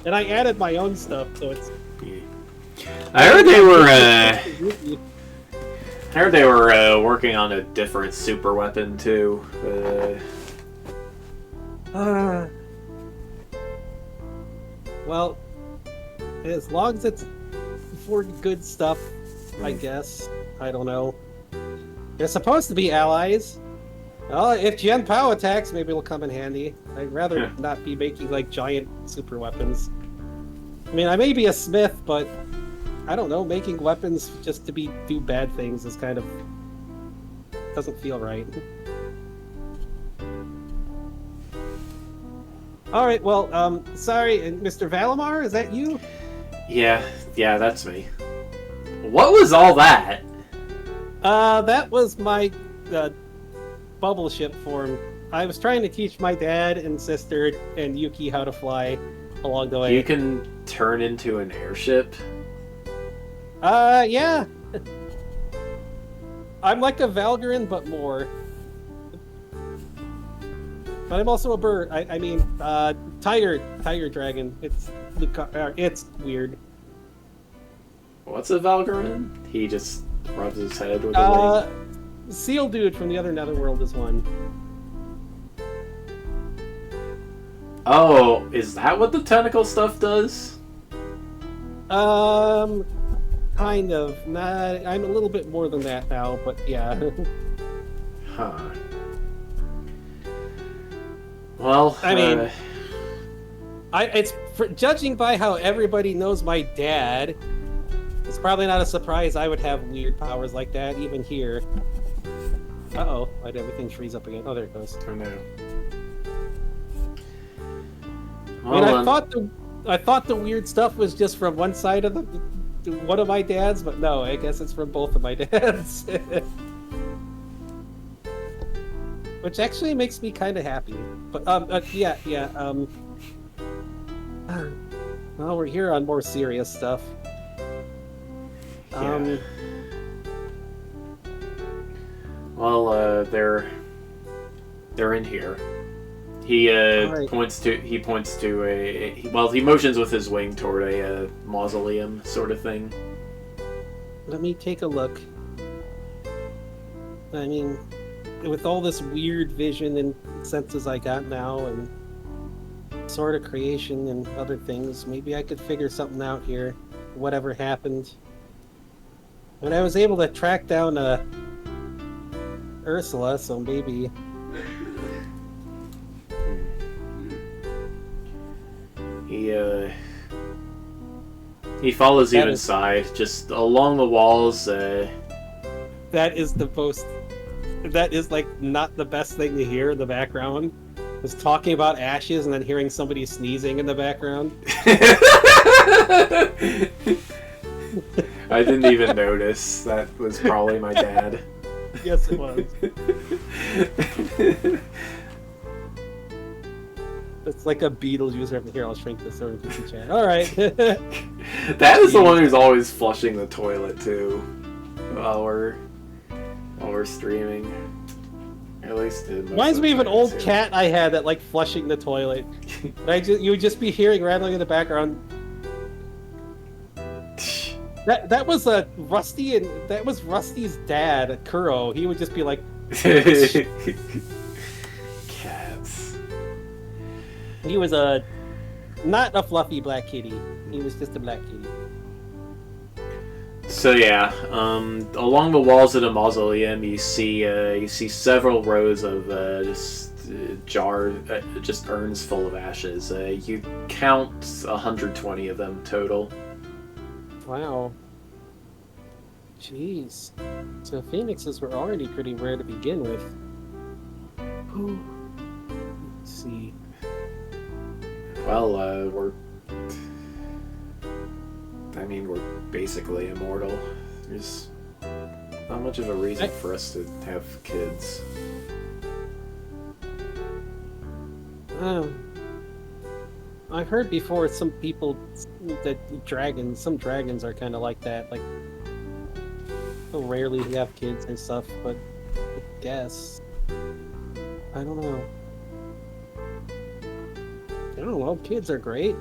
C: And I added my own stuff, so it's...
A: I heard they were, working on a different super weapon, too.
C: Well, as long as it's for good stuff, I guess. I don't know. They're supposed to be allies. Well, if Jian Pao attacks, maybe it'll come in handy. I'd rather not be making, like, giant super weapons. I mean, I may be a smith, but I don't know, making weapons just to do bad things is kind of... doesn't feel right. Alright, well, sorry, Mr. Valimar, is that you?
A: Yeah, that's me. What was all that?
C: That was my, bubble ship form. I was trying to teach my dad and sister and Yuki how to fly along the way.
A: You can turn into an airship?
C: Yeah. I'm like a Valgrian, but more. But I'm also a bird. I mean, tiger dragon. It's weird.
A: What's a Valgrian? He just rubs his head with a wing.
C: Seal dude from the other netherworld is one.
A: Oh, is that what the tentacle stuff does?
C: Kind of. Nah, I'm a little bit more than that now, but yeah.
A: Huh. Well,
C: I mean, judging by how everybody knows my dad, it's probably not a surprise I would have weird powers like that, even here. Uh-oh, why'd everything freeze up again? Oh, there it goes.
A: I know.
C: I mean, I thought the weird stuff was just from one side of one of my dads, but no, I guess it's from both of my dads. Which actually makes me kind of happy. But, yeah. Well, we're here on more serious stuff.
A: Yeah. Well, they're in here. He
C: Right.
A: points to he motions with his wing toward a mausoleum sort of thing.
C: Let me take a look. I mean, with all this weird vision and senses I got now, and sort of creation and other things, maybe I could figure something out here. Whatever happened. And I was able to track down Ursula, so maybe...
A: He follows you
C: That is-
A: inside, just along the walls.
C: That is like not the best thing to hear in the background. Was talking about ashes and then hearing somebody sneezing in the background.
A: I didn't even notice. That was probably my dad.
C: Yes, it was. It's like a Beetlejuice over here. I'll shrink this over to the chat. All right.
A: That is the one who's always flushing the toilet too, while we're streaming. At least it
C: Reminds me of an old cat I had that liked flushing the toilet. And you would just be hearing rattling in the background. That was Rusty, and that was Rusty's dad, Kuro. He would just be like,
A: cats.
C: he was not a fluffy black kitty. He was just a black kitty.
A: So yeah, along the walls of the mausoleum, you see several rows of just urns full of ashes. You count 120 of them total.
C: Wow. Jeez. So phoenixes were already pretty rare to begin with. Let's see.
A: Well, we're basically immortal. There's not much of a reason for us to have kids.
C: I've heard before some people that some dragons are kind of like that. Like, they'll rarely have kids and stuff, but I guess. I don't know. I don't know. Kids are great.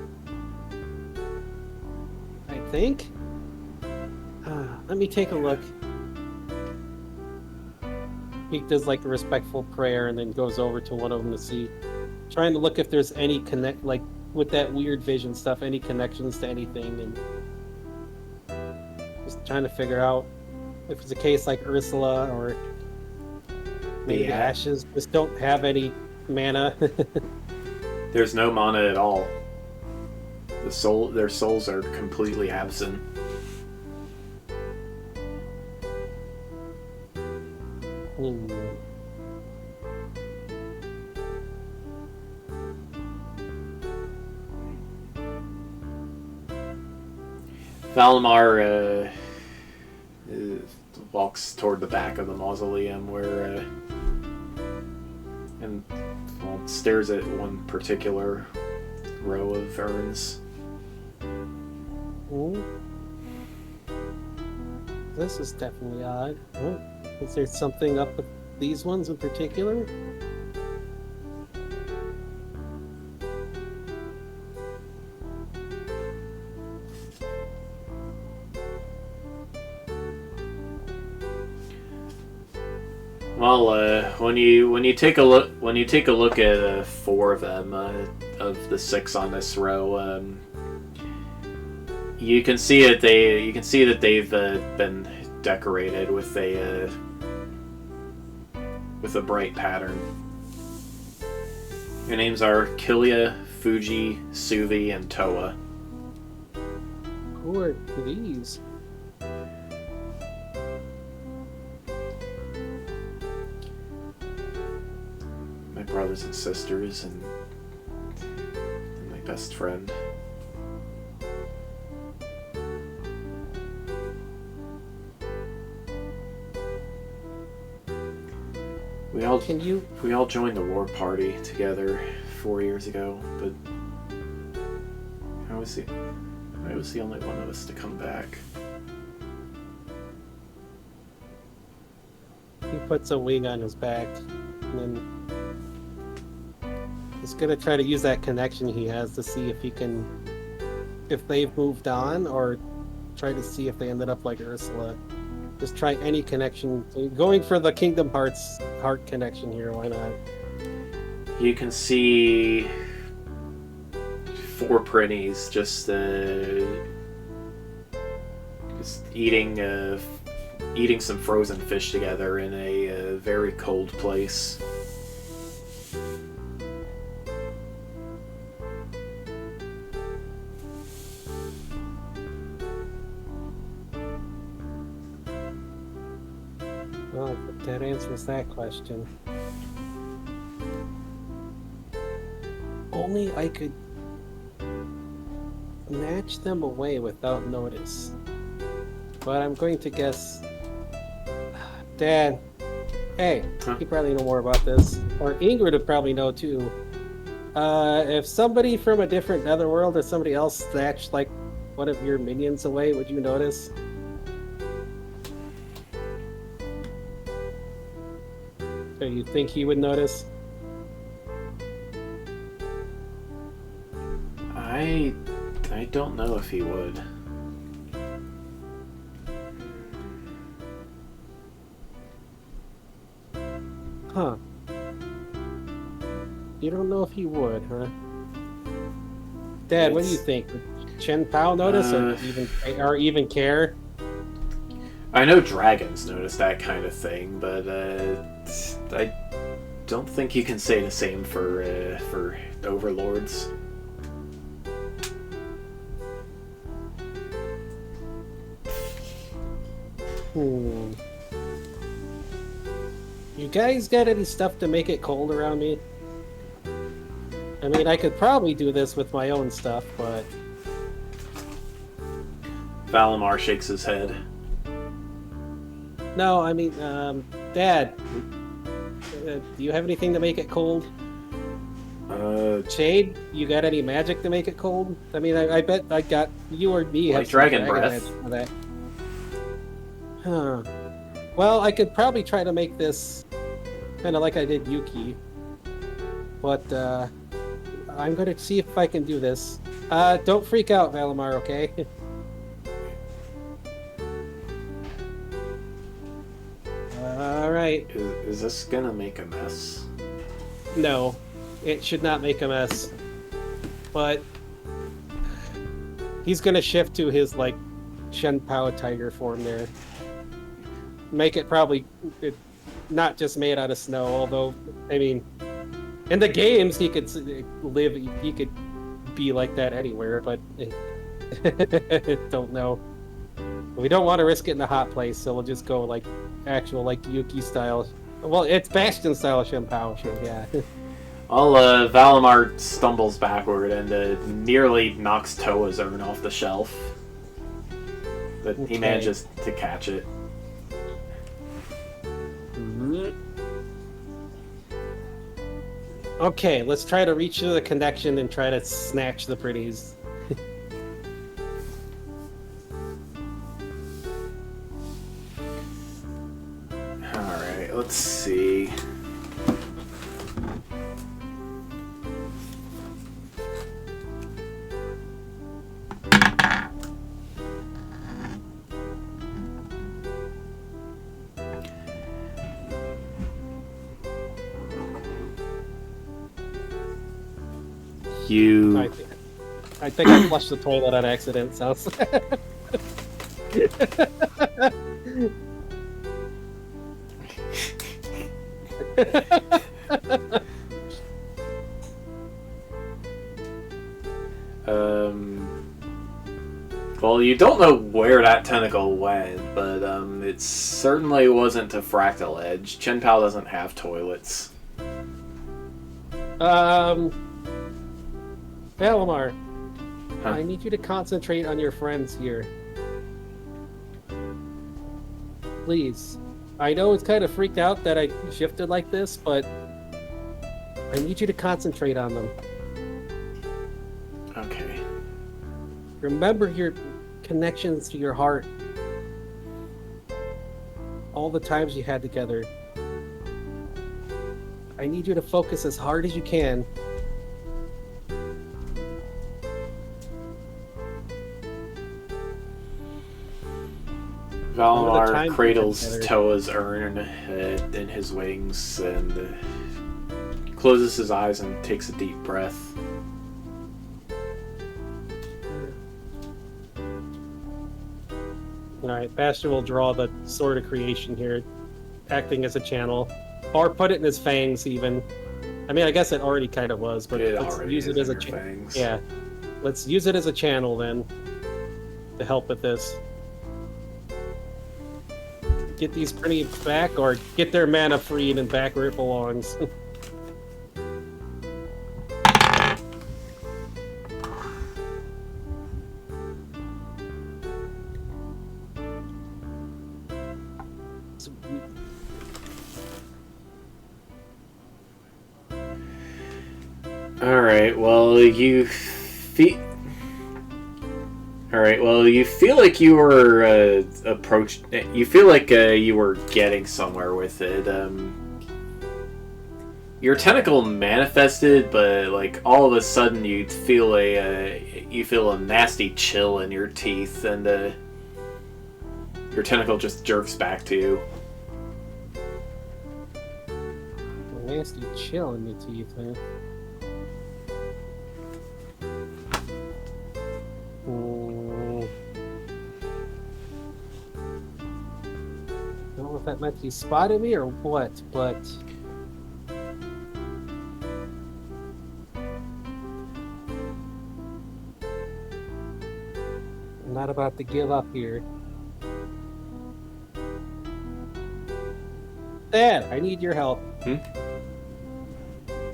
C: I think. Let me take a look. He does like a respectful prayer and then goes over to one of them to see. Trying to look if there's any connect, like with that weird vision stuff, any connections to anything, and just trying to figure out if it's a case like Ursula or maybe the
A: Yeah.
C: Ashes just don't have any mana.
A: There's no mana at all. Their souls are completely absent. Valimar walks toward the back of the mausoleum where and stares at one particular row of urns.
C: Ooh. This is definitely odd. Oh, is there something up with these ones in particular?
A: Well, when you take a look at 4 of them of the 6 on this row, you can see that they've been decorated with a bright pattern. Your names are Kilia, Fuji, Suvi, and Toa.
C: Who are these?
A: My brothers and sisters, and my best friend. We all joined the war party together 4 years ago, but I was the only one of us to come back.
C: He puts a wing on his back, and then he's gonna try to use that connection he has to see if they've moved on, or try to see if they ended up like Ursula. Just try any connection. Going for the Kingdom Hearts heart connection here, why not?
A: You can see 4 Prinnies just eating some frozen fish together in a very cold place.
C: Well, that answers that question. Only I could snatch them away without notice. But I'm going to guess... Dad. Hey,
A: Huh?
C: you probably know more about this. Or Ingrid would probably know too. If somebody from a different netherworld or somebody else snatched like one of your minions away, would you notice? So you think he would notice?
A: I don't know if he would.
C: Huh. You don't know if he would, huh? Dad, what do you think? Would Chen Pao notice or even care?
A: I know dragons notice that kind of thing, but I don't think you can say the same for overlords.
C: You guys got any stuff to make it cold around me? I mean, I could probably do this with my own stuff, but...
A: Valimar shakes his head.
C: No, I mean, Dad, do you have anything to make it cold? Shade, you got any magic to make it cold? I mean, I bet I got you or me
A: Like
C: have some
A: dragon breath.
C: magic for that. Huh. Well, I could probably try to make this kind of like I did Yuki. But I'm gonna see if I can do this. Don't freak out, Valimar, okay? Alright.
A: Is this gonna make a mess?
C: No, it should not make a mess. But he's gonna shift to his, like, Shen Pao tiger form there. Make it probably not just made out of snow, although, I mean, in the games he could live, he could be like that anywhere, but don't know. We don't want to risk it in a hot place, so we'll just go like actual like Yuki style. Well, it's Bastion style Shen Pao, yeah.
A: Valimar stumbles backward and nearly knocks Toa's urn off the shelf. But he manages to catch it.
C: Okay, let's try to reach the connection and try to snatch the pretties.
A: Alright, let's see.
C: I think I flushed the toilet on accident, sounds.
A: Well, you don't know where that tentacle went, but it certainly wasn't to Fractal Edge. Chen Pao doesn't have toilets.
C: Valimar,
A: Huh?
C: I need you to concentrate on your friends here. Please. I know it's kind of freaked out that I shifted like this, but I need you to concentrate on them.
A: Okay.
C: Remember your connections to your heart. All the times you had together. I need you to focus as hard as you can.
A: Valimar cradles Toa's urn in his wings and closes his eyes and takes a deep breath.
C: Alright, Bastion will draw the Sword of Creation here, acting as a channel. Or put it in his fangs, even. I mean, I guess it already kind of was, but let's use it as a channel. Yeah, let's use it as a channel then, to help with this. Get these pretty back, or get their mana freed and back where it belongs.
A: Alright, well, you feel like you were you feel like you were getting somewhere with it. Your tentacle manifested, but like all of a sudden you feel a nasty chill in your teeth, and your tentacle just jerks back to you.
C: A nasty chill in your teeth, man. I don't know if that meant he spotted me or what, but I'm not about to give up here. Dad, I need your help.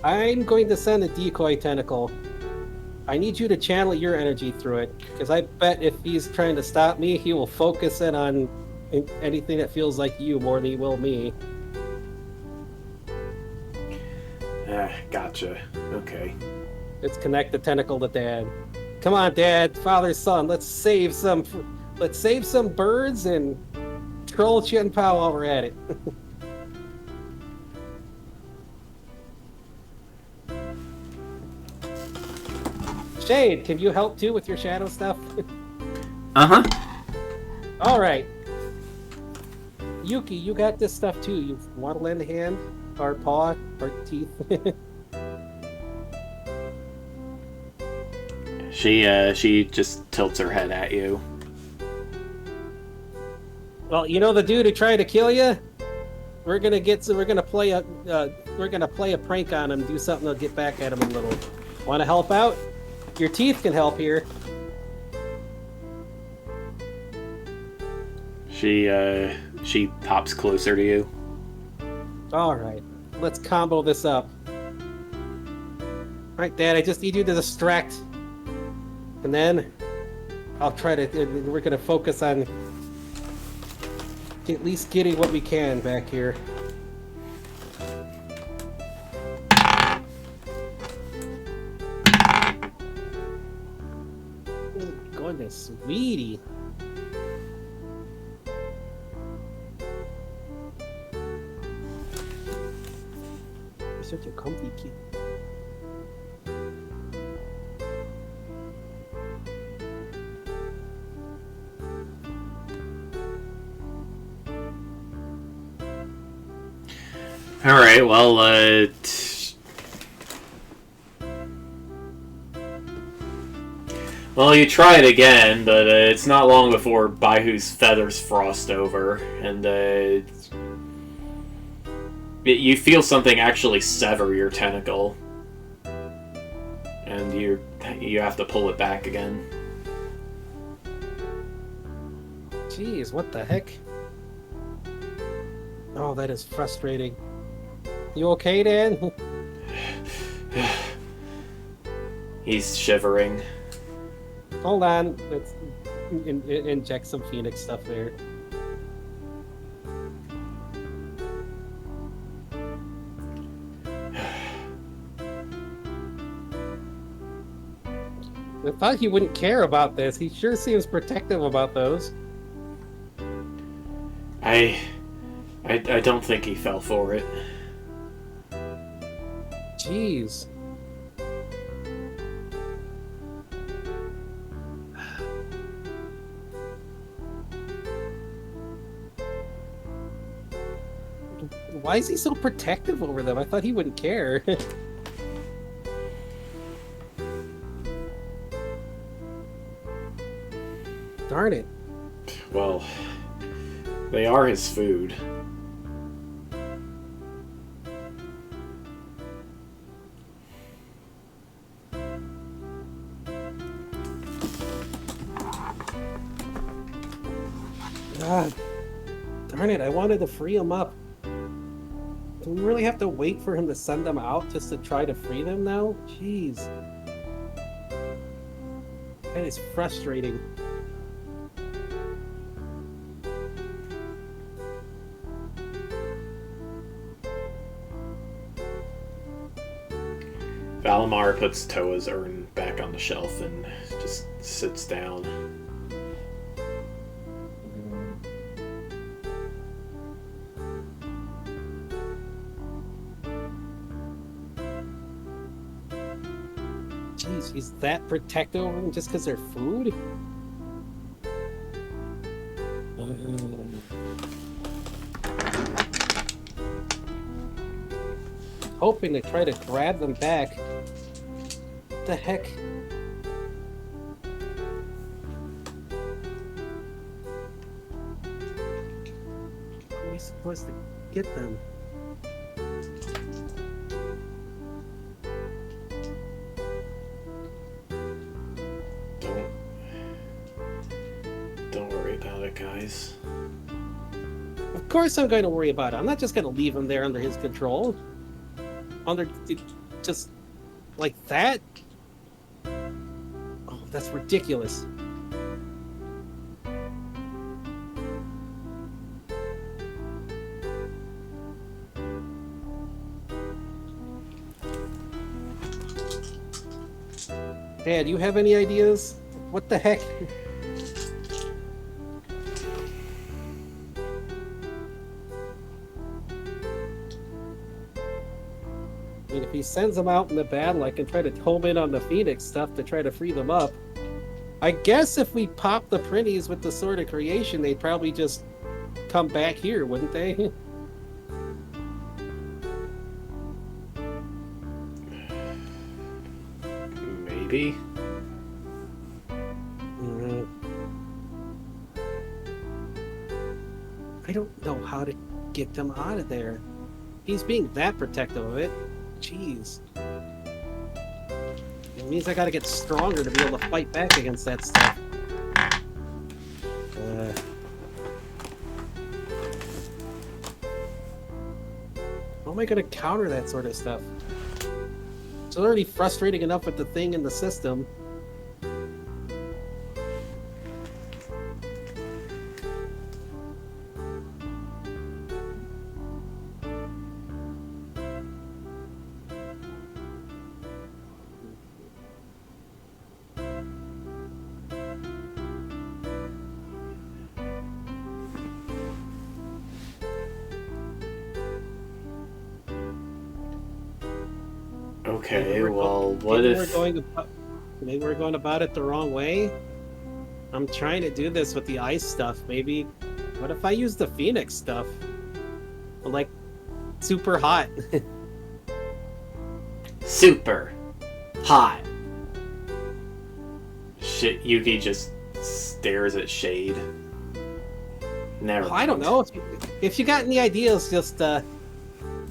C: I'm going to send a decoy tentacle. I need you to channel your energy through it, because I bet if he's trying to stop me, he will focus in on anything that feels like you more than he will me.
A: Gotcha. Okay.
C: Let's connect the tentacle to Dad. Come on, Dad, father, son. Let's save some birds and troll Chen Pao while we're at it. Shade, can you help too with your shadow stuff?
A: Uh-huh.
C: All right. Yuki, you got this stuff too. You want to lend a hand? Or paw? Or teeth?
A: She just tilts her head at you.
C: Well, you know the dude who tried to kill you? We're gonna play a prank on him, do something to get back at him a little. Want to help out? Your teeth can help here.
A: She hops closer to you.
C: All right, let's combo this up. All right, Dad, I just need you to distract, and then I'll try to. We're gonna focus on at least getting what we can back here. Oh, goodness, sweetie. You're such a comfy kid.
A: All right. Well, well, you try it again, but it's not long before Baihu's feathers frost over, and you feel something actually sever your tentacle, and you have to pull it back again.
C: Jeez, what the heck? Oh, that is frustrating. You okay, Dan?
A: He's shivering.
C: Hold on. Let's inject some Phoenix stuff there. I thought he wouldn't care about this. He sure seems protective about those.
A: I don't think he fell for it.
C: Jeez. Why is he so protective over them? I thought he wouldn't care. Darn it.
A: Well, they are his food.
C: God, darn it, I wanted to free him up. Do we really have to wait for him to send them out just to try to free them now? Jeez. That is frustrating.
A: Valimar puts Toa's urn back on the shelf and just sits down.
C: Jeez, he's that protective over them just because they're food? Hoping to try to grab them back. What the heck? How are we supposed to get them?
A: Don't worry about it, guys.
C: Of course I'm going to worry about it. I'm not just going to leave him there under his control. Just like that? Oh, that's ridiculous. Dad, you have any ideas? What the heck? mean, if he sends them out in the battle, I can try to home in on the Phoenix stuff to try to free them up. I guess if we pop the Printies with the Sword of Creation, they'd probably just come back here, wouldn't they?
A: Maybe.
C: I don't know how to get them out of there. He's being that protective of it. Jeez. It means I gotta get stronger to be able to fight back against that stuff. How am I gonna counter that sort of stuff? It's already frustrating enough with the thing in the system.
A: Okay, well, what if...
C: Maybe we're going about it the wrong way? I'm trying to do this with the ice stuff. Maybe... What if I use the Phoenix stuff? Like, super hot.
A: Super hot. Shit, Yuki just stares at Shade. Never.
C: I don't know. If you got any ideas, just,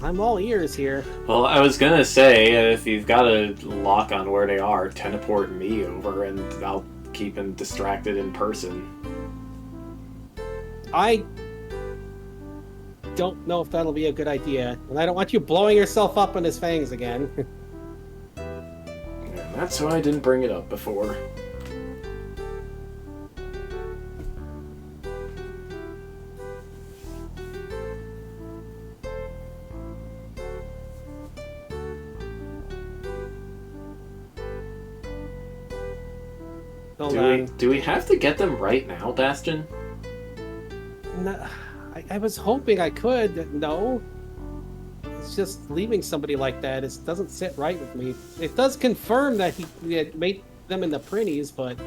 C: I'm all ears here.
A: Well, I was gonna say, if you've got a lock on where they are, teleport me over and I'll keep him distracted in person.
C: I don't know if that'll be a good idea. And I don't want you blowing yourself up on his fangs again.
A: And that's why I didn't bring it up before. Do we have to get them right now, Bastion?
C: No, I was hoping I could. No. It's just leaving somebody like that. It doesn't sit right with me. It does confirm that he had made them in the Printies, but...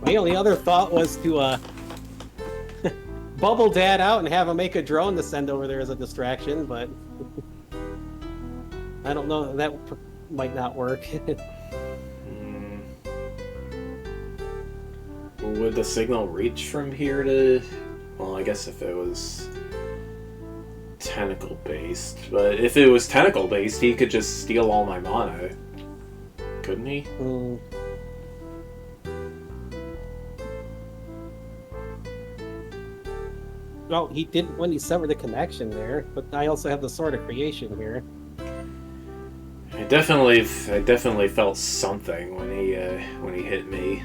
C: My only other thought was to, bubble Dad out and have him make a drone to send over there as a distraction, but... I don't know, that might not work.
A: Would the signal reach from here to... Well, I guess if it was tentacle-based. But if it was tentacle-based, he could just steal all my mana. Couldn't he?
C: Well, he didn't when he severed the connection there, but I also have the Sword of Creation here.
A: I definitely felt something when he hit me.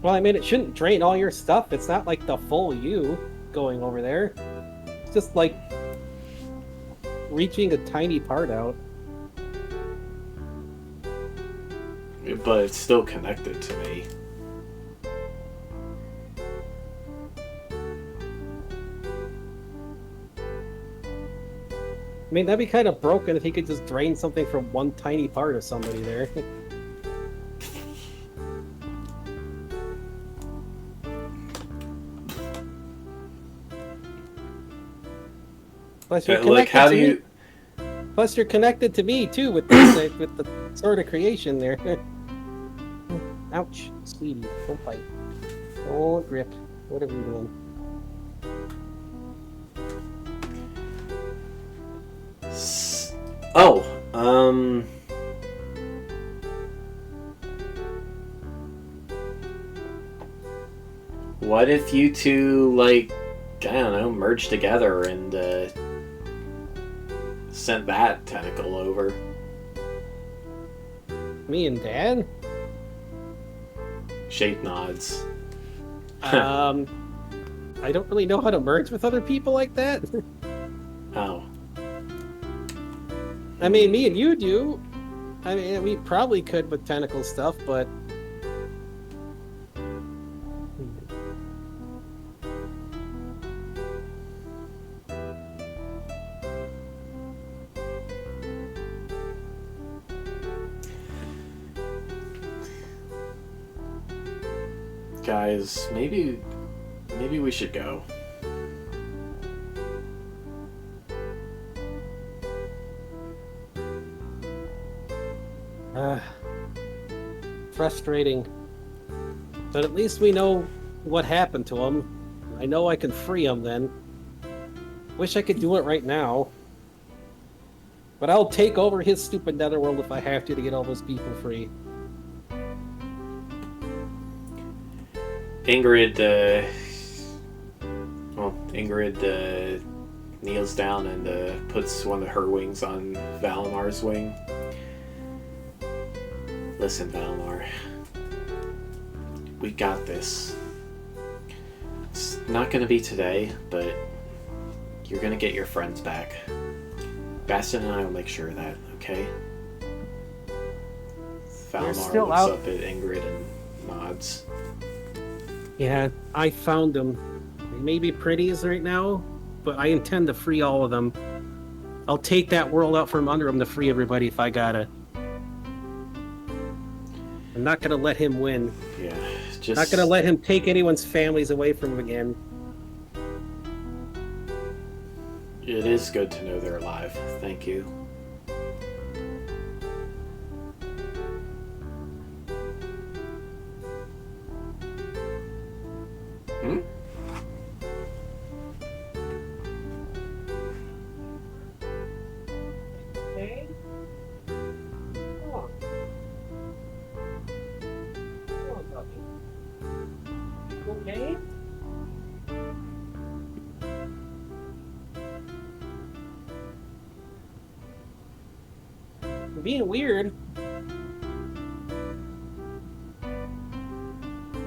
C: Well, I mean, it shouldn't drain all your stuff. It's not like the full you going over there. It's just like reaching a tiny part out.
A: But it's still connected to me.
C: I mean, that'd be kind of broken if he could just drain something from one tiny part of somebody there. Plus, you're connected to me. Plus, you're connected to me too with the with the Sword of Creation there. Ouch, sweetie, don't fight. Don't grip. What are we doing?
A: Oh, what if you two, like, I don't know, merged together and, sent that tentacle over?
C: Me and Dad?
A: Shape nods.
C: I don't really know how to merge with other people like that.
A: Oh.
C: I mean, me and you do. I mean, we probably could with tentacle stuff, but...
A: Guys, maybe we should go.
C: Frustrating. But at least we know what happened to him. I know I can free him then. Wish I could do it right now. But I'll take over his stupid netherworld if I have to get all those people free.
A: Ingrid kneels down and puts one of her wings on Valamar's wing. Listen, Valamar. We got this. It's not gonna be today, but you're gonna get your friends back. Bastion and I will make sure of that, okay? Valamar looks up at Ingrid and nods.
C: Yeah, I found them. They may be pretties right now, but I intend to free all of them. I'll take that world out from under them to free everybody if I gotta. I'm not gonna let him win.
A: Yeah,
C: Not gonna let him take anyone's families away from him again.
A: It is good to know they're alive. Thank you. Hmm?
C: Okay. Oh. Okay. You're being weird.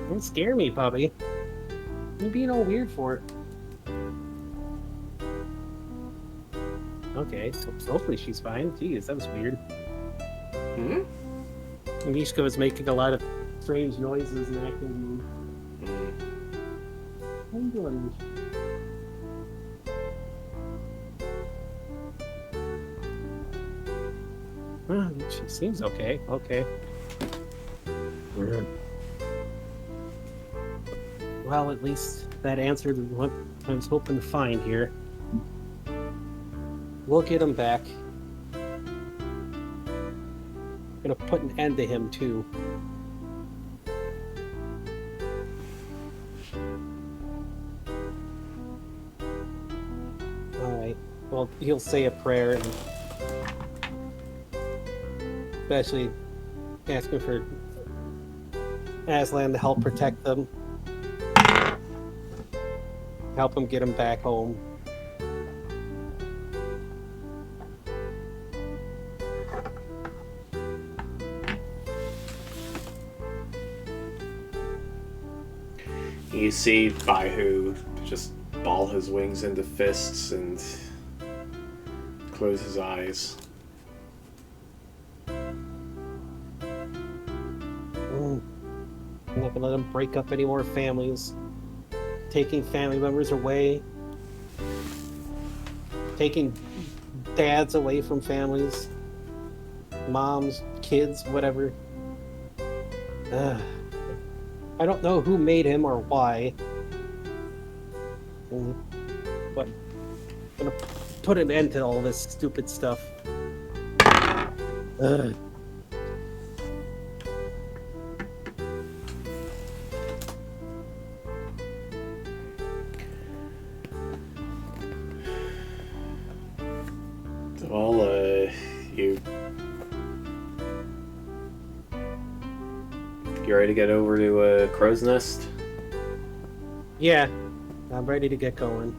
C: Don't scare me, puppy. You're being all weird for it. Okay, so hopefully she's fine. Jeez, that was weird.
A: Hmm?
C: Mishka was making a lot of strange noises and acting. How you doing, Mishka? She seems okay. Okay. Weird. Well, at least that answered what I was hoping to find here. We'll get him back. Gonna put an end to him, too. Alright. Well, he'll say a prayer and especially asking for Aslan to help protect them. Help him get him back home.
A: You see Baihu just ball his wings into fists and close his eyes.
C: I'm not gonna let him break up any more families. Taking family members away. Taking dads away from families. Moms, kids, whatever. I don't know who made him or why. But I'm gonna put an end to all this stupid stuff.
A: Well, you ready to get over to Crow's Nest?
C: Yeah, I'm ready to get going.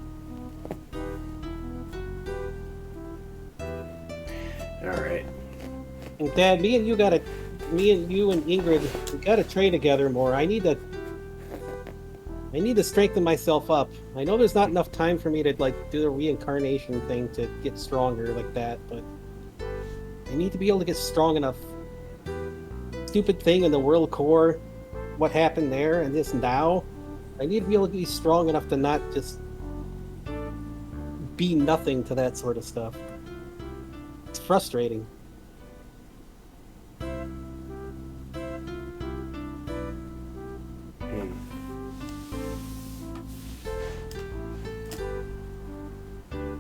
A: Alright.
C: Dad, me and you and Ingrid, we gotta train together more. I need to strengthen myself up. I know there's not enough time for me to do the reincarnation thing to get stronger like that, but I need to be able to get strong enough. Stupid thing in the world core, what happened there and this now. I need to be able to be strong enough to not just be nothing to that sort of stuff. It's frustrating.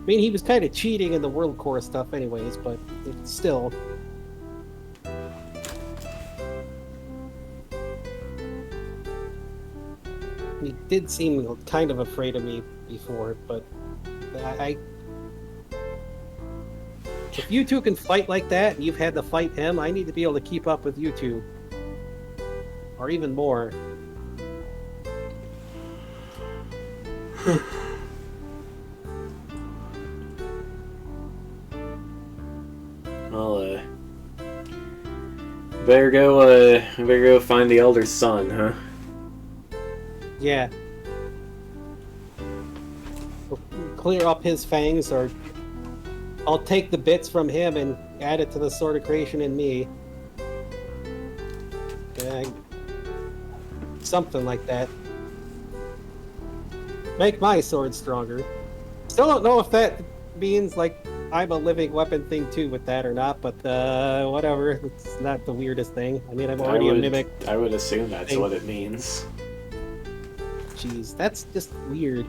C: mean, he was kind of cheating in the world core stuff anyways, but it's still. He did seem kind of afraid of me before, but if you two can fight like that, and you've had to fight him, I need to be able to keep up with you two. Or even more.
A: Well, better go find the elder son, huh?
C: Yeah. We'll clear up his fangs, or I'll take the bits from him and add it to the sword of creation in me. Something like that. Make my sword stronger. Still don't know if that means, like, I'm a living weapon thing too with that or not, but whatever. It's not the weirdest thing. I mean, I'm already a mimic.
A: I would assume that's
C: thing.
A: what it means.
C: Jeez, that's just weird.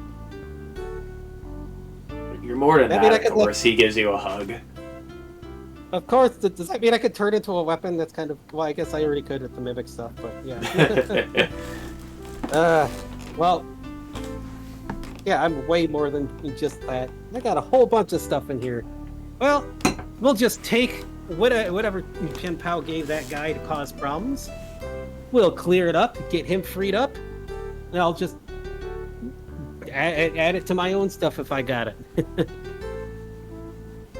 A: You're more than that, of course. He gives you a hug.
C: Of course. Does that mean I could turn into a weapon? That's kind of... Well, I guess I already could with the mimic stuff, but yeah. Well... Yeah, I'm way more than just that. I got a whole bunch of stuff in here. Well, we'll just take whatever Chen Pao gave that guy to cause problems. We'll clear it up, get him freed up, and I'll just add it to my own stuff if I got it.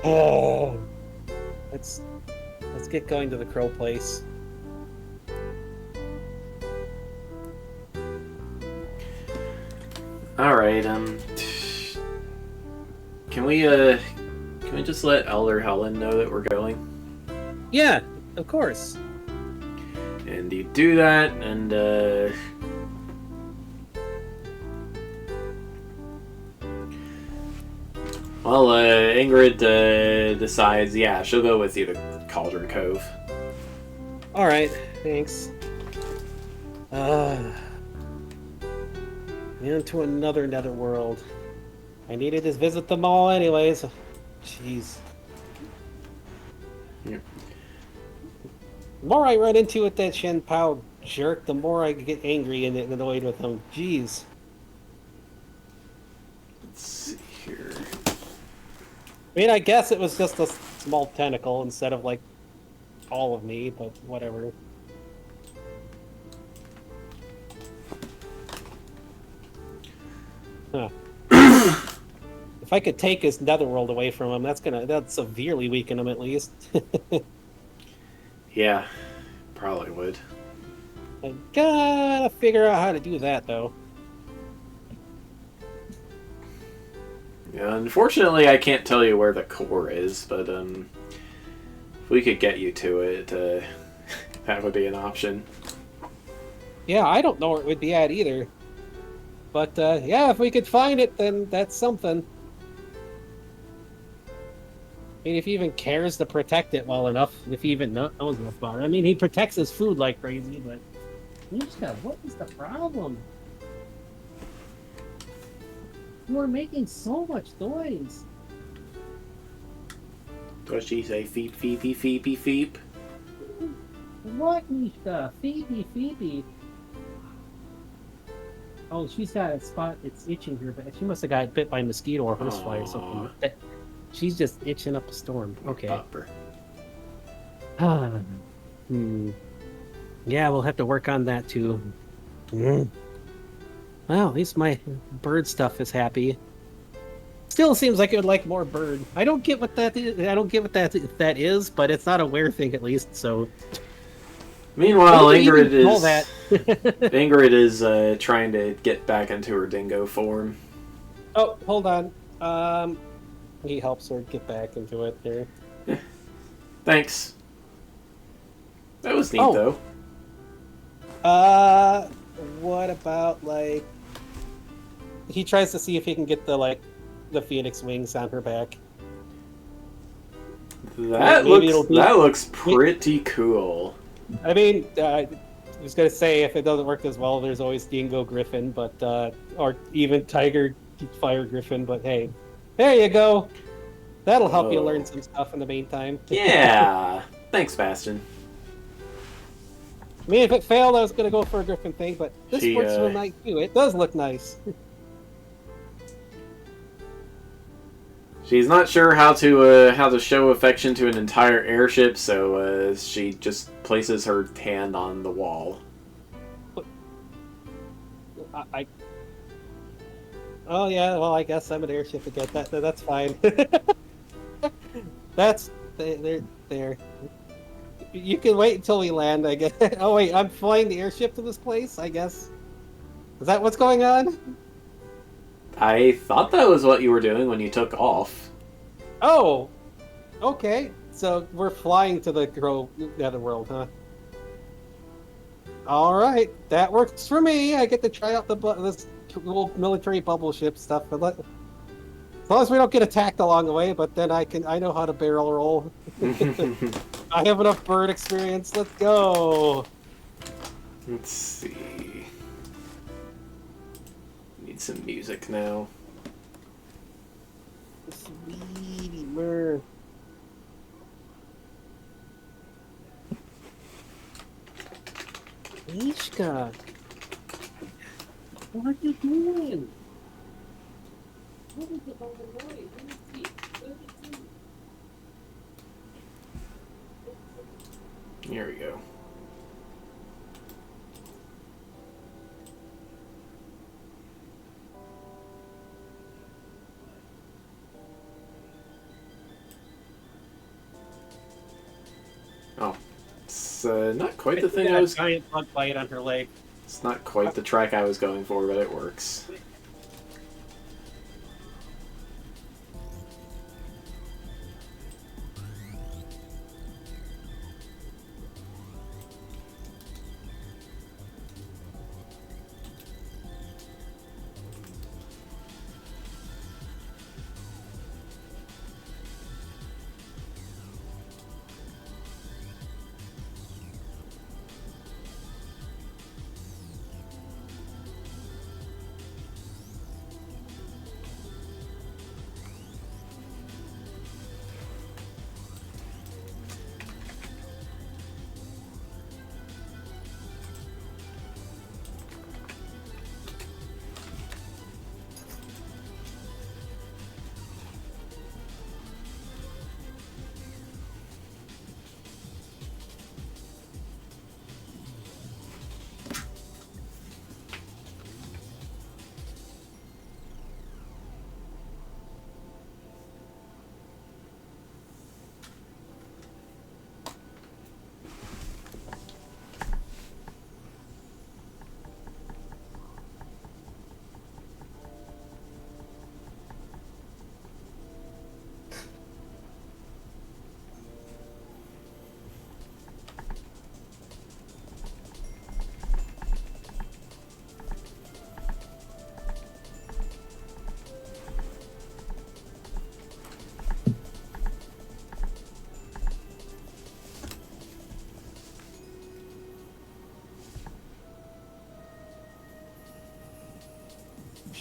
C: Oh, let's get going to the crow place.
A: All right. Can we just let Elder Helen know that we're going?
C: Yeah, of course.
A: And you do that, and well, Ingrid decides, yeah, she'll go with you to Cauldron Cove.
C: All right, thanks. Into another netherworld. I needed to visit them all anyways. Jeez.
A: Yeah.
C: The more I run into with that Shen Pao jerk, the more I get angry and annoyed with him. Jeez.
A: Let's see here.
C: I mean, I guess it was just a small tentacle instead of, like, all of me, but whatever. Huh. If I could take his netherworld away from him, that'd severely weaken him at least.
A: Yeah, probably would.
C: I gotta figure out how to do that, though.
A: Yeah, unfortunately, I can't tell you where the core is, but if we could get you to it, that would be an option.
C: Yeah, I don't know where it would be at either. But, yeah, if we could find it, then that's something. I mean, if he even cares to protect it well enough, if he even knows enough about it. I mean, he protects his food like crazy, but... Mishka, what is the problem? You are making so much noise.
A: What she say? Feep, feepy, feepy, feep.
C: What, Mishka? Phoebe. Oh, she's got a spot. It's itching here, but she must have got bit by a mosquito or horsefly or something. She's just itching up a storm. Okay. Yeah, we'll have to work on that too. Well, at least my bird stuff is happy. Still seems like it would like more bird. I don't get what that is. I don't get what that is, but it's not a weird thing at least. So.
A: Meanwhile, Ingrid is trying to get back into her dingo form.
C: Oh, hold on. He helps her get back into it there.
A: Thanks. That was neat, though.
C: What about, like... He tries to see if he can get the phoenix wings on her back.
A: That looks pretty cool.
C: I mean, I was going to say, if it doesn't work as well, there's always Dingo Griffin, but or even Tiger Fire Griffin, but hey. There you go. That'll help you
A: Oh.
C: learn some stuff in the meantime.
A: Yeah. Thanks, Bastion.
C: I mean, if it failed, I was going to go for a Griffin thing, but this
A: She,
C: works real nice too. It does look nice.
A: She's not sure how to show affection to an entire airship, so she just places her hand on the wall.
C: Oh yeah, well I guess I'm an airship again. That's fine. That's there. You can wait until we land, I guess. Oh wait, I'm flying the airship to this place, I guess. Is that what's going on?
A: I thought that was what you were doing when you took off.
C: Oh, okay. So we're flying to the netherworld, huh? All right, that works for me. I get to try out this little military bubble ship stuff. But as long as we don't get attacked along the way, but then I know how to barrel roll. I have enough bird experience. Let's go.
A: Let's see. Need some music now.
C: Sweetie bird. Mishka, what are you doing? What is it all the noise? Let me see.
A: Here we go. Oh, it's not quite the thing I was.
C: Giant bug bite on her leg.
A: It's not quite the track I was going for, but it works.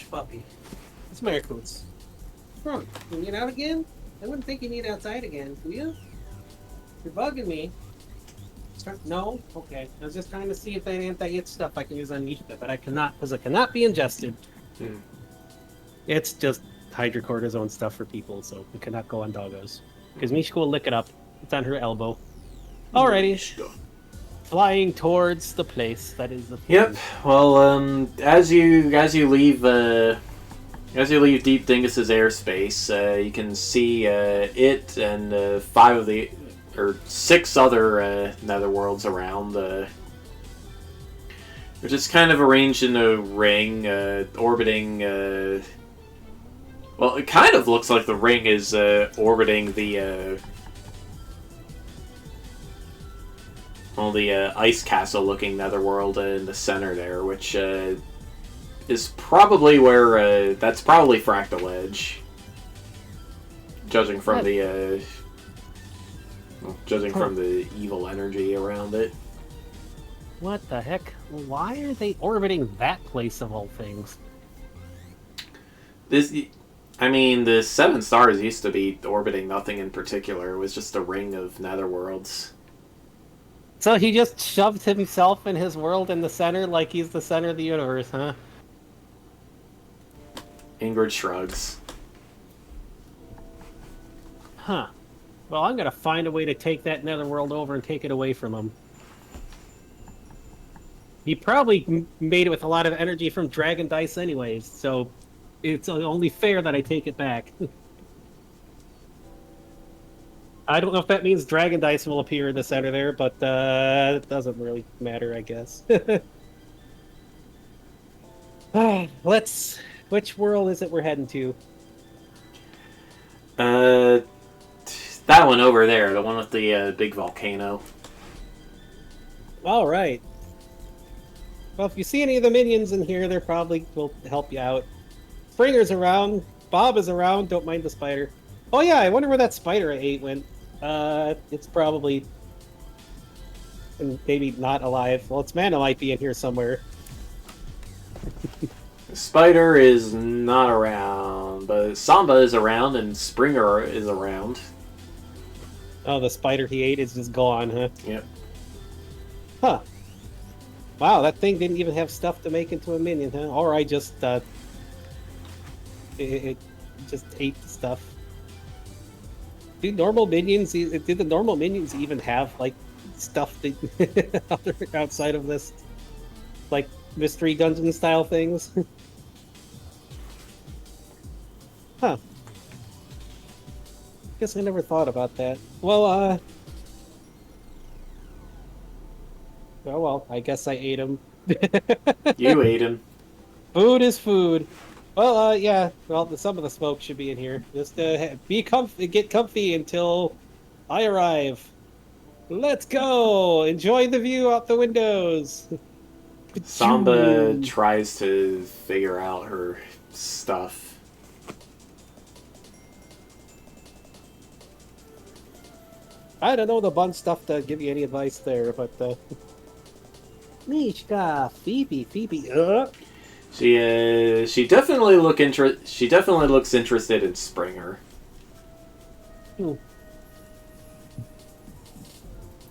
C: Puppy. It's Maricoots. You need out again? I wouldn't think you need outside again, do you? You're bugging me. No? Okay. I was just trying to see if that anti-itch stuff I can use on Mishka, but I cannot, because it cannot be ingested. It's just hydrocortisone stuff for people, so it cannot go on doggos. Because Mishka will lick it up. It's on her elbow. Alrighty. Flying towards the place that is the.
A: Yep. Well, as you leave Deep Dingus's airspace, you can see it and six other netherworlds around. They're just kind of arranged in a ring, orbiting. Well, it kind of looks like the ring is orbiting the. The ice castle-looking netherworld in the center there, which is probably where that's probably Fractal Edge, judging from the evil energy around it.
C: What the heck? Why are they orbiting that place of all things?
A: I mean, the 7 stars used to be orbiting nothing in particular. It was just a ring of netherworlds.
C: So he just shoved himself and his world in the center like he's the center of the universe, huh?
A: Ingrid shrugs.
C: Huh. Well, I'm gonna find a way to take that netherworld over and take it away from him. He probably made it with a lot of energy from Dragon Dice anyways, so it's only fair that I take it back. I don't know if that means Dragon Dice will appear in the center there, but it doesn't really matter, I guess. Let's... Which world is it we're heading to?
A: That one over there, the one with the big volcano.
C: Alright. Well, if you see any of the minions in here, they probably will help you out. Springer's around. Bob is around. Don't mind the spider. Oh yeah, I wonder where that spider I ate went. It's probably... maybe not alive. Well, its mana might be in here somewhere.
A: The spider is not around, but Samba is around and Springer is around.
C: Oh, the spider he ate is just gone, huh?
A: Yep.
C: Huh. Wow, that thing didn't even have stuff to make into a minion, huh? Or I just, it just ate the stuff. Do normal minions, did the normal minions even have, like, stuff that, outside of this, like, mystery dungeon style things? Huh. Guess I never thought about that. Well, oh well, I guess I ate him.
A: You ate him.
C: Food is food. Well, yeah. Well, some of the smoke should be in here. Just be comfy, get comfy until I arrive. Let's go. Enjoy the view out the windows.
A: Samba tries to figure out her stuff.
C: I don't know the bun stuff to give you any advice there, but Mishka, Phoebe.
A: She definitely looks interested in Springer.
C: I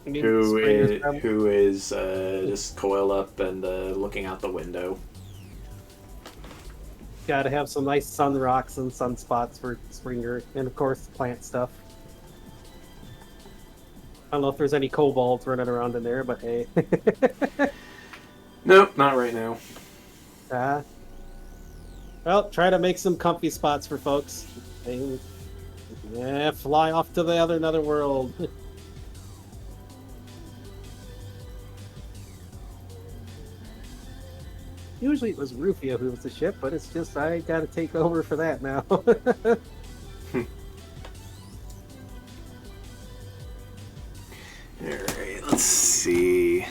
C: mean,
A: Who is just coiled up and looking out the window.
C: Gotta have some nice sun rocks and sunspots for Springer, and of course plant stuff. I don't know if there's any kobolds running around in there, but hey.
A: Nope, not right now.
C: Well, try to make some comfy spots for folks. Yeah, fly off to the other netherworld. Usually it was Rufia who was the ship, but it's just I gotta take over for that now.
A: Alright, let's see.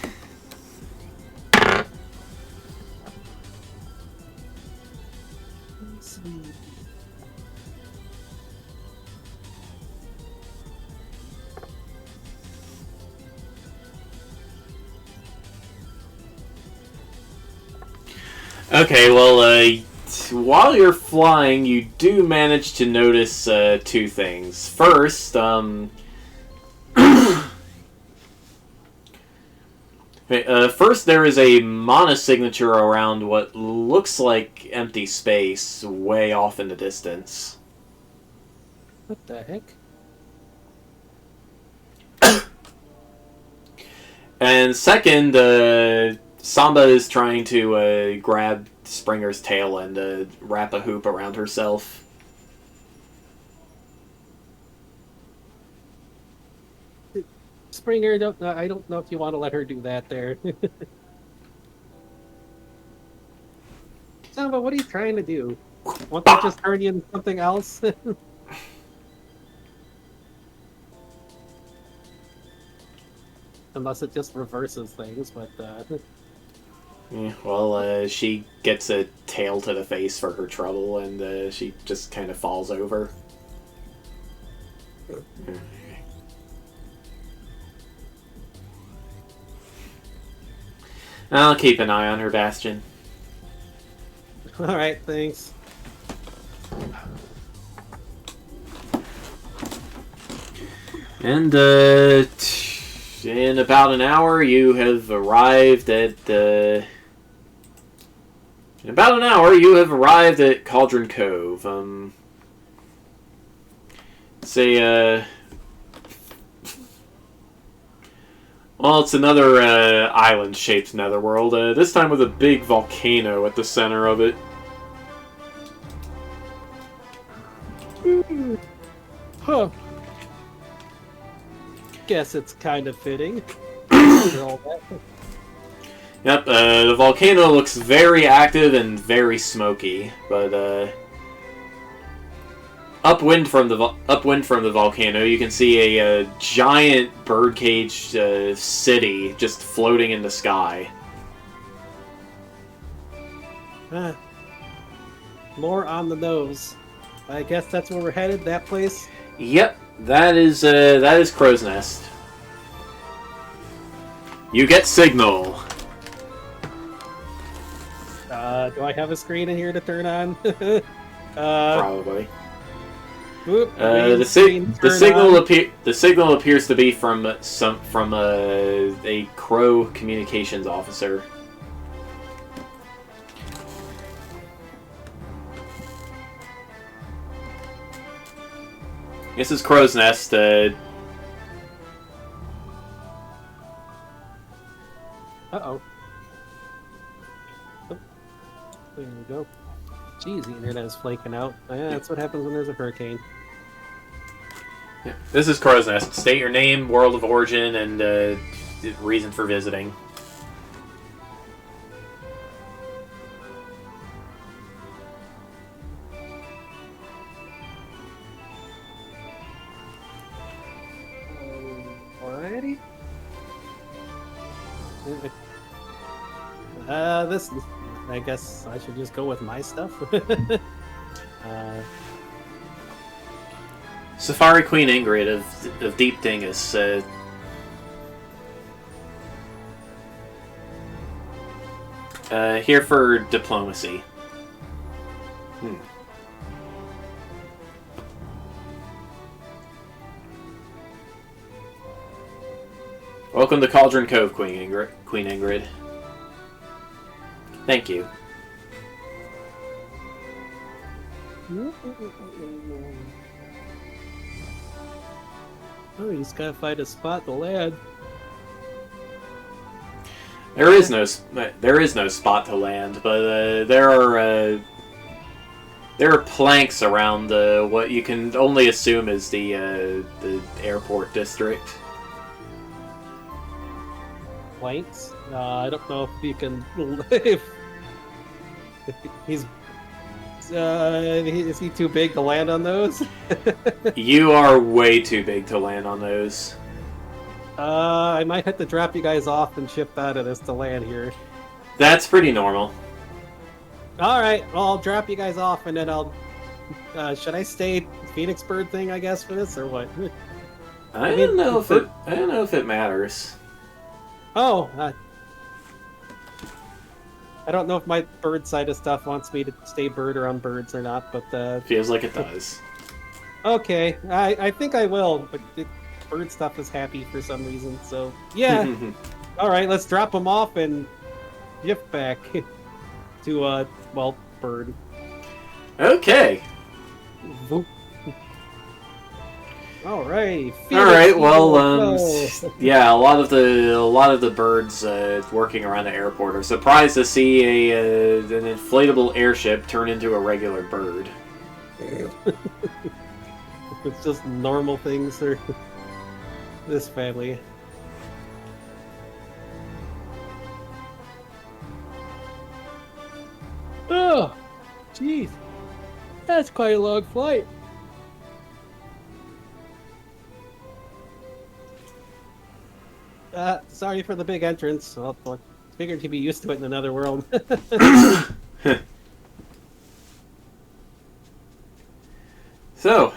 A: Okay, well, while you're flying, you do manage to notice two things. First, first there is a mana signature around what looks like empty space way off in the distance.
C: What the heck?
A: And second, Samba is trying to grab Springer's tail and wrap a hoop around herself.
C: Springer, I don't know if you want to let her do that there. Samba, what are you trying to do? Won't that just turn you into something else? Unless it just reverses things, but
A: Yeah, well, she gets a tail to the face for her trouble, and she just kind of falls over. I'll keep an eye on her, Bastion.
C: Alright, thanks.
A: And, in about an hour, you have arrived at, In about an hour, you have arrived at Cauldron Cove. Well, it's another, island-shaped netherworld, this time with a big volcano at the center of it.
C: Huh. Guess it's kind of fitting. All that.
A: Yep, the volcano looks very active and very smoky, but upwind from the volcano, you can see a giant birdcage city just floating in the sky.
C: More on the nose. I guess that's where we're headed. That place.
A: Yep, that is Crow's Nest. You get signal.
C: Do I have a screen in here to turn on?
A: Probably.
C: Whoop,
A: The signal appears to be from a Crow communications officer. This is Crow's Nest.
C: Uh-oh. Oh, there we go. Jeez, the internet is flaking out. Yeah, that's what happens when there's a hurricane.
A: Yeah. This is Crow's Nest. State your name, world of origin, and reason for visiting.
C: Alrighty. This. I guess I should just go with my stuff.
A: Safari Queen Ingrid of Deep Dingus. Here for diplomacy. Welcome to Cauldron Cove, Queen Ingrid. Thank you.
C: Oh, you just gotta find a spot to land.
A: There is no spot to land, but there are planks around what you can only assume is the airport district.
C: Planks? I don't know if you can. If he's is he too big to land on those?
A: You are way too big to land on those.
C: I might have to drop you guys off and ship out of this to land here.
A: That's pretty normal.
C: Alright, well, I'll drop you guys off and then I'll... should I stay Phoenix Bird thing, I guess, for this, or what?
A: I don't know if it matters.
C: Oh, I don't know if my bird side of stuff wants me to stay bird or on birds or not, but...
A: Feels like it does.
C: Okay, I think I will, but bird stuff is happy for some reason, so... Yeah! Alright, let's drop them off and gift back to, well, bird.
A: Okay.
C: Alright.
A: Alright, well, yeah, a lot of the birds working around the airport are surprised to see an inflatable airship turn into a regular bird.
C: It's just normal things for this family. Oh, jeez. That's quite a long flight. Sorry for the big entrance. Well, figured you'd be used to it in another world.
A: So,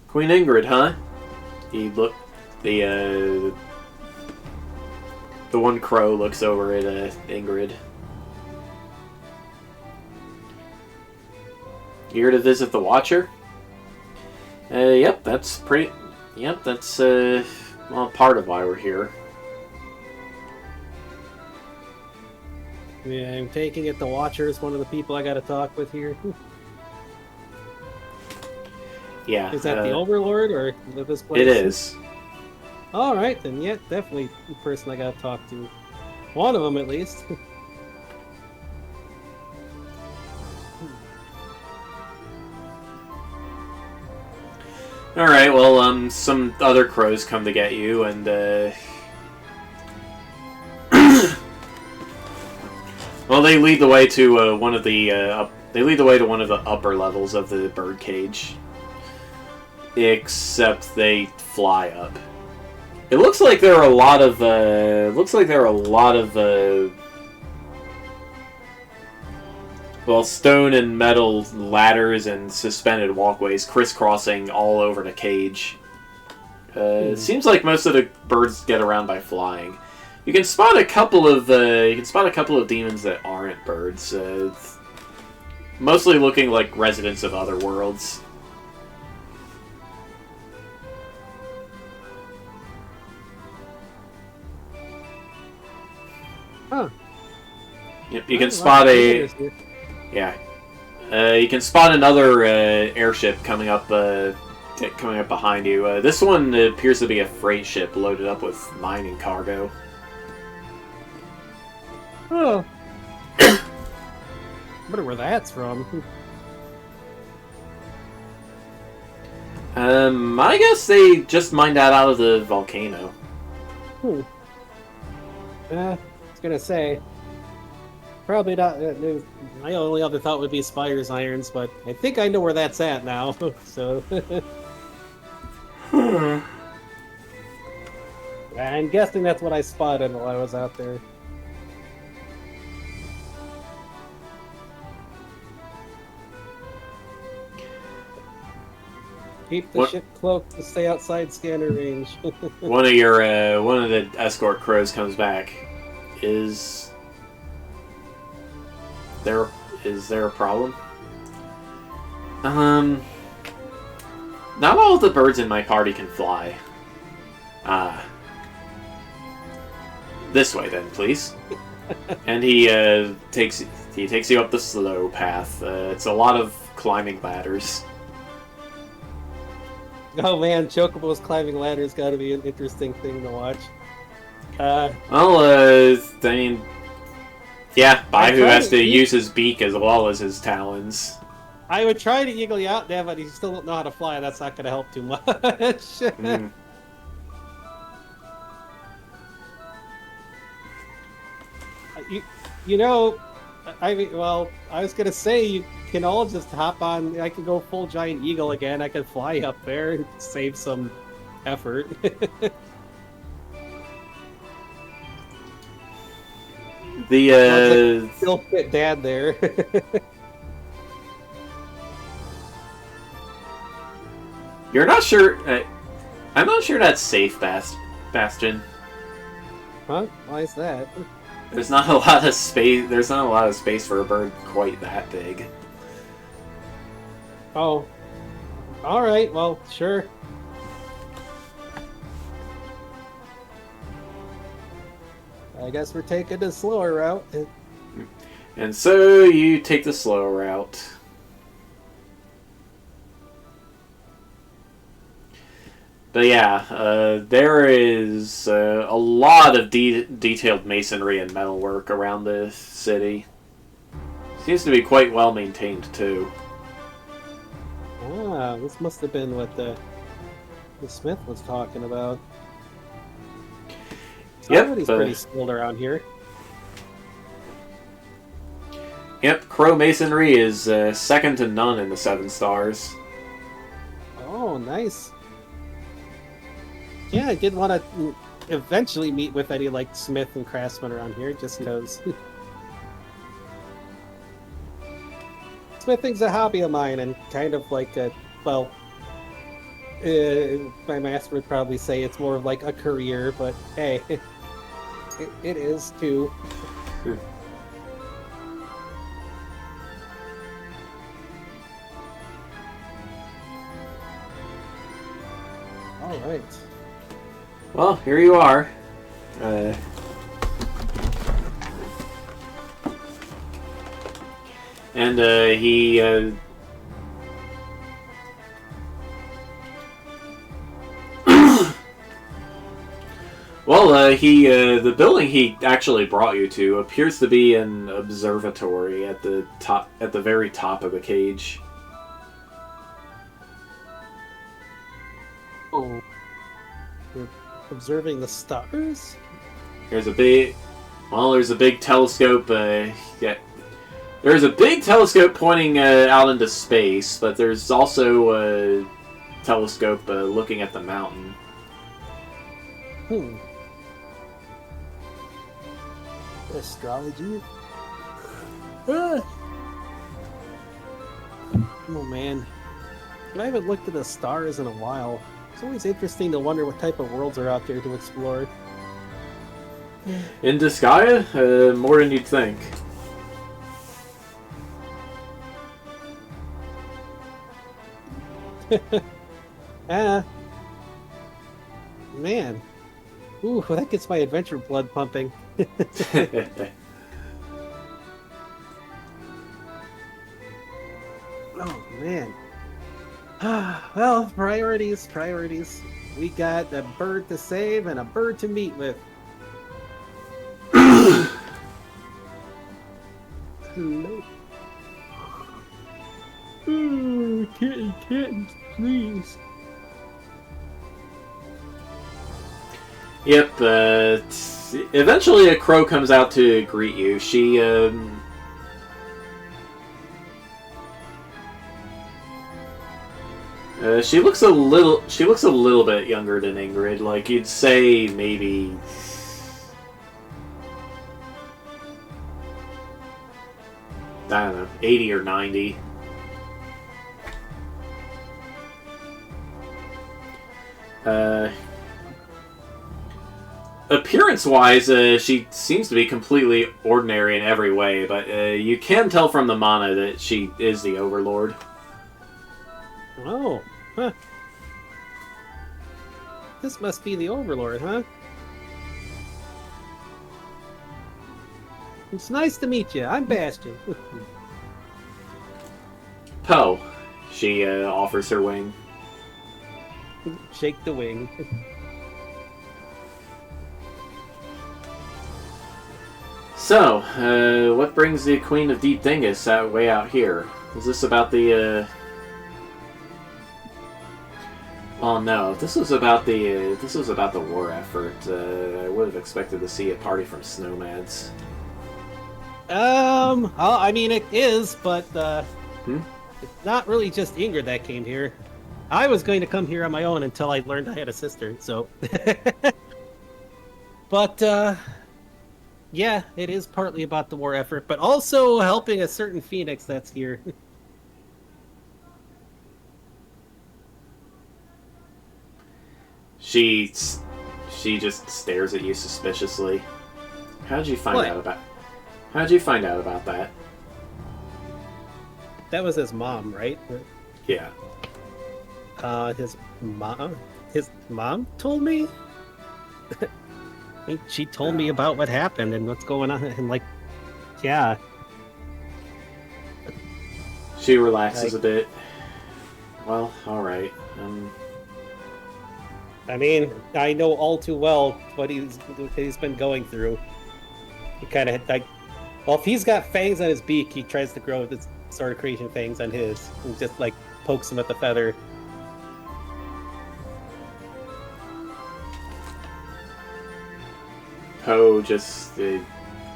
A: Queen Ingrid, huh? The one crow looks over at Ingrid. You here to visit the Watcher? Yep, that's Yep, that's well, part of why we're here.
C: Yeah, I'm taking it the Watcher is one of the people I gotta talk with here.
A: Yeah,
C: Is that the Overlord or this place?
A: it is.
C: Alright, then yeah, definitely the person I gotta talk to. One of them at least.
A: All right. Well, some other crows come to get you, and well, they lead the way to one of the one of the upper levels of the birdcage. Except they fly up. It looks like there are a lot of well, stone and metal ladders and suspended walkways crisscrossing all over the cage. It seems like most of the birds get around by flying. You can spot a couple of demons that aren't birds, mostly looking like residents of other worlds.
C: Huh.
A: Yep, you can spot a... Yeah. You can spot another airship coming up behind you. This one appears to be a freight ship loaded up with mining cargo.
C: Oh. Wonder where that's from.
A: I guess they just mined that out of the volcano.
C: I was gonna say, probably not. My only other thought would be Spire's Irons, but I think I know where that's at now. So, I'm guessing that's what I spotted while I was out there. Keep the ship cloaked to stay outside scanner range.
A: one of the escort crows comes back. Is there a problem? Not all of the birds in my party can fly. This way then, please. And he takes you up the slow path. It's a lot of climbing ladders.
C: Oh man, Chocobo's climbing ladders got to be an interesting thing to watch.
A: Well, I mean, yeah, Baihu has to use his beak as well as his talons.
C: I would try to eagle you out there, but you still don't know how to fly. That's not going to help too much. You know, I mean, well, I was going to say you can all just hop on. I could go full giant eagle again. I could fly up there and save some effort.
A: The
C: still fit Dad there.
A: You're not sure. I'm not sure that's safe, Bastion.
C: Huh? Why is that?
A: There's not a lot of space. There's not a lot of space for a bird quite that big.
C: Oh. All right. Well, sure. I guess we're taking the slower route.
A: And so you take the slow route. But yeah, there is a lot of detailed masonry and metalwork around the city. Seems to be quite well maintained too.
C: Ah, this must have been what the Smith was talking about. Somebody's pretty skilled around here.
A: Yep, crow masonry is second to none in the 7 stars.
C: Oh, nice. Yeah, I did want to eventually meet with any like smith and craftsman around here, just because. Smithing's a hobby of mine, and kind of like a, well, my master would probably say it's more of like a career, but hey, it is too. All right.
A: Well, here you are. And he well, the building he actually brought you to appears to be an observatory at the very top of the cage.
C: Oh. We're observing the stars?
A: There's a big telescope. Yeah, there's a big telescope pointing out into space, but there's also a telescope looking at the mountain.
C: Astrology? Oh man. I haven't looked at the stars in a while. It's always interesting to wonder what type of worlds are out there to explore.
A: In Disgaea? More than you'd think.
C: Man. Ooh, that gets my adventure blood pumping. Oh, man. Well, priorities. We got a bird to save and a bird to meet with. Hello. Oh, kitten, please.
A: Yep, eventually a crow comes out to greet you. She looks a little bit younger than Ingrid. Like, you'd say maybe I don't know, 80 or 90. Appearance-wise, she seems to be completely ordinary in every way, but you can tell from the mana that she is the Overlord.
C: Oh, huh. This must be the Overlord, huh? It's nice to meet you. I'm Bastion.
A: Poe. She offers her wing.
C: Shake the wing.
A: So, what brings the Queen of Deep Dingus way out here? Is this about the, Oh no, if this was about the war effort, I would have expected to see a party from Snowmads.
C: I mean, it is, but, it's not really just Ingrid that came here. I was going to come here on my own until I learned I had a sister, so... But, yeah, it is partly about the war effort, but also helping a certain Phoenix that's here.
A: She just stares at you suspiciously. How'd you find out about that?
C: That was his mom, right?
A: Yeah.
C: His mom told me? I think she told me about what happened and what's going on, and like, yeah.
A: She relaxes a bit. Well, alright.
C: I mean, I know all too well what he's been going through. He kind of, like, well, if he's got fangs on his beak, he tries to grow this sort of creation fangs on his, and just, like, pokes him with the feather.
A: Poe just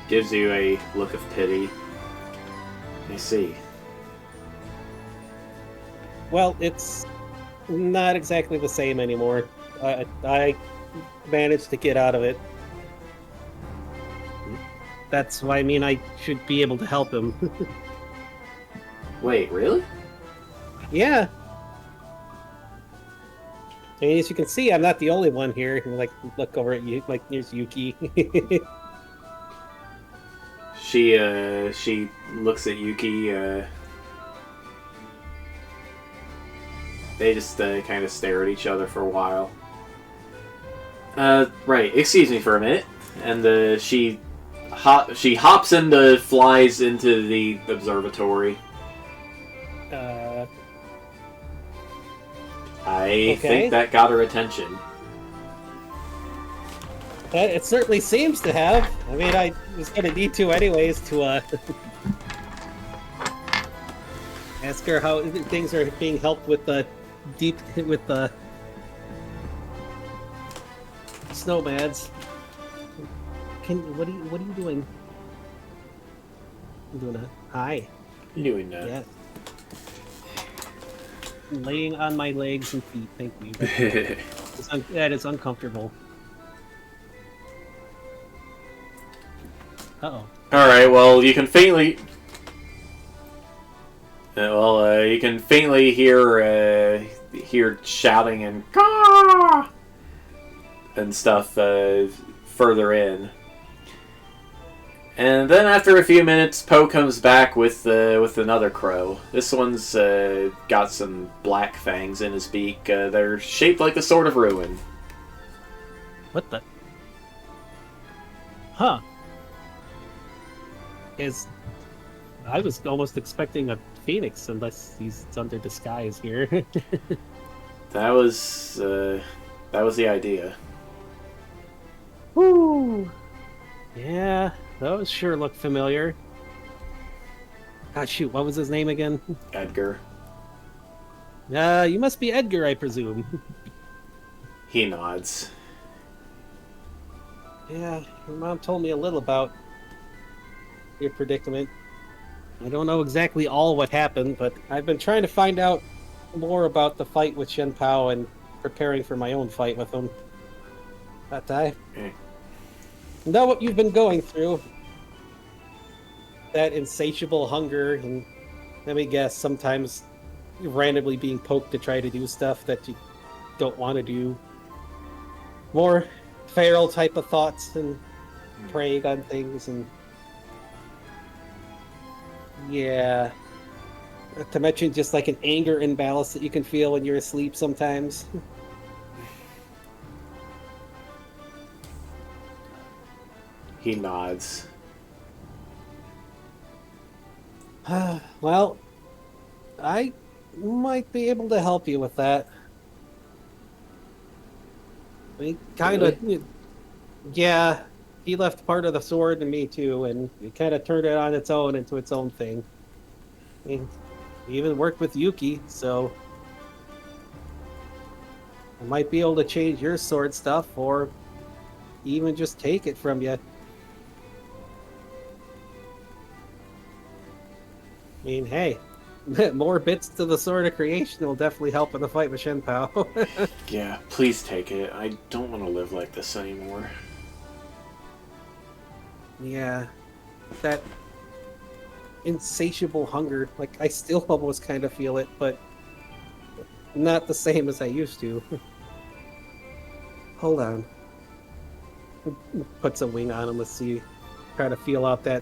A: gives you a look of pity. I see.
C: Well, it's not exactly the same anymore. I managed to get out of it. That's why I mean I should be able to help him.
A: Wait, really?
C: Yeah. I mean, as you can see, I'm not the only one here. Like, look over at you. Like, there's Yuki.
A: She looks at Yuki. They just kind of stare at each other for a while. Right. Excuse me for a minute. And she hops and flies into the observatory. I think that got her attention.
C: It certainly seems to have. I mean, I was gonna need to anyways to ask her how things are being helped with the snowmads. What are you doing? I'm doing a hi.
A: Doing that.
C: Yeah. Laying on my legs and feet. Thank you. That is uncomfortable. Uh-oh.
A: Alright, well, you can faintly... you can faintly hear shouting and "Caw!" and stuff further in. And then after a few minutes, Poe comes back with another crow. This one's got some black fangs in his beak. They're shaped like the Sword of Ruin.
C: What the? Huh. I was almost expecting a phoenix, unless he's under disguise here.
A: That was the idea.
C: Woo! Yeah, those sure look familiar. Ah, shoot, what was his name again?
A: Edgar.
C: You must be Edgar, I presume.
A: He nods.
C: Yeah, your mom told me a little about your predicament. I don't know exactly all what happened, but I've been trying to find out more about the fight with Shen Pao and preparing for my own fight with him. That I know what you've been going through. That insatiable hunger, and let me guess, sometimes randomly being poked to try to do stuff that you don't want to do. More feral type of thoughts and preying on things, and yeah. Not to mention just like an anger imbalance that you can feel when you're asleep sometimes.
A: He nods.
C: Well, I might be able to help you with that. I mean, kind of, yeah. He left part of the sword to me too, and he kind of turned it on its own into its own thing. I mean, he even worked with Yuki, so I might be able to change your sword stuff, or even just take it from you. I mean, hey, more bits to the Sword of Creation will definitely help in the fight with Shen Pao.
A: Yeah, please take it. I don't want to live like this anymore.
C: Yeah, that insatiable hunger, like, I still almost kind of feel it, but not the same as I used to. Hold on. Puts a wing on him, let's see. Try to feel out the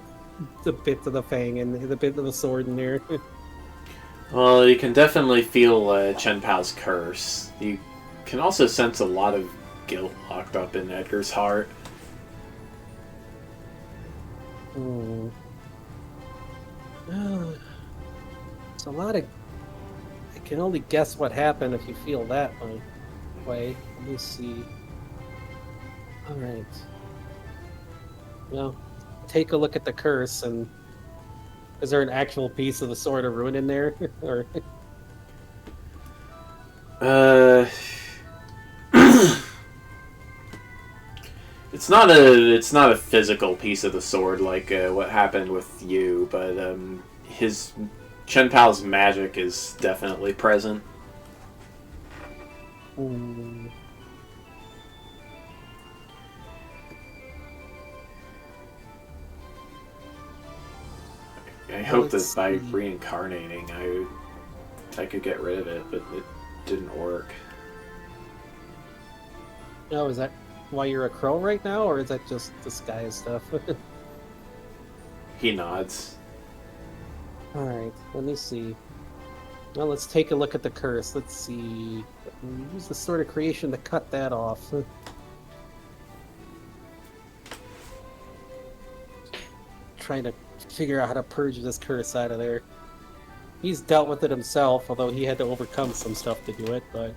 C: bit of the fang and the bit of the sword in there.
A: Well, you can definitely feel Chen Pao's curse. You can also sense a lot of guilt locked up in Edgar's heart.
C: It's a lot of... I can only guess what happened if you feel that way. Let me see. Alright. Well, take a look at the curse, and is there an actual piece of the Sword of Ruin in there? Or...
A: It's not a physical piece of the sword like what happened with you, but his Chen Pao's magic is definitely present. I hope that by reincarnating I could get rid of it, but it didn't work.
C: Oh, is that why you're a crow right now, or is that just disguise stuff?
A: He nods.
C: Alright, let me see. Well, let's take a look at the curse. Let's see. Use the Sword of Creation to cut that off. trying to figure out how to purge this curse out of there. He's dealt with it himself, although he had to overcome some stuff to do it, but...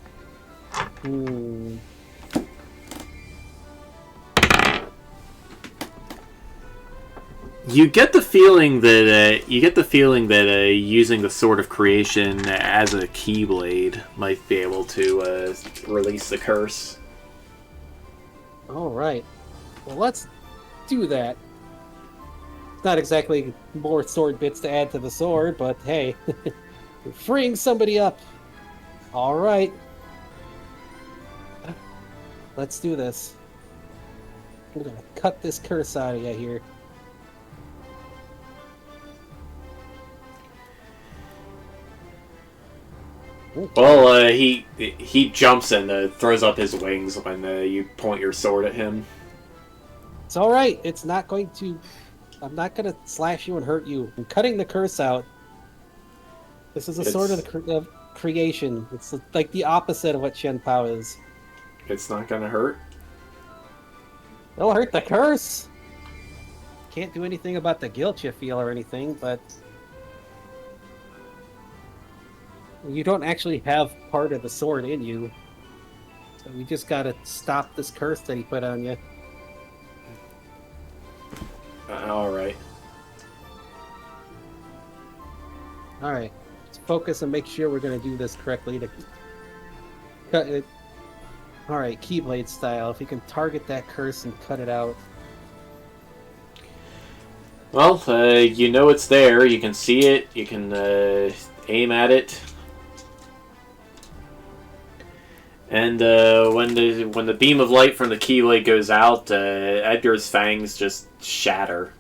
A: You get the feeling that using the Sword of Creation as a Keyblade might be able to release the curse.
C: Alright. Well, let's do that. It's not exactly more sword bits to add to the sword, but hey, you're freeing somebody up. Alright. Let's do this. I'm gonna cut this curse out of you here.
A: Well, he jumps and throws up his wings when you point your sword at him.
C: It's alright. It's not going to... I'm not going to slash you and hurt you. I'm cutting the curse out. This is a sword of creation. It's like the opposite of what Shen Pao is.
A: It's not going to hurt?
C: It'll hurt the curse! Can't do anything about the guilt you feel or anything, but... You don't actually have part of the sword in you. So we just gotta stop this curse that he put on you.
A: Alright.
C: Alright. Let's focus and make sure we're gonna do this correctly to cut it. Alright, Keyblade style. If you can target that curse and cut it out.
A: Well, you know it's there. You can see it. You can aim at it. And when the beam of light from the Keyblade goes out, Edgar's fangs just shatter.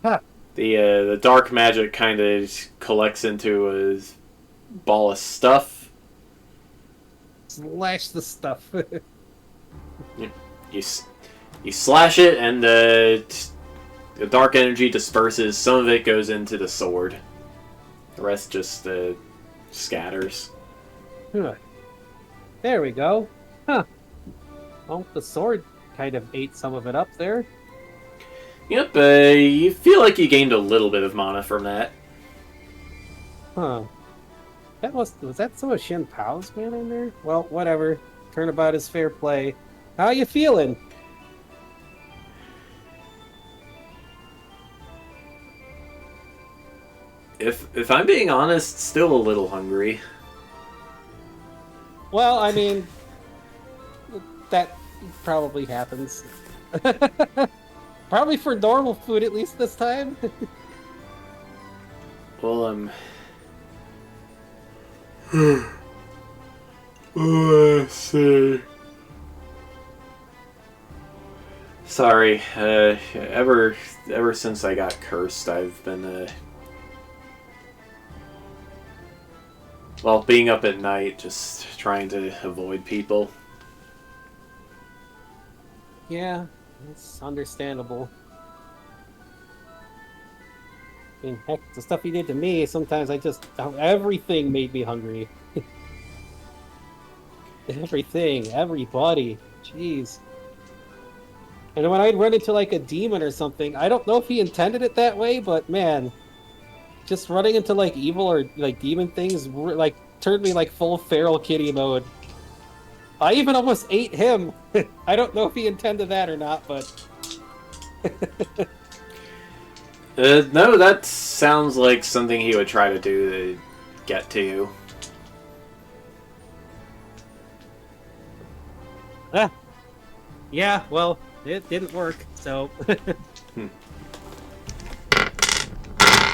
C: Huh.
A: The dark magic kind of collects into a ball of stuff.
C: Slash the stuff.
A: You slash it, and the dark energy disperses. Some of it goes into the sword. The rest just scatters.
C: There we go. Huh. Well, the sword kind of ate some of it up there.
A: Yep, you feel like you gained a little bit of mana from that.
C: Huh. Was that some of Shen Pao's mana in there? Well, whatever. Turnabout is fair play. How you feeling?
A: If I'm being honest, still a little hungry.
C: Well, I mean, that probably happens. Probably for normal food, at least this time.
A: Well, let's see. Sorry, ever since I got cursed, I've been, well, being up at night, just trying to avoid people.
C: Yeah, it's understandable. I mean, heck, the stuff he did to me, sometimes everything made me hungry. Everything, everybody. Jeez. And when I'd run into, like, a demon or something, I don't know if he intended it that way, but man, just running into, like, evil or, like, demon things, like, turned me, like, full feral kitty mode. I even almost ate him. I don't know if he intended that or not, but...
A: No, that sounds like something he would try to do to get to you.
C: Yeah, well, it didn't work, so...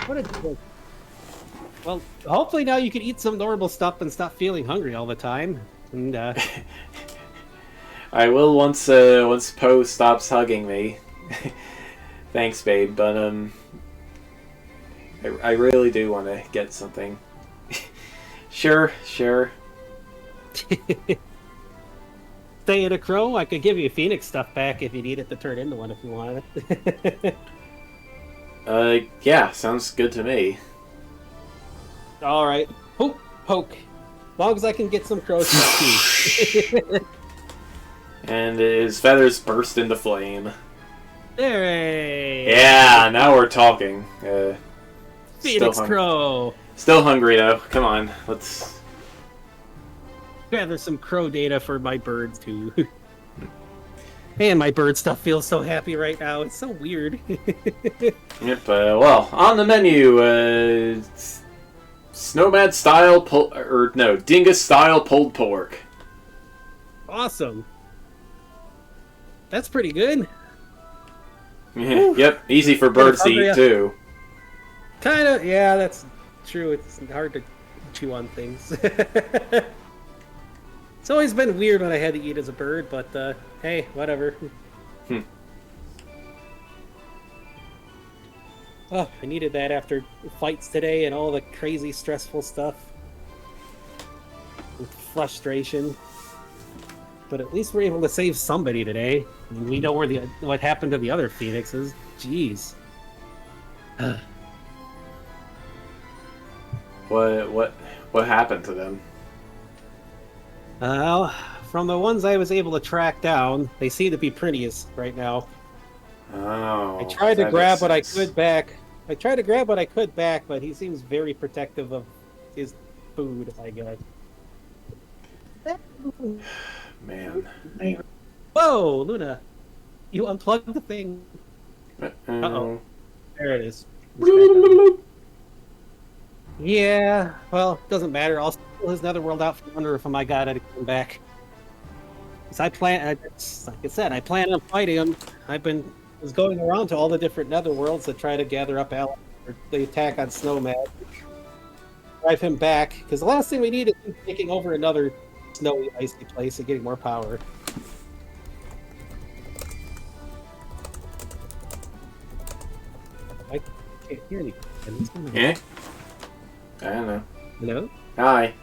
C: What a joke. Well, hopefully now you can eat some normal stuff and stop feeling hungry all the time. And,
A: I will once Poe stops hugging me. Thanks, babe, but I really do want to get something. Sure.
C: Stay in a crow? I could give you Phoenix stuff back if you need it to turn into one if you want it.
A: Yeah, sounds good to me.
C: Alright. Poke. As long as I can get some crow stuff too.
A: And his feathers burst into flame.
C: There.
A: Yeah, now we're talking.
C: Phoenix
A: still
C: Crow.
A: Still hungry though. Come on, let's.
C: Gather some crow data for my birds too. Man, my bird stuff feels so happy right now. It's so weird.
A: Yep. Well, on the menu, Snowmad style Dingus style pulled pork.
C: Awesome. That's pretty good.
A: Yep, easy for birds to eat too.
C: Kind of, yeah, that's true. It's hard to chew on things. It's always been weird when I had to eat as a bird, but hey, whatever. Oh, I needed that after fights today and all the crazy, stressful stuff. With frustration. But at least we're able to save somebody today. I mean, we know what happened to the other phoenixes. Jeez.
A: What happened to them?
C: Well, from the ones I was able to track down, they seem to be prettiest right now.
A: Oh.
C: I tried to grab what I could back. But he seems very protective of his food, I guess.
A: Man.
C: Whoa, Luna! You unplugged the thing.
A: Uh-oh.
C: There it is. Yeah, well, doesn't matter. I'll steal his netherworld out from under if my god had to come back. Because like I said, I plan on fighting him. Was going around to all the different netherworlds to try to gather up allies for the attack on Snowmad. Drive him back, because the last thing we need is him taking over another snowy, icy place and getting more power. I can't hear anything.
A: Yeah? I don't know.
C: Hello?
A: Hi.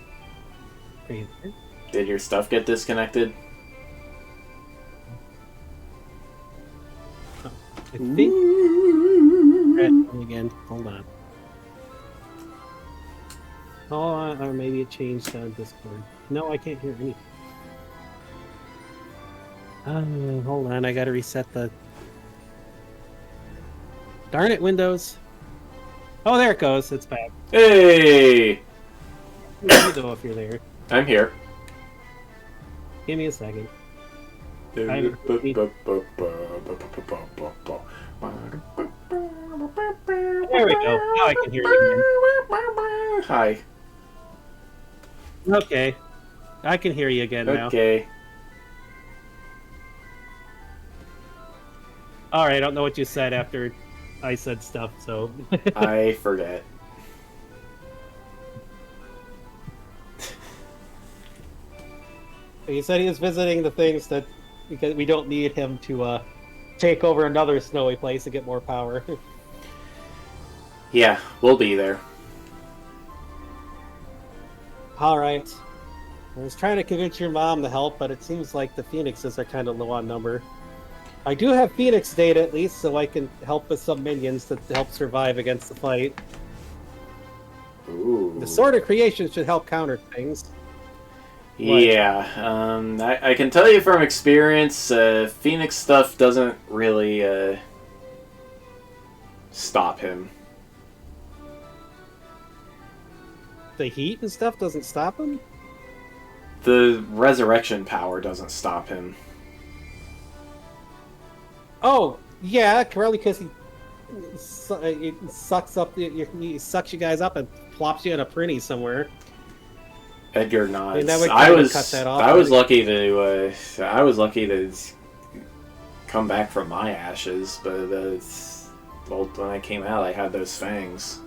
C: Are you there?
A: Did your stuff get disconnected?
C: I think. Again, hold on. Oh, or maybe it changed on Discord. No, I can't hear anything. Hold on, I gotta reset the. Darn it, Windows. Oh, there it goes. It's back.
A: Hey!
C: You know if you're there.
A: I'm here.
C: Give me a second.
A: There
C: we go. Now I can hear you again.
A: Hi.
C: Okay. I can hear you again now.
A: Okay.
C: Alright, I don't know what you said after I said stuff, so...
A: I forget.
C: He said he was visiting the things that... because we don't need him to take over another snowy place to get more power.
A: Yeah, we'll be there.
C: Alright. I was trying to convince your mom to help, but it seems like the phoenixes are kind of low on number. I do have phoenix data at least, so I can help with some minions to help survive against the fight.
A: Ooh.
C: The Sword of Creation should help counter things.
A: Yeah, I can tell you from experience, Phoenix stuff doesn't really stop him.
C: The heat and stuff doesn't stop him?
A: The resurrection power doesn't stop him.
C: Oh, yeah, probably because he sucks you guys up and plops you in a printy somewhere.
A: Edgar nods.
C: I mean, that would
A: I was
C: cut that off,
A: I was lucky to come back from my ashes, but well, when I came out, I had those fangs.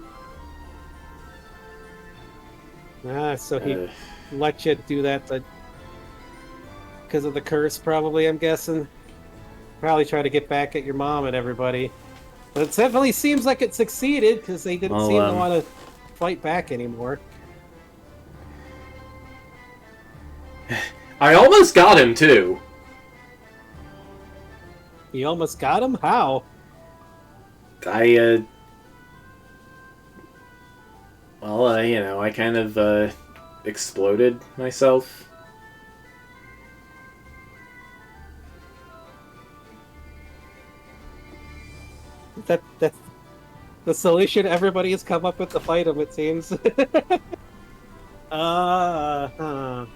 C: So he let you do that because of the curse, probably, I'm guessing. Probably try to get back at your mom and everybody. But it definitely seems like it succeeded, because they didn't seem to want to fight back anymore.
A: I almost got him, too.
C: You almost got him? How?
A: I kind of, exploded myself.
C: That's the solution everybody has come up with to fight him, it seems. Huh.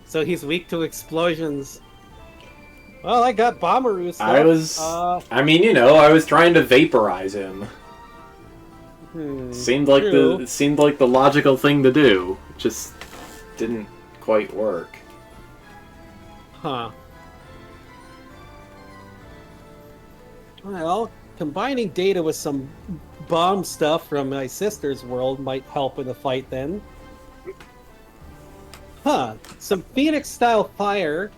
C: So he's weak to explosions. Well, I got Bomberoo stuff.
A: I mean, you know, I was trying to vaporize him. Seemed like the logical thing to do. Just didn't quite work.
C: Huh. Well, combining data with some bomb stuff from my sister's world might help in the fight then. Huh. Some Phoenix-style fire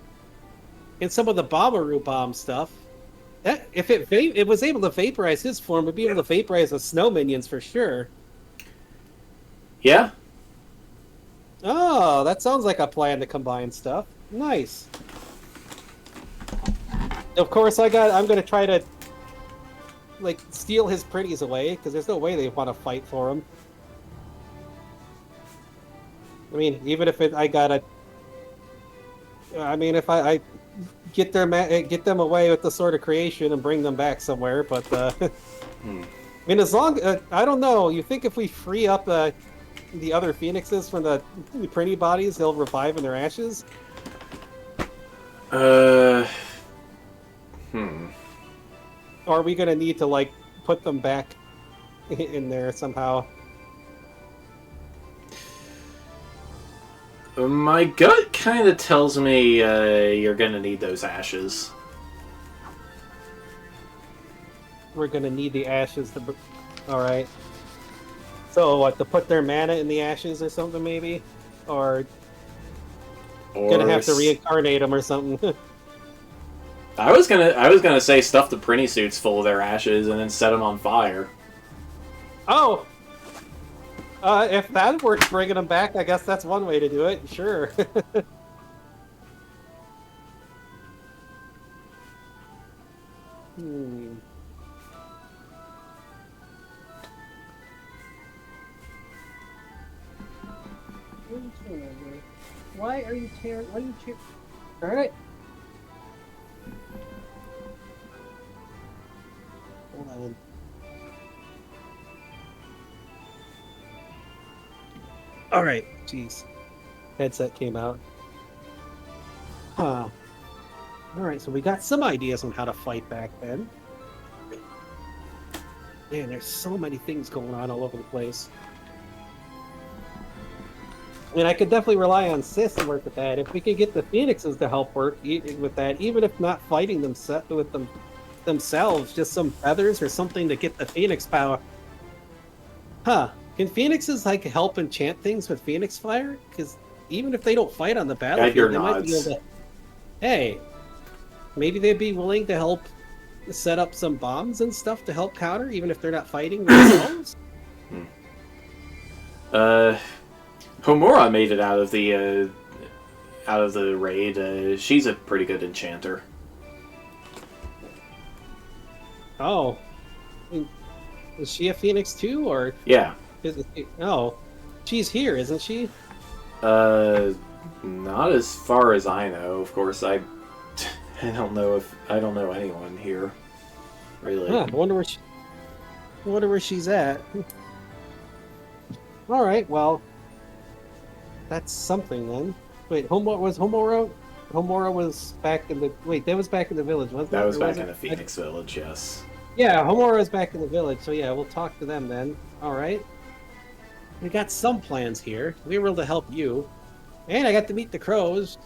C: and some of the Bomberoo bomb stuff. If it was able to vaporize his form, it'd be able to vaporize the snow minions for sure.
A: Yeah?
C: Oh, that sounds like a plan to combine stuff. Nice. Of course, I'm gonna try to like steal his pretties away because there's no way they want to fight for him. I mean, even if I get them away with the Sword of Creation and bring them back somewhere, but I mean, as long I don't know. You think if we free up the other phoenixes from the pretty bodies, they'll revive in their ashes? Or are we gonna need to like put them back in there somehow?
A: My gut kind of tells me you're gonna need those ashes.
C: We're gonna need the ashes to. All right. So what? To put their mana in the ashes or something, maybe, or gonna have to reincarnate them or something.
A: I was gonna say stuff the Prinny suits full of their ashes and then set them on fire.
C: Oh. If that works, bringing them back, I guess that's one way to do it. Sure. Why are you tearing? Why are you tearing? All right. Hold on. All right. Jeez. Headset came out. Huh. All right. So we got some ideas on how to fight back then. Man, there's so many things going on all over the place. I mean, I could definitely rely on Sis to work with that. If we could get the Phoenixes to help work with that, even if not fighting them with them themselves, just some feathers or something to get the Phoenix power. Huh. Can Phoenixes like help enchant things with Phoenix Fire? Because even if they don't fight on the battlefield, they might be able to. Hey, maybe they'd be willing to help set up some bombs and stuff to help counter, even if they're not fighting themselves.
A: Homura made it out of the raid. She's a pretty good enchanter.
C: Oh, is she a Phoenix too, or
A: yeah?
C: No, she's here, isn't she?
A: Not as far as I know. Of course, I don't know anyone here. Really?
C: Huh, I wonder where she's at. All right, well, that's something then. Wait, Homura? Homura was back in the. Wait, that was back in the village, wasn't it?
A: That was back in the Phoenix village, yes.
C: Yeah, Homura is back in the village, so yeah, we'll talk to them then. All right. We got some plans here. We were able to help you, and I got to meet the crows.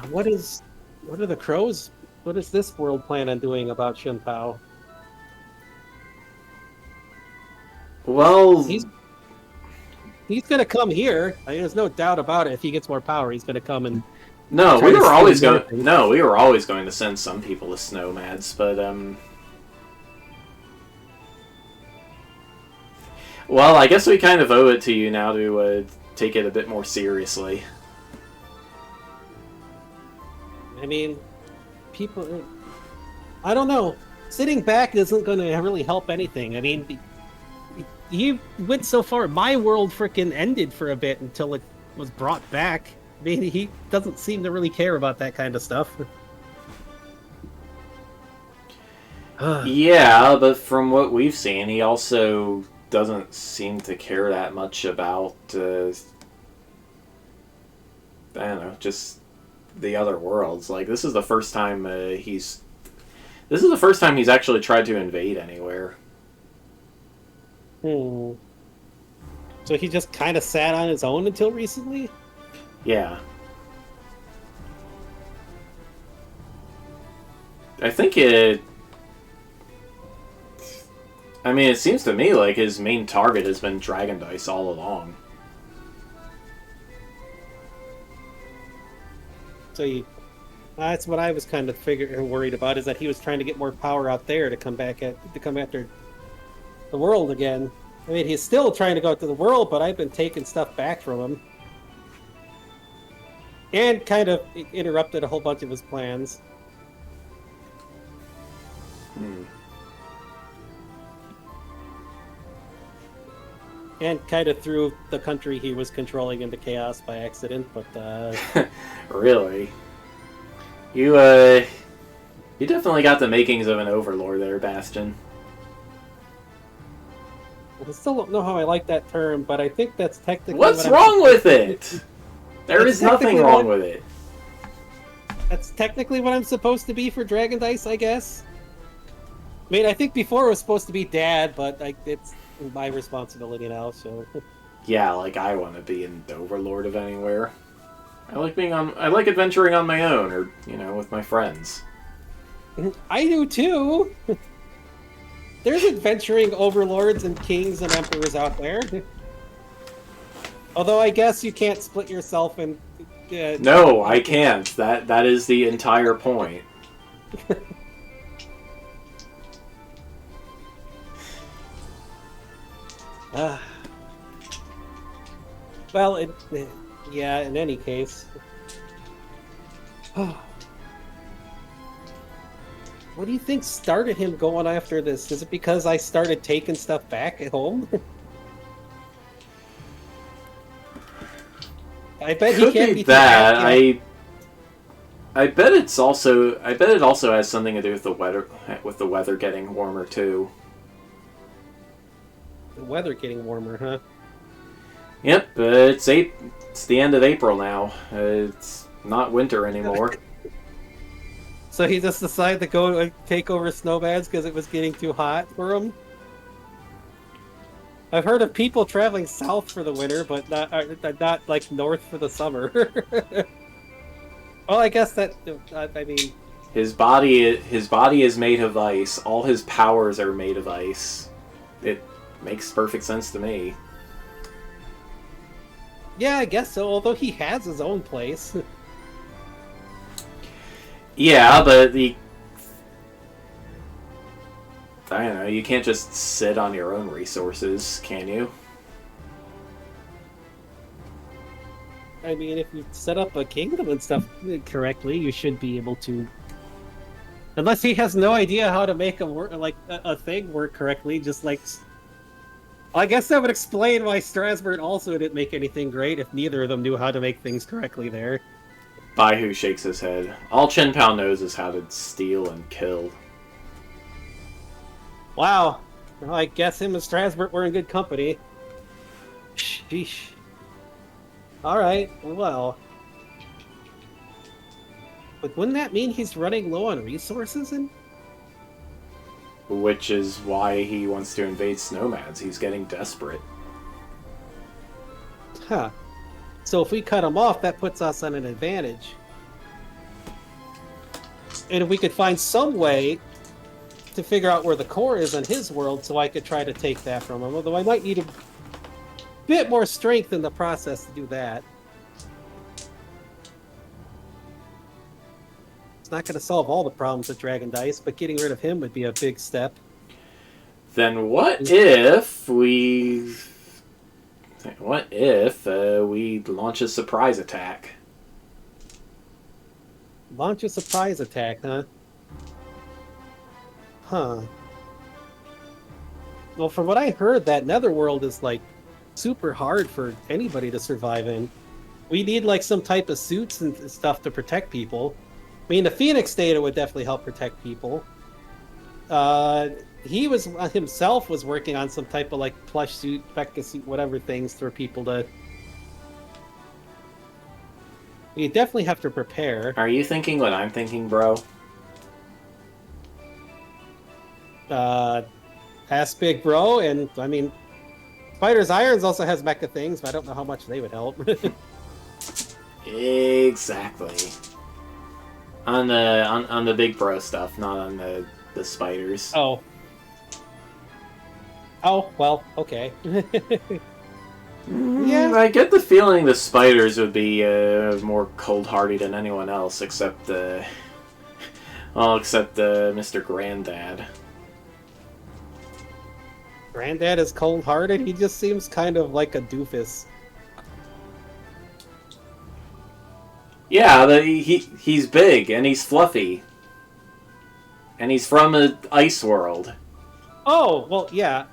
C: What are the crows? What is this world plan on doing about Shunpao?
A: Well,
C: he's gonna come here. I mean, there's no doubt about it. If he gets more power, he's gonna come and.
A: No, we were always going. No, we were always going to send some people to Snowmads, but well, I guess we kind of owe it to you now to take it a bit more seriously.
C: I mean, people. I don't know. Sitting back isn't going to really help anything. I mean, you went so far. My world frickin' ended for a bit until it was brought back. I mean, he doesn't seem to really care about that kind of stuff.
A: Yeah, but from what we've seen, he also doesn't seem to care that much about, I don't know, just the other worlds. Like, this is the first time he's actually tried to invade anywhere.
C: Hmm. So he just kind of sat on his own until recently?
A: Yeah. I think it... I mean, it seems to me like his main target has been Dragon Dice all along.
C: So that's what I was kind of worried about, is that he was trying to get more power out there to come after the world again. I mean, he's still trying to go to the world, but I've been taking stuff back from him. And kind of interrupted a whole bunch of his plans. And kind of threw the country he was controlling into chaos by accident, but
A: Really? You definitely got the makings of an overlord there, Bastion.
C: I still don't know how I like that term, but I think that's technically
A: What's wrong with it? There is nothing wrong with it.
C: That's technically what I'm supposed to be for Dragon Dice, I guess. I mean, I think before it was supposed to be Dad, but it's my responsibility now, so...
A: Yeah, like, I want to be an overlord of anywhere. I like adventuring on my own, or, with my friends.
C: I do too! There's adventuring overlords and kings and emperors out there. Although I guess you can't split yourself in...
A: No, I can't. That is the entire point.
C: Well, yeah, in any case. What do you think started him going after this? Is it because I started taking stuff back at home? I bet
A: Could
C: he can't
A: be
C: be
A: that.
C: happy.
A: I bet it also has something to do with the weather getting warmer too.
C: The weather getting warmer, huh?
A: Yep, it's the end of April now. It's not winter anymore.
C: So he just decided to go take over snowbands because it was getting too hot for him? I've heard of people traveling south for the winter, but not like north for the summer. Well, I guess that, I mean...
A: His body is made of ice. All his powers are made of ice. It makes perfect sense to me.
C: Yeah, I guess so, although he has his own place.
A: Yeah, but I don't know, you can't just sit on your own resources, can you?
C: I mean, if you set up a kingdom and stuff correctly, you should be able to. Unless he has no idea how to make a thing work correctly, just like... I guess that would explain why Strasbourg also didn't make anything great if neither of them knew how to make things correctly there.
A: Baihu shakes his head. All Chen Pao knows is how to steal and kill.
C: Wow. Well, I guess him and Strasbourg were in good company. Sheesh. Alright, well. But wouldn't that mean he's running low on resources?
A: Which is why he wants to invade Snowmads. He's getting desperate.
C: Huh. So if we cut him off, that puts us on an advantage. And if we could find some way to figure out where the core is on his world, so I could try to take that from him. Although I might need a bit more strength in the process to do that. It's not going to solve all the problems with Dragon Dice, but getting rid of him would be a big step.
A: Then what if we launch a surprise attack?
C: Launch a surprise attack, huh? Huh. Well, from what I heard, that Netherworld is, like, super hard for anybody to survive in. We need, like, some type of suits and stuff to protect people. I mean, the Phoenix data would definitely help protect people. He was himself was working on some type of like plush suit, mecha suit, whatever things for people to. You definitely have to prepare.
A: Are you thinking what I'm thinking, bro?
C: Ask Big Bro, and I mean, Spider's Irons also has mecha things, but I don't know how much they would help.
A: Exactly. On the big bro stuff, not on the spiders.
C: Oh. Oh, well, okay.
A: Yeah, I get the feeling the spiders would be more cold-hearted than anyone else, except Mr. Granddad.
C: Granddad is cold-hearted. He just seems kind of like a doofus.
A: Yeah, he's big and he's fluffy, and he's from an ice world.
C: Oh, well, yeah.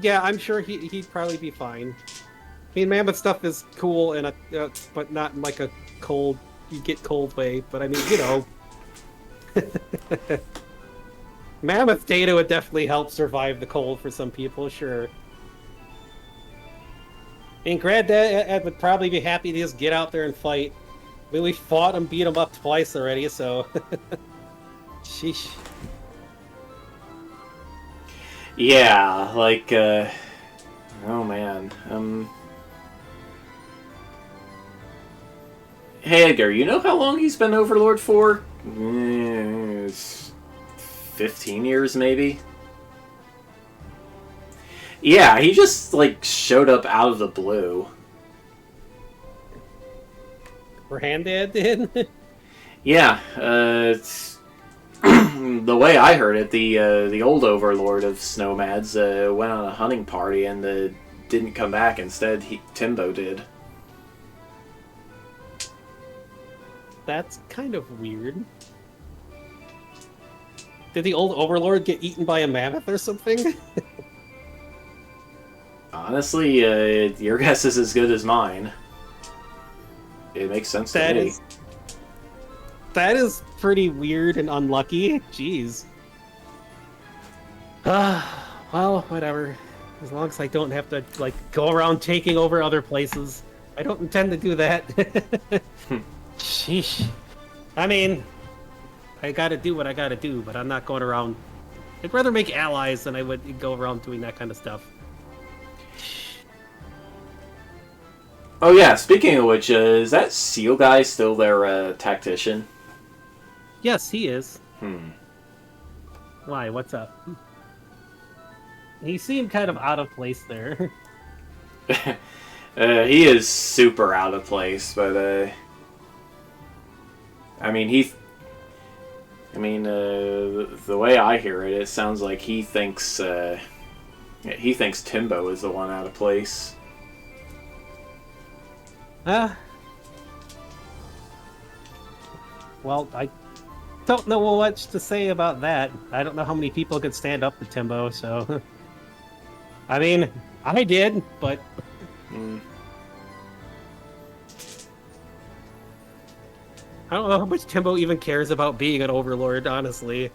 C: Yeah, I'm sure he'd probably be fine. I mean, mammoth stuff is cool, and but not in like a cold, you get cold way. But I mean, you know, mammoth data would definitely help survive the cold for some people, sure. And Granddad would probably be happy to just get out there and fight. I mean, we fought and beat him up twice already, so. Sheesh.
A: Yeah, like, oh man. Hey Edgar, you know how long he's been Overlord for? It's 15 years, maybe? Yeah, he just, like, showed up out of the blue.
C: Granddad did?
A: Yeah, it's... the way I heard it, the old overlord of Snowmads went on a hunting party and didn't come back. Instead, Timbo did.
C: That's kind of weird. Did the old overlord get eaten by a mammoth or something?
A: Honestly, your guess is as good as mine. It makes sense to me.
C: That is pretty weird and unlucky. Jeez. Well, whatever. As long as I don't have to, like, go around taking over other places. I don't intend to do that. Sheesh. I mean, I gotta do what I gotta do, but I'm not going around... I'd rather make allies than I would go around doing that kind of stuff.
A: Oh yeah, speaking of which, is that seal guy still their tactician?
C: Yes, he is.
A: Hmm.
C: Why? What's up? He seemed kind of out of place there.
A: He is super out of place, but I mean the way I hear it, it sounds like he thinks Timbo is the one out of place.
C: Well, I don't know much to say about that. I don't know how many people could stand up to Timbo, so... I mean, I did, but... I don't know how much Timbo even cares about being an overlord, honestly.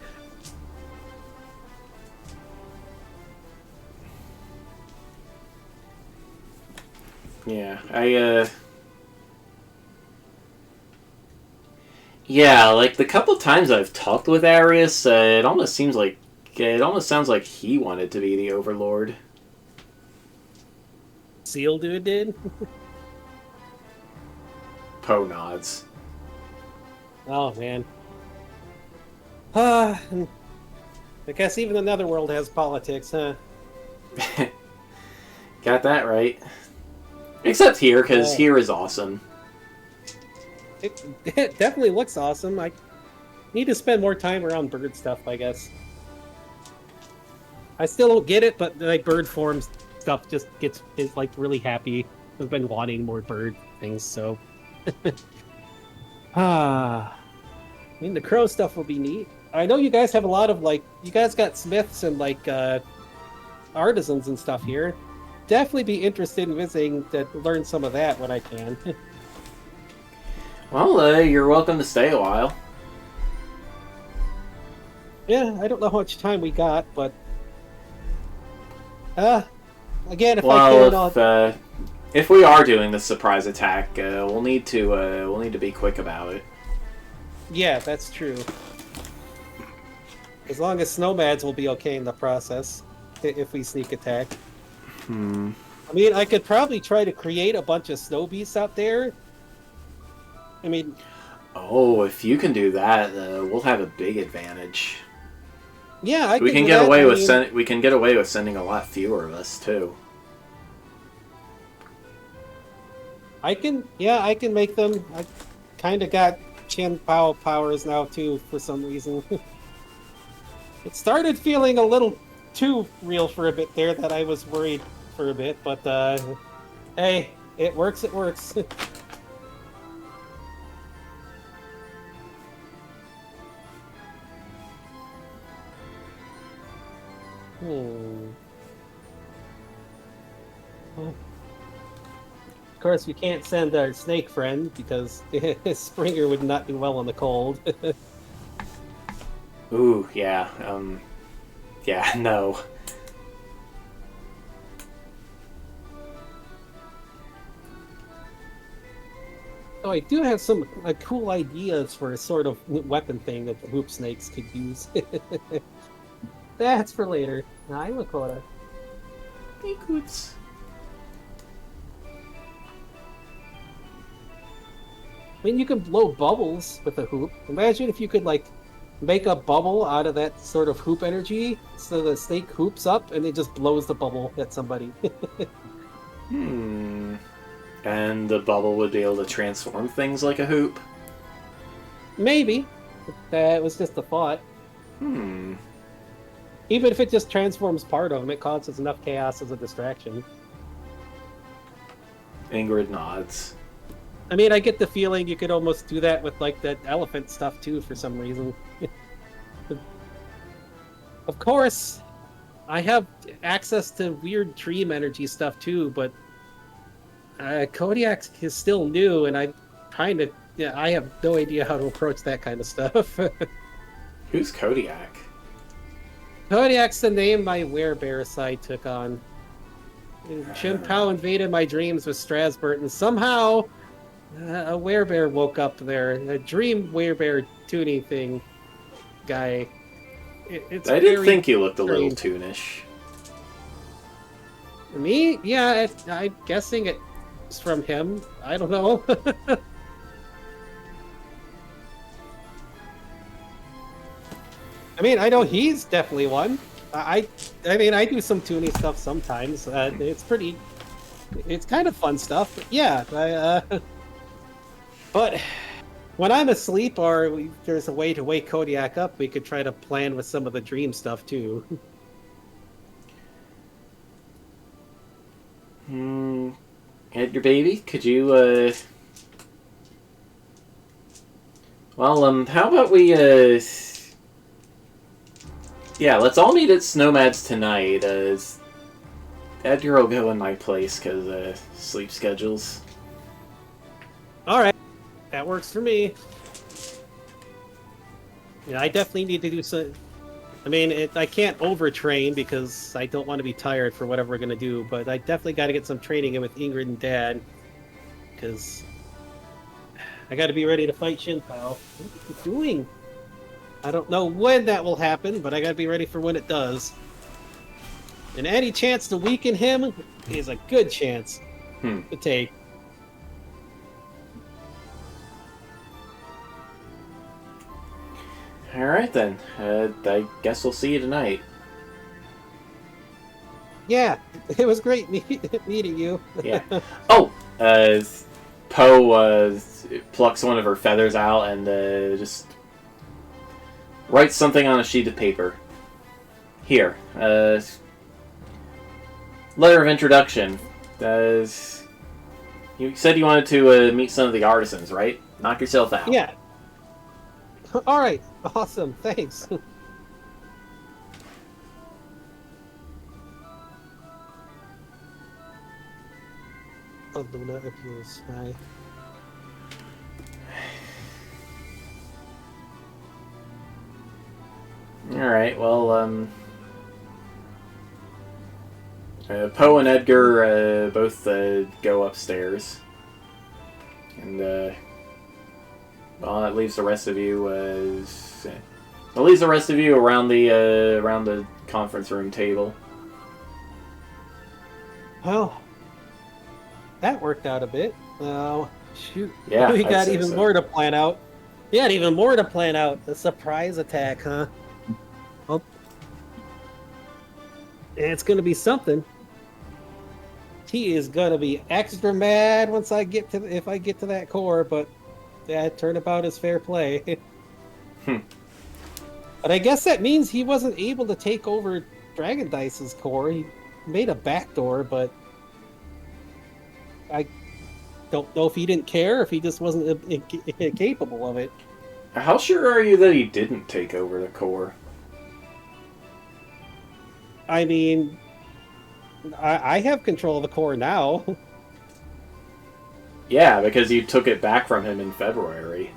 A: Yeah, Yeah, like the couple times I've talked with Arius, it almost sounds like he wanted to be the Overlord.
C: Seal dude did?
A: Poe nods.
C: Oh, man. I guess even the Netherworld has politics, huh?
A: Got that right. Except here, because here is awesome.
C: It definitely looks awesome. I need to spend more time around bird stuff, I guess. I still don't get it, but like bird form stuff just is like really happy. I've been wanting more bird things, so. I mean, the crow stuff will be neat. I know you guys have a lot of you guys got smiths and artisans and stuff here. Definitely be interested in visiting to learn some of that when I can.
A: Well, you're welcome to stay a while.
C: Yeah, I don't know how much time we got, but uh, again, if I can,
A: Well,
C: I'll.
A: if we are doing the surprise attack, we'll need to be quick about it.
C: Yeah, that's true. As long as Snowmads will be okay in the process, if we sneak attack.
A: Hmm.
C: I mean, I could probably try to create a bunch of snow beasts out there. I mean,
A: Oh, if you can do that, we'll have a big advantage.
C: yeah, I
A: We
C: can
A: can
C: do
A: get
C: that.
A: away
C: I
A: with
C: mean,
A: we can get away with sending a lot fewer of us too.
C: yeah, I can make them. I kind of got Chin Pao powers now too, for some reason. It started feeling a little too real for a bit there that I was worried for a bit, but hey, it works, it works. Hmm. Of course, we can't send our snake friend because Springer would not do well in the cold.
A: Ooh, yeah. Yeah, no.
C: So I do have some cool ideas for a sort of weapon thing that the hoop snakes could use. That's for later. I'm Lakota.
A: Equals.
C: I mean, you can blow bubbles with a hoop. Imagine if you could like make a bubble out of that sort of hoop energy, so the snake hoops up and it just blows the bubble at somebody.
A: Hmm. And the bubble would be able to transform things like a hoop.
C: Maybe that was just a thought.
A: Hmm.
C: Even if it just transforms part of them, it causes enough chaos as a distraction.
A: Ingrid nods.
C: I mean, I get the feeling you could almost do that with like that elephant stuff too, for some reason. Of course, I have access to weird dream energy stuff too, but Kodiak is still new, and I'm trying to. Yeah, I have no idea how to approach that kind of stuff.
A: Who's Kodiak?
C: Kodiak's the name my werebear side took on. Chim Pao invaded my dreams with Strasbourg, and somehow a werebear woke up there. A dream werebear tuning thing guy. It's
A: I did
C: very
A: think you looked a little
C: strange.
A: toonish.
C: Me? Yeah, I'm guessing it's from him. I don't know. I mean, I know he's definitely one. I mean, I do some tuning stuff sometimes. It's kind of fun stuff. But yeah, but when I'm asleep or there's a way to wake Kodiak up, we could try to plan with some of the dream stuff too.
A: Hmm. Ed, your baby? Could you, Well, how about we, yeah, let's all meet at Snowmads tonight. Edgar will go in my place, because, sleep schedules.
C: All right, that works for me. Yeah, I definitely need to do some. I mean, I can't overtrain because I don't want to be tired for whatever we're gonna do. But I definitely got to get some training in with Ingrid and Dad because I got to be ready to fight Shin Pao. What are you doing? I don't know when that will happen, but I got to be ready for when it does. And any chance to weaken him is a good chance to take.
A: Alright then. I guess we'll see you tonight.
C: Yeah, it was great meeting you.
A: Yeah. Oh! Poe, plucks one of her feathers out and, just writes something on a sheet of paper. Here. Letter of introduction. You said you wanted to, meet some of the artisans, right? Knock yourself out.
C: Yeah. All right. Awesome. Thanks. Luna appears. Hi.
A: Alright, well, Poe and Edgar both go upstairs. And, well, that leaves the rest of you, around the conference room table.
C: Well, that worked out a bit. Shoot.
A: Yeah,
C: We
A: I'd
C: got
A: say
C: even
A: so.
C: more to plan out. We had even more to plan out. A surprise attack, huh? Well, it's gonna be something. He is gonna be extra mad once if I get to that core, but that turnabout is fair play. But I guess that means he wasn't able to take over Dragon Dice's core. He made a backdoor, but I don't know if he didn't care, if he just wasn't capable of it.
A: How sure are you that he didn't take over the core?
C: I mean, I have control of the core now.
A: Yeah, because you took it back from him in February.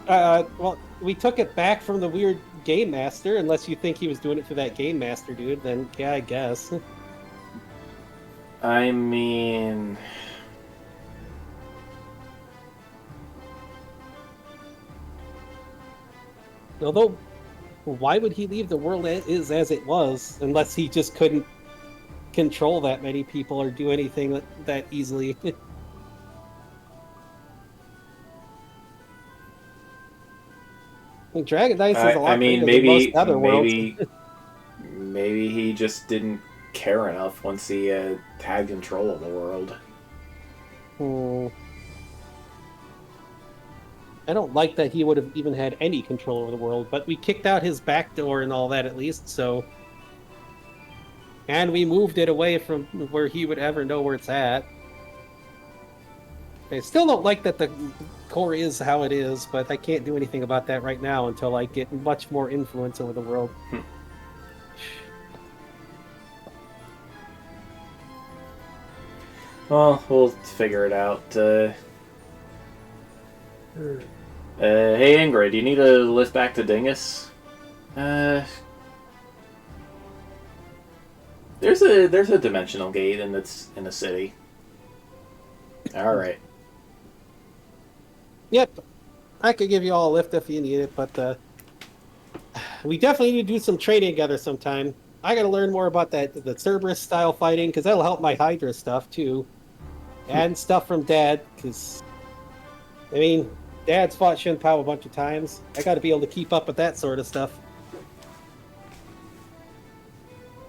C: Well, we took it back from the weird game master, unless you think he was doing it for that game master dude, then yeah, I guess.
A: I mean...
C: Although, why would he leave the world as it was, unless he just couldn't control that many people or do anything that easily? I mean, Dragon Dice is a lot bigger than most other worlds.
A: Maybe he just didn't care enough once he had control of the world.
C: I don't like that he would have even had any control over the world, but we kicked out his backdoor and all that at least, so... And we moved it away from where he would ever know where it's at. I still don't like that the core is how it is, but I can't do anything about that right now until I get much more influence over the world.
A: Well, we'll figure it out. Hey Ingrid, do you need a lift back to Dingus? There's a dimensional gate in the city. All right.
C: Yep, I could give you all a lift if you need it, but we definitely need to do some training together sometime. I got to learn more about the Cerberus style fighting because that'll help my Hydra stuff too, and stuff from Dad. Because I mean, Dad's fought Shin Pao a bunch of times. I got to be able to keep up with that sort of stuff.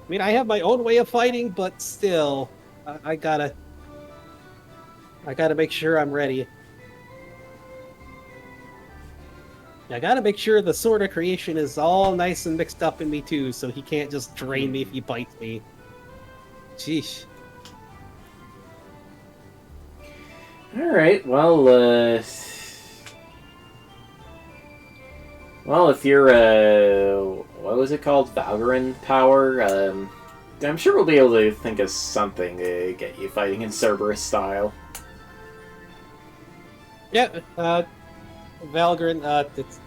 C: I mean, I have my own way of fighting, but still, I gotta make sure I'm ready. I gotta make sure the sword of creation is all nice and mixed up in me too, so he can't just drain me if he bites me. Sheesh.
A: All right. Well, if you're what was it called, Valgrind power? I'm sure we'll be able to think of something to get you fighting in Cerberus style.
C: Yeah, Valgrind, it's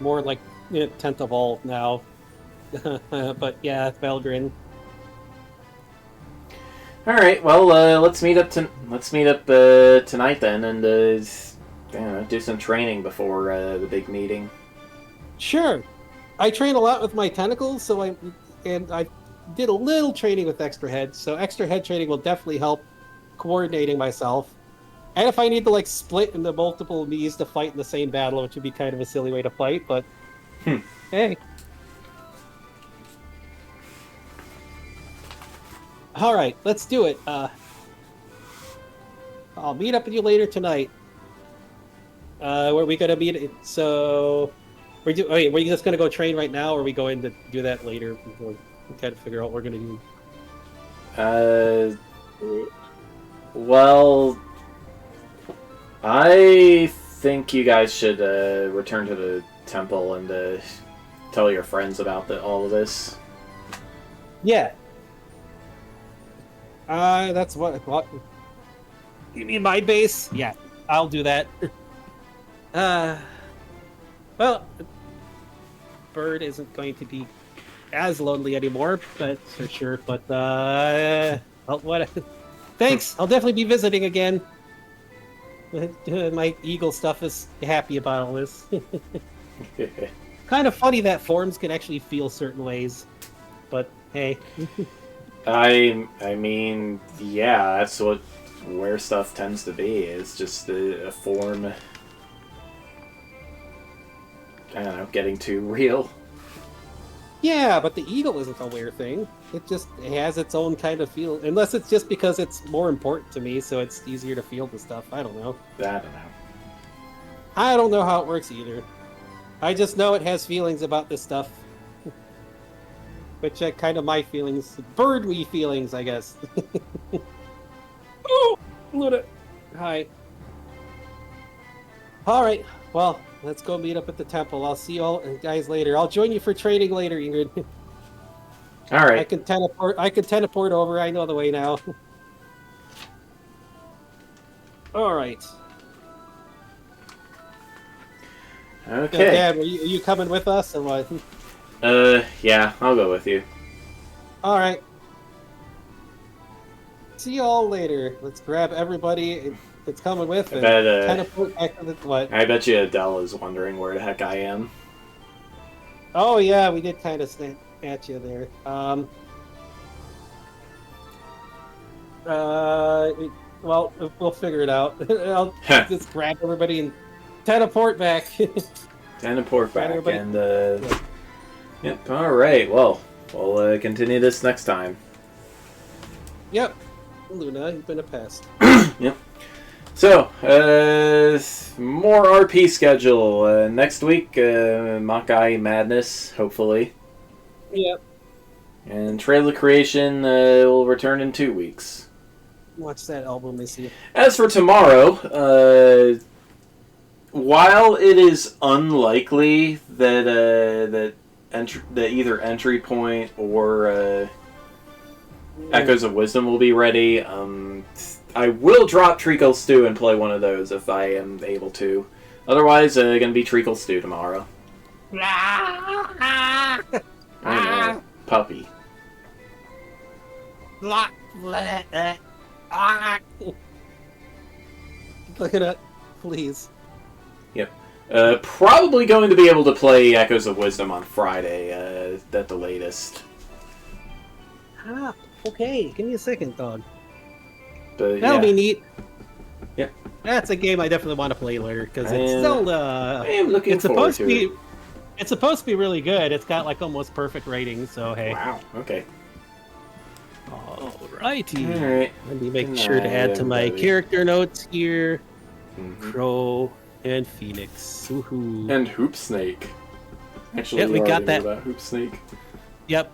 C: more like 10th evolved now. But yeah, Valgrind.
A: All right. Well, let's meet up tonight then, and do some training before the big meeting.
C: Sure. I train a lot with my tentacles, so I did a little training with extra head. So extra head training will definitely help coordinating myself. And if I need to like split into multiple knees to fight in the same battle, which would be kind of a silly way to fight, but hey. All right, let's do it. I'll meet up with you later tonight. Where we gonna meet? So, were you just gonna go train right now, or are we going to do that later? We kind of figure out what we're gonna do.
A: Well, I think you guys should return to the temple and tell your friends about all of this.
C: Yeah. That's what. You mean my base? Yeah, I'll do that. Well, Bird isn't going to be as lonely anymore, but for sure. But what? Thanks. I'll definitely be visiting again. My eagle stuff is happy about all this. Kind of funny that forms can actually feel certain ways, but hey.
A: I mean, yeah, that's where stuff tends to be. It's just a form. I don't know, getting too real.
C: Yeah, but the eagle isn't a weird thing. It has its own kind of feel. Unless it's just because it's more important to me, so it's easier to feel the stuff. I don't know. I don't know how it works either. I just know it has feelings about this stuff. Which are kind of my feelings. Bird-wee feelings, I guess. Oh! Luna! Hi. Alright, well, let's go meet up at the temple. I'll see you all guys later. I'll join you for training later, Ingrid.
A: Alright.
C: I can teleport over. I know the way now. Alright.
A: Okay.
C: Dad, are you coming with us or what?
A: Yeah, I'll go with you.
C: Alright. See you all later. Let's grab everybody that's coming with and teleport back to the what?
A: I bet you Adele is wondering where the heck I am.
C: Oh yeah, we did kind of snap at you there. Well, we'll figure it out. I'll just grab everybody and teleport back.
A: Teleport back, and yep. All right. Well, we'll continue this next time.
C: Yep. Luna, you've been a pest.
A: Yep. So, more RP schedule next week. Makai Madness, hopefully.
C: Yep.
A: And trailer creation will return in 2 weeks.
C: Watch that album this year.
A: As for tomorrow, while it is unlikely that that either Entry Point or Echoes of Wisdom will be ready, I will drop Treacle Stew and play one of those if I am able to. Otherwise, gonna be Treacle Stew tomorrow. I know, puppy.
C: Look it up, please.
A: Yep. Probably going to be able to play Echoes of Wisdom on Friday, at the latest.
C: Ah, okay. Give me a second, dog.
A: But,
C: That'll be neat.
A: Yep.
C: That's a game I definitely want to play later, because it's still,
A: I am looking forward to it.
C: It's supposed to be really good. It's got, like, almost perfect ratings, so hey.
A: Wow, okay.
C: Alrighty.
A: Alright.
C: Let me make sure to add to my character notes here. Crow and Phoenix. Woohoo.
A: And Hoop Snake. Actually,
C: yep, we got that.
A: About Hoop Snake.
C: Yep.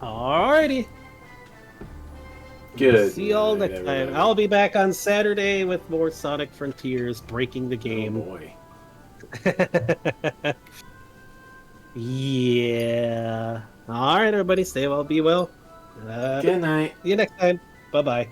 C: Alrighty.
A: Good.
C: See y'all next time.
A: Everybody.
C: I'll be back on Saturday with more Sonic Frontiers, breaking the game.
A: Oh boy.
C: Yeah. Alright, everybody. Stay well, be well.
A: Good night.
C: See you next time. Bye-bye.